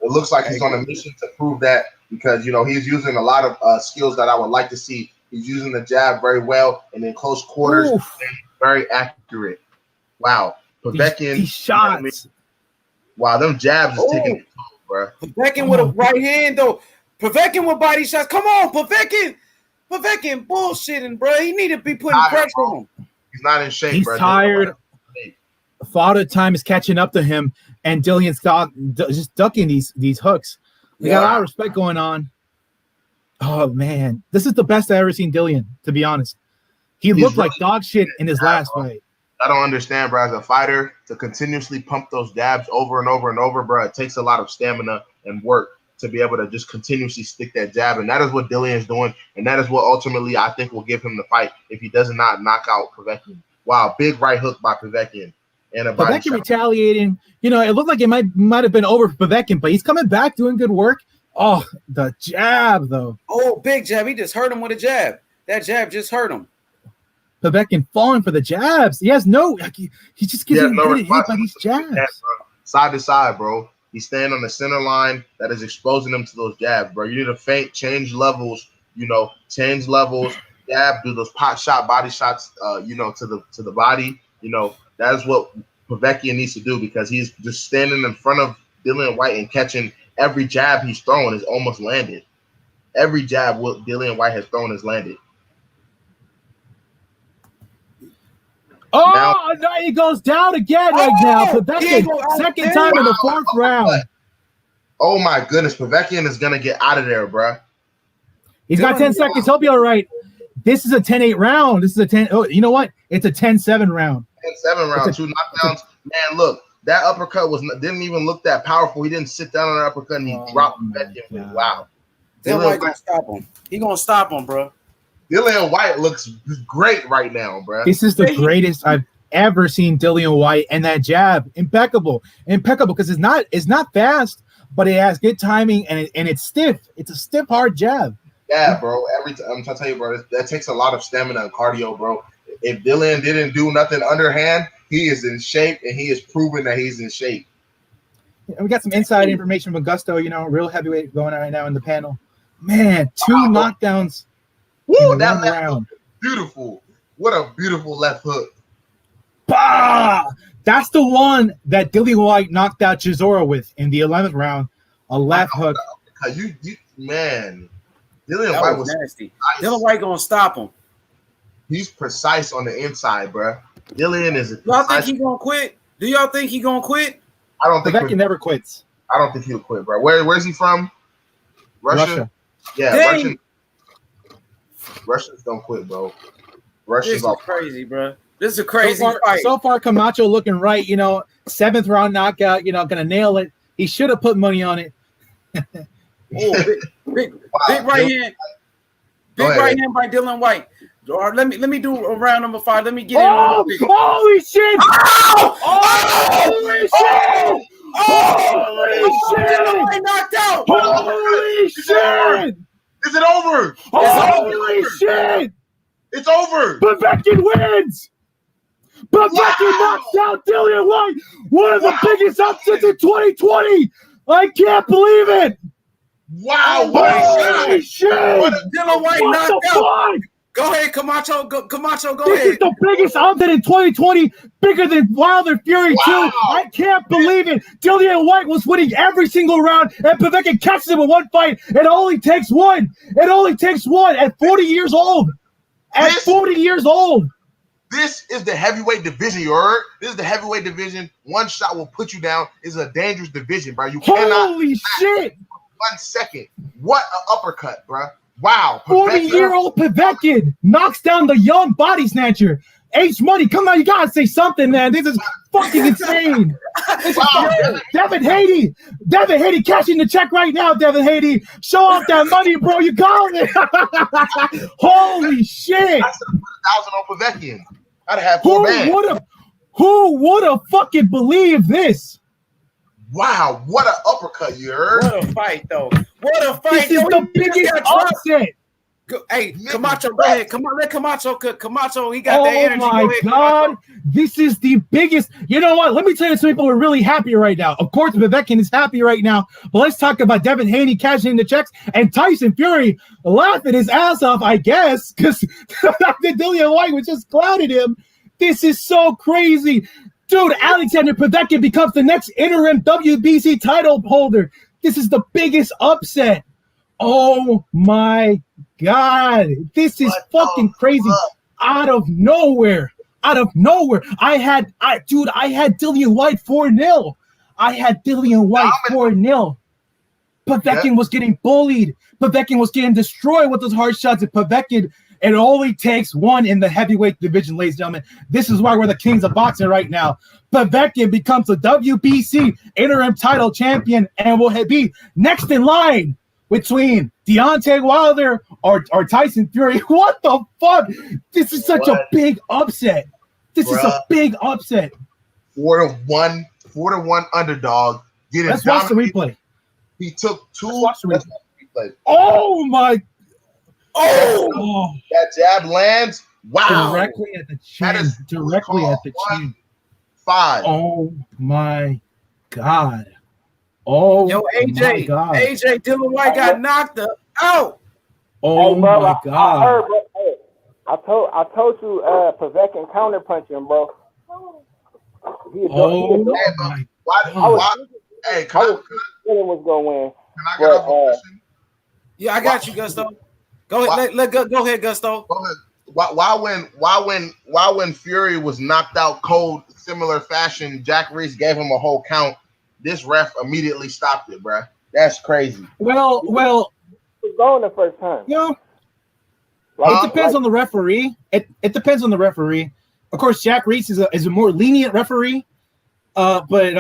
It looks like he's on a mission to prove that because, he's using a lot of skills that I would like to see. He's using the jab very well, and in close quarters, very accurate. Wow. Povetkin. These shots. Wow, them jabs is taking it, bro. Povetkin with a right hand, though. Povetkin with body shots. Come on, Povetkin. Povetkin bullshitting, bro. He need to be putting pressure on him. He's not in shape, He's bro. Tired. Father time is catching up to him, and Dillian's just ducking these hooks. We got a lot of respect going on. Oh, man. This is the best I've ever seen Dillian, to be honest. He's looked like dog shit in his last fight. I don't understand, bro. As a fighter, to continuously pump those jabs over and over and over, bro, it takes a lot of stamina and work to be able to just continuously stick that jab. And that is what Dillian is doing. And that is what ultimately I think will give him the fight if he does not knock out Povetkin. Wow, big right hook by Povetkin. And a body Povetkin shot. Retaliating. It looked like it might have been over for Povetkin, but he's coming back doing good work. Oh, the jab, though. Oh, big jab. He just hurt him with a jab. That jab just hurt him. Povetkin falling for the jabs. He has he just gets hit by these jabs. Side to side, bro. He's staying on the center line that is exposing him to those jabs, bro. You need to feint, change levels, jab, do those pot shot, body shots, to the body. That is what Povetkin needs to do because he's just standing in front of Dillian Whyte and catching every jab he's throwing is almost landed. Every jab Dillian Whyte has thrown is landed. Oh, now he goes down again now. Povetkin, second time in the 4th round. Oh, my goodness. Povetkin is going to get out of there, bro. He's got 10 seconds. He'll be all right. This is a 10-8 round. This is a 10. Oh, you know what? It's a 10-7 round. 10-7 round, 2 knockdowns. Man, look, that uppercut didn't even look that powerful. He didn't sit down on that uppercut and he dropped Povetkin. Wow. Dillian Whyte gonna stop him. He gonna stop him, bro. Dillian Whyte looks great right now, bro. This is the greatest I've ever seen Dillian Whyte, and that jab, impeccable, because it's not fast, but it has good timing and it's stiff. It's a stiff, hard jab. Yeah, bro. Every time I'm trying to tell you, bro, that takes a lot of stamina and cardio, bro. If Dillian didn't do nothing underhand, he is in shape, and he is proving that he's in shape. And we got some inside information from Augusto, real heavyweight going on right now in the panel. Man, 2 knockdowns. Woo, that left hook, beautiful. What a beautiful left hook. Bah! That's the one that Dillian Whyte knocked out Chisora with in the 11th round. A left hook. You man. Dillian That Whyte was was nasty. Dillian Whyte gonna stop him. He's precise on the inside, bro. Dillian is. Y'all think he gonna quit? Do y'all think he gonna quit? I don't think Povetkin never quits. I don't think he'll quit, bro. Where's he from? Russia. Yeah, Dang. Russians don't quit, bro. This Russians is are crazy, bro. This is a crazy fight. So far, Camacho looking right. 7th round knockout. Gonna nail it. He should have put money on it. Big right hand. Big right hand by Dillian Whyte. Or let me do a round number 5. Let me get in. Holy shit! Oh! Holy shit! Holy shit! Knocked out. Holy shit! Is it over? Holy shit! It's over. Povetkin wins. Povetkin knocks out Dillian Whyte. One of the biggest upsets in 2020. I can't believe it. Wow! Holy shit! Dillian Whyte What knocked the out. fuck? Go ahead, Camacho. Camacho, go This ahead. is the biggest upset in 2020, bigger than Wilder Fury 2. I can't believe it. Dillian Whyte was winning every single round, and Povetkin catches him in one fight. It only takes one. It only takes one at 40 years old. At 40 years old. This is the heavyweight division, you heard? This is the heavyweight division. One shot will put you down. It's a dangerous division, bro. You cannot. Holy shit. 1 second. What an uppercut, bro. Wow. 40-year-old Povetkin knocks down the young body snatcher. H Money, come on, you gotta say something, man. This is fucking insane. Devin Haney. Devin Haney cashing the check right now, Devin Haney. Show off that money, bro. You got it. Holy shit. I should have put 1,000 on Povetkin. I'd have 4 bands. Who would have fucking believed this? Wow, what an uppercut, you heard? What a fight, though. What a fight. This is the biggest upset. Hey, Camacho, go ahead. Come on, let Camacho cook. Camacho, he got that energy. Oh my God. This is the biggest. You know what? Let me tell you, some people are really happy right now. Of course, Povetkin is happy right now. But let's talk about Devin Haney cashing the checks and Tyson Fury laughing his ass off, I guess, because Dillian Whyte was just clouded him. This is so crazy. Dude, Alexander Povetkin becomes the next interim WBC title holder. This is the biggest upset. Oh my God. This is fucking crazy. Out of nowhere. I had Dillian Whyte 4-0. I had Dillian Whyte 4-0. Povetkin was getting bullied. Povetkin was getting destroyed with those hard shots. And Povetkin, it only takes one in the heavyweight division, ladies and gentlemen. This is why we're the kings of boxing right now. Povetkin becomes the WBC interim title champion and will be next in line between Deontay Wilder or Tyson Fury. What the fuck? This is such a big upset. This is a big upset. 4-1 underdog. Let's watch the replay. He took 2. Let's watch the replay. Oh my. Oh, that jab lands. Wow. Directly at the chin. Directly at the chin. 5. Oh my God. Oh, yo, AJ, my God. AJ, Dillian Whyte got knocked out. Oh, hey, bro, my God. I heard, bro. Hey, I told you, Povetkin counter punching him, bro. My why? Hey, I was feeling was gonna win. Can I get up a question? Yeah, I got you, Gusto. Go ahead. Go ahead, Gusto. Go ahead. Why when Fury was knocked out cold, similar fashion, Jack Reese gave him a whole count. This ref immediately stopped it, bro. That's crazy. Well, he was going the first time. you know, it depends on the referee. It depends on the referee. Of course, Jack Reese is a more lenient referee, but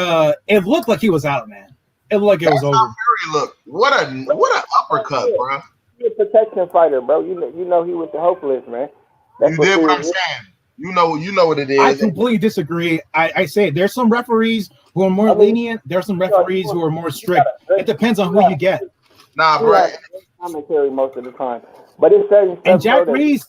it looked like he was out, man. It looked like it was over. How Fury looked. What an uppercut, bro. He's a protection fighter, bro. You know he was the hopeless, man. That's You did what I'm Fury is. saying. You know what it is. I completely disagree. I say there's some referees who are more lenient. There's some referees who are more strict. It depends on who you get. Nah, He bro. has commentary most of the time, but it's certain stuff. And Jack bro, that- Reese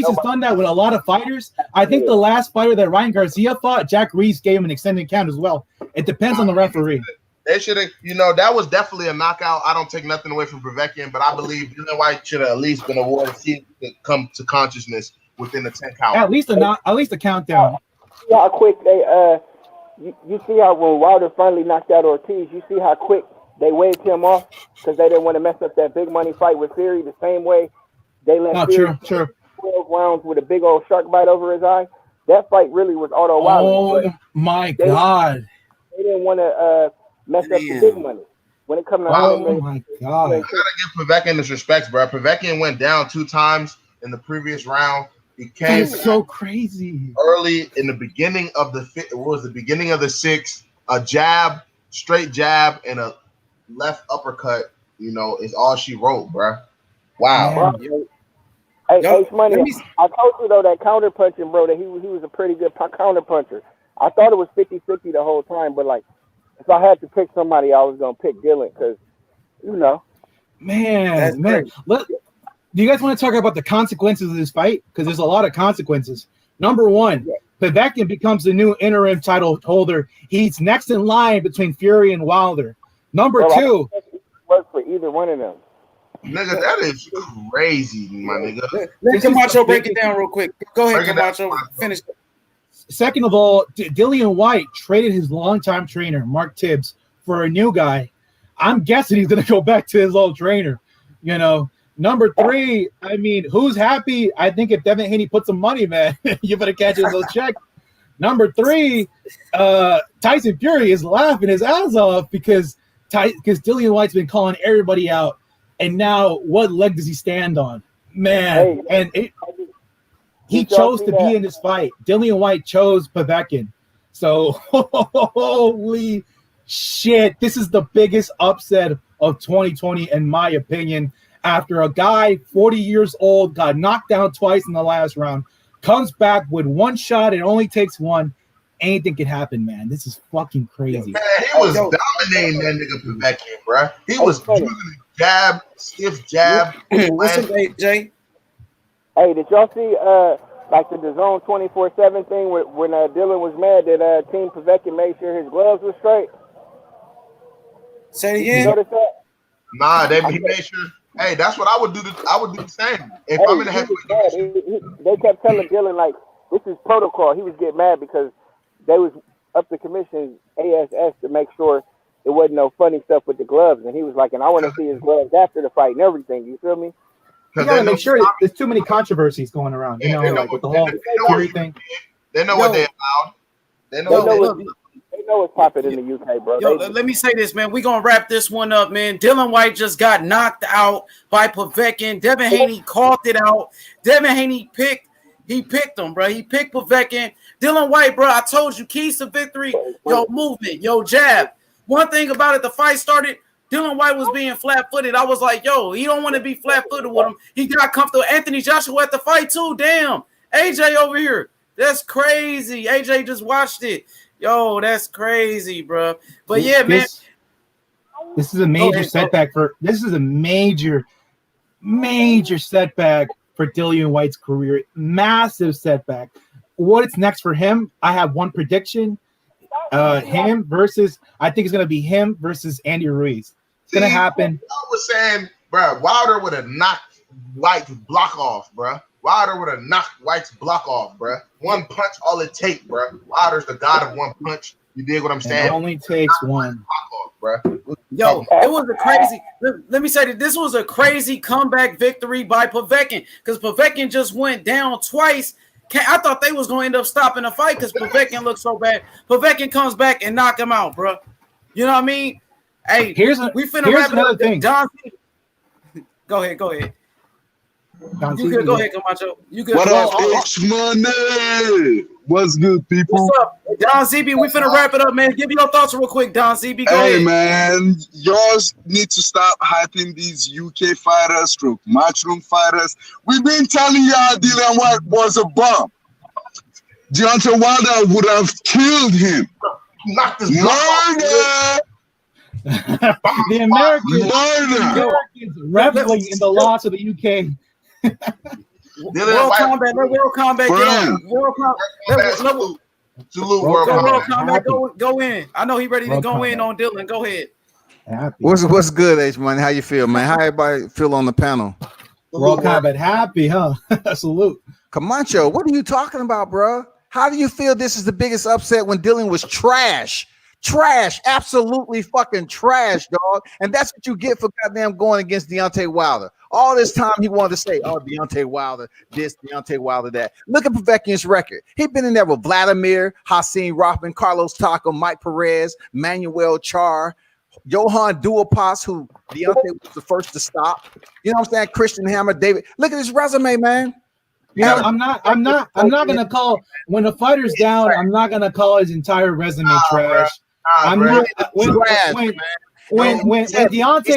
has done that with a lot of fighters. I think the last fighter that Ryan Garcia fought, Jack Reese gave him an extended count as well. It depends on the referee. They should have, that was definitely a knockout. I don't take nothing away from Povetkin, but I believe Dillian Whyte should have at least been awarded to come to consciousness within the 10 count. At least a countdown. See how quick they you see how when Wilder finally knocked out Ortiz, you see how quick they waved him off because they didn't want to mess up that big money fight with Fury the same way they let Fury True. 12 rounds with a big old shark bite over his eye. That fight really was Otto Wilder. Oh my God. They didn't want to mess up the big money. When it comes to Oh my God. I gotta give Povetkin his respects, bro. Povetkin went down 2 times in the previous round. He That came is so crazy. early in the beginning of the beginning of the 6th. A jab, straight jab, and a left uppercut. Is all she wrote, bro. Wow. Man. Hey, Yo, Money, let me- I told you though that counter punching, bro, that he was a pretty good counter puncher. I thought it was 50-50 the whole time, but like if I had to pick somebody, I was gonna pick Dillian because That's Man. great. Do you guys want to talk about the consequences of this fight? Because there's a lot of consequences. Number one, Povetkin becomes the new interim title holder. He's next in line between Fury and Wilder. Number two, work for either one of them. Nigga, that is crazy, my nigga. Let Camacho break it down real quick. Go ahead, Break it down. Camacho. Finish. second of all, Dillian Whyte traded his longtime trainer, Mark Tibbs, for a new guy. I'm guessing he's going to go back to his old trainer, Number three, I mean, who's happy? I think if Devin Haney put some money, man, you better catch his little check. Number three, Tyson Fury is laughing his ass off because Dillian Whyte's been calling everybody out. And now what leg does he stand on? Man, he chose to be in this fight. Dillian Whyte chose Povetkin. So, holy shit. This is the biggest upset of 2020, in my opinion. After a guy 40 years old got knocked down twice in the last round, comes back with one shot, it only takes one. Anything can happen, man. This is fucking crazy. Man, he was dominating that nigga Povetkin, bro. He was using a jab, stiff jab. What's up, Jay? Hey, did y'all see like the DAZN 24/7 thing when Dillian was mad that Team Povetkin made sure his gloves were straight? Say it You again. notice that? Nah, he made sure. Hey, that's what I would do. I would do the same if I'm in the heavyweight division. They kept telling Dillian like this is protocol. He was getting mad because they was up the commission ASS to make sure there wasn't no funny stuff with the gloves, and he was like, and I want to see his gloves after the fight and everything. You feel me? You gotta make sure there's too many controversies going around, like with the whole Fury thing. They know what they allowed. They know They know it's popping in the UK, bro. Let me say this, man. We're going to wrap this one up, man. Dillian Whyte just got knocked out by Povetkin. Devin Haney called it out. Devin Haney picked him, bro. He picked Povetkin. Dillian Whyte, bro, I told you, keys to victory, yo, movement, yo, jab. One thing about it, the fight started, Dillian Whyte was being flat-footed. I was like, yo, he don't want to be flat-footed with him. He got comfortable. Anthony Joshua at the fight, too. Damn. AJ over here. That's crazy. AJ just watched it. Yo, that's crazy, bro. But yeah, man. This is a major setback major setback for Dillian Whyte's career. Massive setback. What's next for him? I have one prediction. I think it's gonna be him versus Andy Ruiz. It's gonna happen. I was saying, bro, Wilder would have knocked Whyte's block off, bro. Wilder would have knocked Whyte's block off, bro. One punch, all it takes, bro. Wilder's the god of one punch. You dig what I'm saying? It only takes one. Block off, bro. Yo, it was a crazy. Let me say that this was a crazy comeback victory by Povetkin because Povetkin just went down twice. I thought they was going to end up stopping the fight because Povetkin looked so bad. Povetkin comes back and knock him out, bro. You know what I mean? Hey, Here's we finna wrap it another up. thing. John, go ahead. Don You CB, good? Go yeah. ahead, Camacho. You good? What up, What's H Money? What's good, people? up, Don ZB? We finna wrap it up, man. Give me your thoughts real quick, Don ZB. Go Hey, ahead. man, yours need to stop hyping these UK fighters, stroke matchroom fighters. We've been telling y'all Dillian Whyte was a bomb. Deontay Wilder would have killed him. Knock this Murder! The Americans reveling in the loss of the UK. World Combat, let World Combat get on. World Combat, Salute World World Combat. Combat, go in. I know he ready to World go in Combat. on Dillian. Go ahead. Happy. What's good, H Money? How you feel, man? How everybody feel on the panel? World Combat happy, huh? Salute. Camacho, what are you talking about, bro? How do you feel this is the biggest upset when Dillian was trash? Trash, absolutely fucking trash, dog. And that's what you get for goddamn going against Deontay Wilder. All this time he wanted to say, oh, Deontay Wilder this, Deontay Wilder that. Look at Povetkin's record. He's been in there with Vladimir, Hassan Rothman, Carlos Taco, Mike Perez, Manuel Char, Johan Duapas, who Deontay was the first to stop. You know what I'm saying? Christian Hammer, David. Look at his resume, man. You know, I'm not gonna call when the fighter's down. I'm not gonna call his entire resume trash. I'm not when Deontay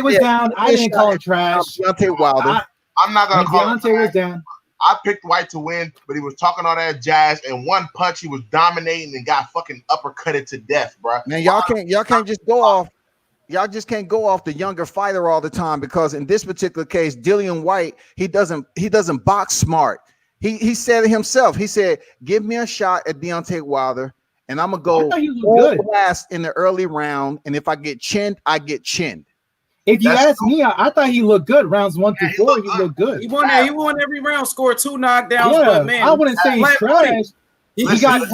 was down. I didn't call it trash. Deontay Wilder. I'm not gonna call it Deontay was down. I picked Whyte to win, but he was talking all that jazz, and one punch he was dominating and got fucking uppercutted to death, bro. Man, y'all can't just go off. Y'all just can't go off the younger fighter all the time, because in this particular case, Dillian Whyte, he doesn't box smart. He said it himself. He said, "Give me a shot at Deontay Wilder, and I'm gonna go full blast in the early round. And if I get chinned, I get chinned." If you ask me, I thought he looked good. Rounds 1 through 4, he looked good. He won every round, scored 2 knockdowns. Yeah, but man, I wouldn't say he's trash. He got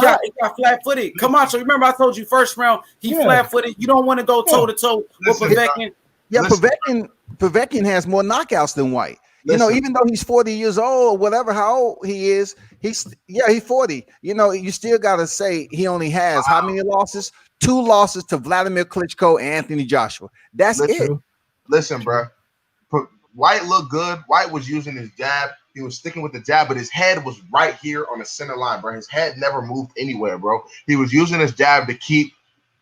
flat-footed. Camacho, remember I told you first round he flat-footed. You don't want to go toe-to-toe with Povetkin. Yeah, Povetkin has more knockouts than Whyte. You know, even though he's 40 years old or whatever, how old he is, he's 40. You know, you still got to say he only has how many losses? 2 losses to Vladimir Klitschko and Anthony Joshua. That's it. Listen, bro. Whyte looked good. Whyte was using his jab. He was sticking with the jab, but his head was right here on the center line, bro. His head never moved anywhere, bro. He was using his jab to keep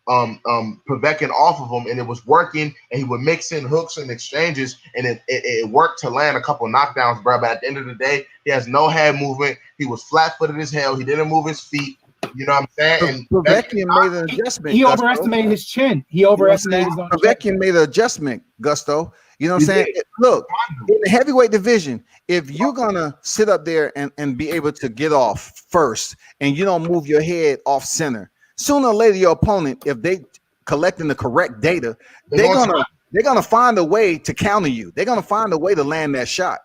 Povetkin off of him, and it was working, and he would mix in hooks and exchanges, and it worked to land a couple knockdowns, bro. But at the end of the day, he has no head movement. He was flat-footed as hell. He didn't move his feet. You know what I'm saying? And Povetkin made an adjustment. He overestimated his chin. He overestimated his own chin. Povetkin made an adjustment, Gusto. You know what I'm saying? Look, in the heavyweight division, if you're gonna sit up there and be able to get off first, and you don't move your head off center, sooner or later your opponent, if they collecting the correct data, they're gonna find a way to counter you. They're gonna find a way to land that shot.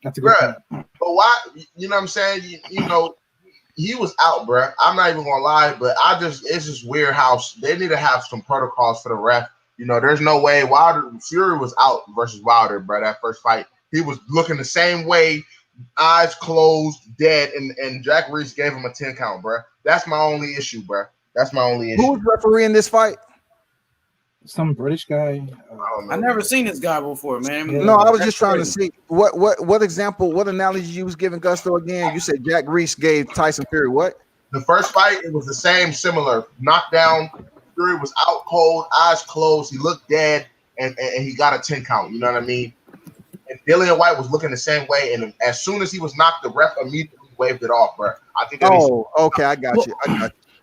That's a good point. But why? You know what I'm saying? You know, he was out, bro. I'm not even gonna lie, but it's just weird how they need to have some protocols for the ref. You know, there's no way Fury was out versus Wilder, bro. That first fight, he was looking the same way, eyes closed, dead, and Jack Reese gave him a 10 count, bro. That's my only issue, bro. That's my only issue. Who was refereeing this fight? Some British guy. I never seen this guy before, man. No, I was just trying to see what example, what analogy you was giving Gusto again. You said Jack Reese gave Tyson Fury what? The first fight, it was the same, similar knockdown. Fury was out cold, eyes closed. He looked dead, and he got a 10 count. You know what I mean? And Dillian Whyte was looking the same way, and as soon as he was knocked, the ref immediately waved it off, bro. I think. Okay, I got you.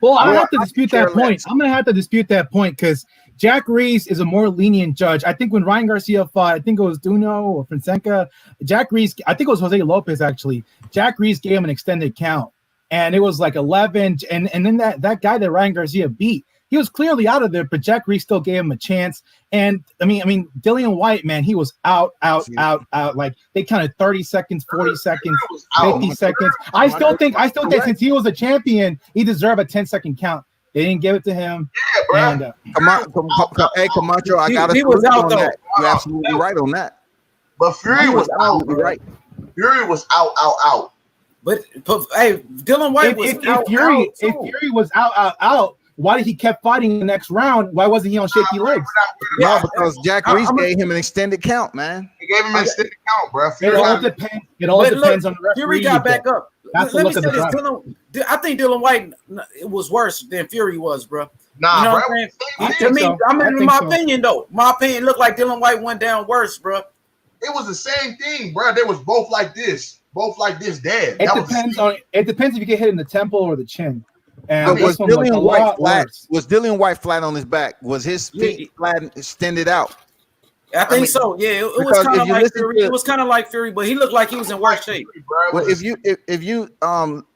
Well, I have to dispute that point. I'm going to have to dispute that point because Jack Reese is a more lenient judge. I think when Ryan Garcia fought, I think it was Duno or Fonseca, Jack Reese, I think it was Jose Lopez actually. Jack Reese gave him an extended count, and it was like 11. And then that guy that Ryan Garcia beat, he was clearly out of there, but Jack Reese still gave him a chance. And I mean, Dillian Whyte, man, he was out. Like they counted 30 seconds, 40 seconds, 50 seconds. I still think since he was a champion, he deserved a 10-second count. They didn't give it to him. Yeah, bro. And, hey, Camacho, I got to. He was out though. You're absolutely right on that. But Fury was out. Right. Fury was out. But hey, Dillian Whyte was out. If Fury was out. Why did he kept fighting the next round? Why wasn't he on shaky legs? No, because Jack Reese gave him an extended count, man. He gave him an extended count, bro. It all depends. It all depends on the referee. Fury got back up. That's Let the me look say of the this. I think Dillian Whyte was worse than Fury was, bro. Nah, You know bro. what I'm saying? I To think me, so. I mean, I in think my so. opinion, though, my opinion looked like Dillian Whyte went down worse, bro. It was the same thing, bro. They was both like this, dead. It depends if you get hit in the temple or the chin. And But was this one was a Dillian Whyte lot flat? worse. Was Dillian Whyte flat on his back? Was his feet flat and extended out? I think so. Yeah, it was because kind if of you like listen Fury. to- It was kind of like Fury, but he looked like he was in worse shape. Well, if you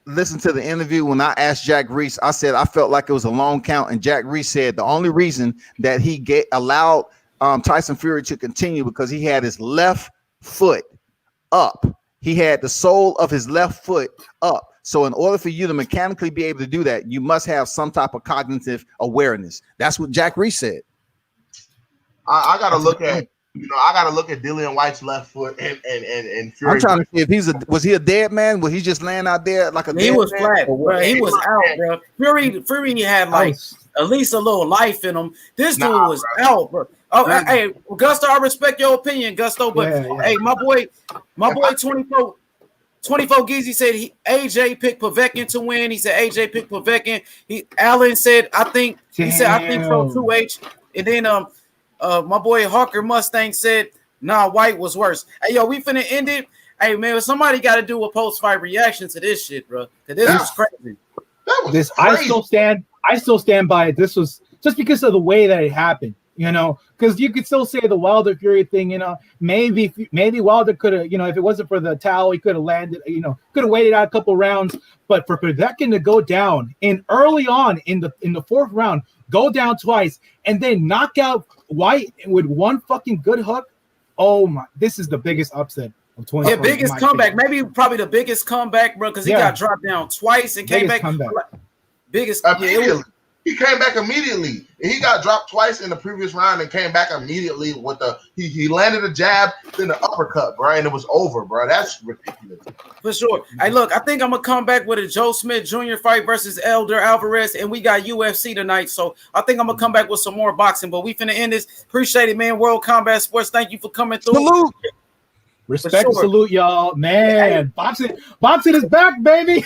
listen to the interview when I asked Jack Reese, I said I felt like it was a long count, and Jack Reese said the only reason that he allowed Tyson Fury to continue because he had his left foot up. He had the sole of his left foot up. So in order for you to mechanically be able to do that, you must have some type of cognitive awareness. That's what Jack Reese said. I gotta look at Dillian Whyte's left foot and Fury. I'm trying to see if was he a dead man? Was he just laying out there like a He dead was man? flat, Or what? bro. He was out, bro. Fury had like at least a little life in him. This dude was out, bro. Oh, hey, Gusto, I respect your opinion, Gusto, but hey, my boy 24 Gizzy said AJ picked Povetkin to win. He said AJ picked Povetkin. Allen said I think so too, H. And then my boy Hawker Mustang said nah, Whyte was worse. Hey, yo, we finna end it. Hey man, somebody got to do a post-fight reaction to this shit, bro. Cause this was crazy. This I still stand by it. This was just because of the way that it happened, you know, because you could still say the Wilder Fury thing, you know, maybe Wilder could have, you know, if it wasn't for the towel, he could have landed, you know, could have waited out a couple rounds. But for Povetkin to go down and early on in the fourth round, go down twice and then knock out Whyte with one fucking good hook. Oh my, this is the biggest upset of 20. Yeah, biggest comeback, maybe probably the biggest comeback, bro, because he got dropped down twice and came back. Biggest immediately. He came back immediately. He got dropped twice in the previous round and came back immediately with he landed a jab, then the uppercut, bro, and it was over, bro. That's ridiculous. For sure. Hey, look, I think I'm gonna come back with a Joe Smith Jr. fight versus Elder Alvarez, and we got UFC tonight, so I think I'm gonna come back with some more boxing. But we finna end this. Appreciate it, man. World Combat Sports. Thank you for coming through. Salute. Respect and salute, y'all. Man, boxing is back, baby.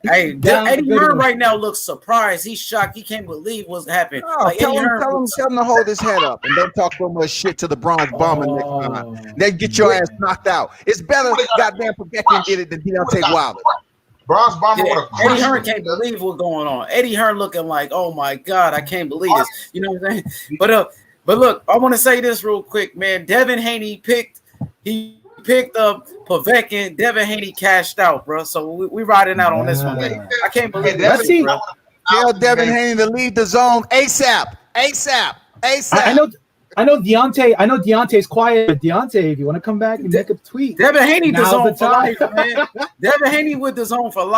Hey, Eddie Hearn right now looks surprised. He's shocked. He can't believe what's happening. Like tell him to hold his head up and don't talk so much shit to the Bronx Bomber next time. Then get your ass knocked out. It's better goddamn Povetkin did it than Deontay Wilder. Bronx Bomber Eddie Hearn can't believe what's going on. Eddie Hearn looking like, oh my God, I can't believe this. You know what I'm saying? But look, I want to say this real quick, man. Devin Haney picked up Povetkin. Devin Haney cashed out, bro. So we riding out on this one, man. I can't believe that. Let's see. Bro. Tell Devin Haney to leave the zone ASAP. I know Deontay's quiet, but Deontay, if you want to come back and make a tweet, Devin Haney the zone for time. life, man. Devin Haney with the zone for life.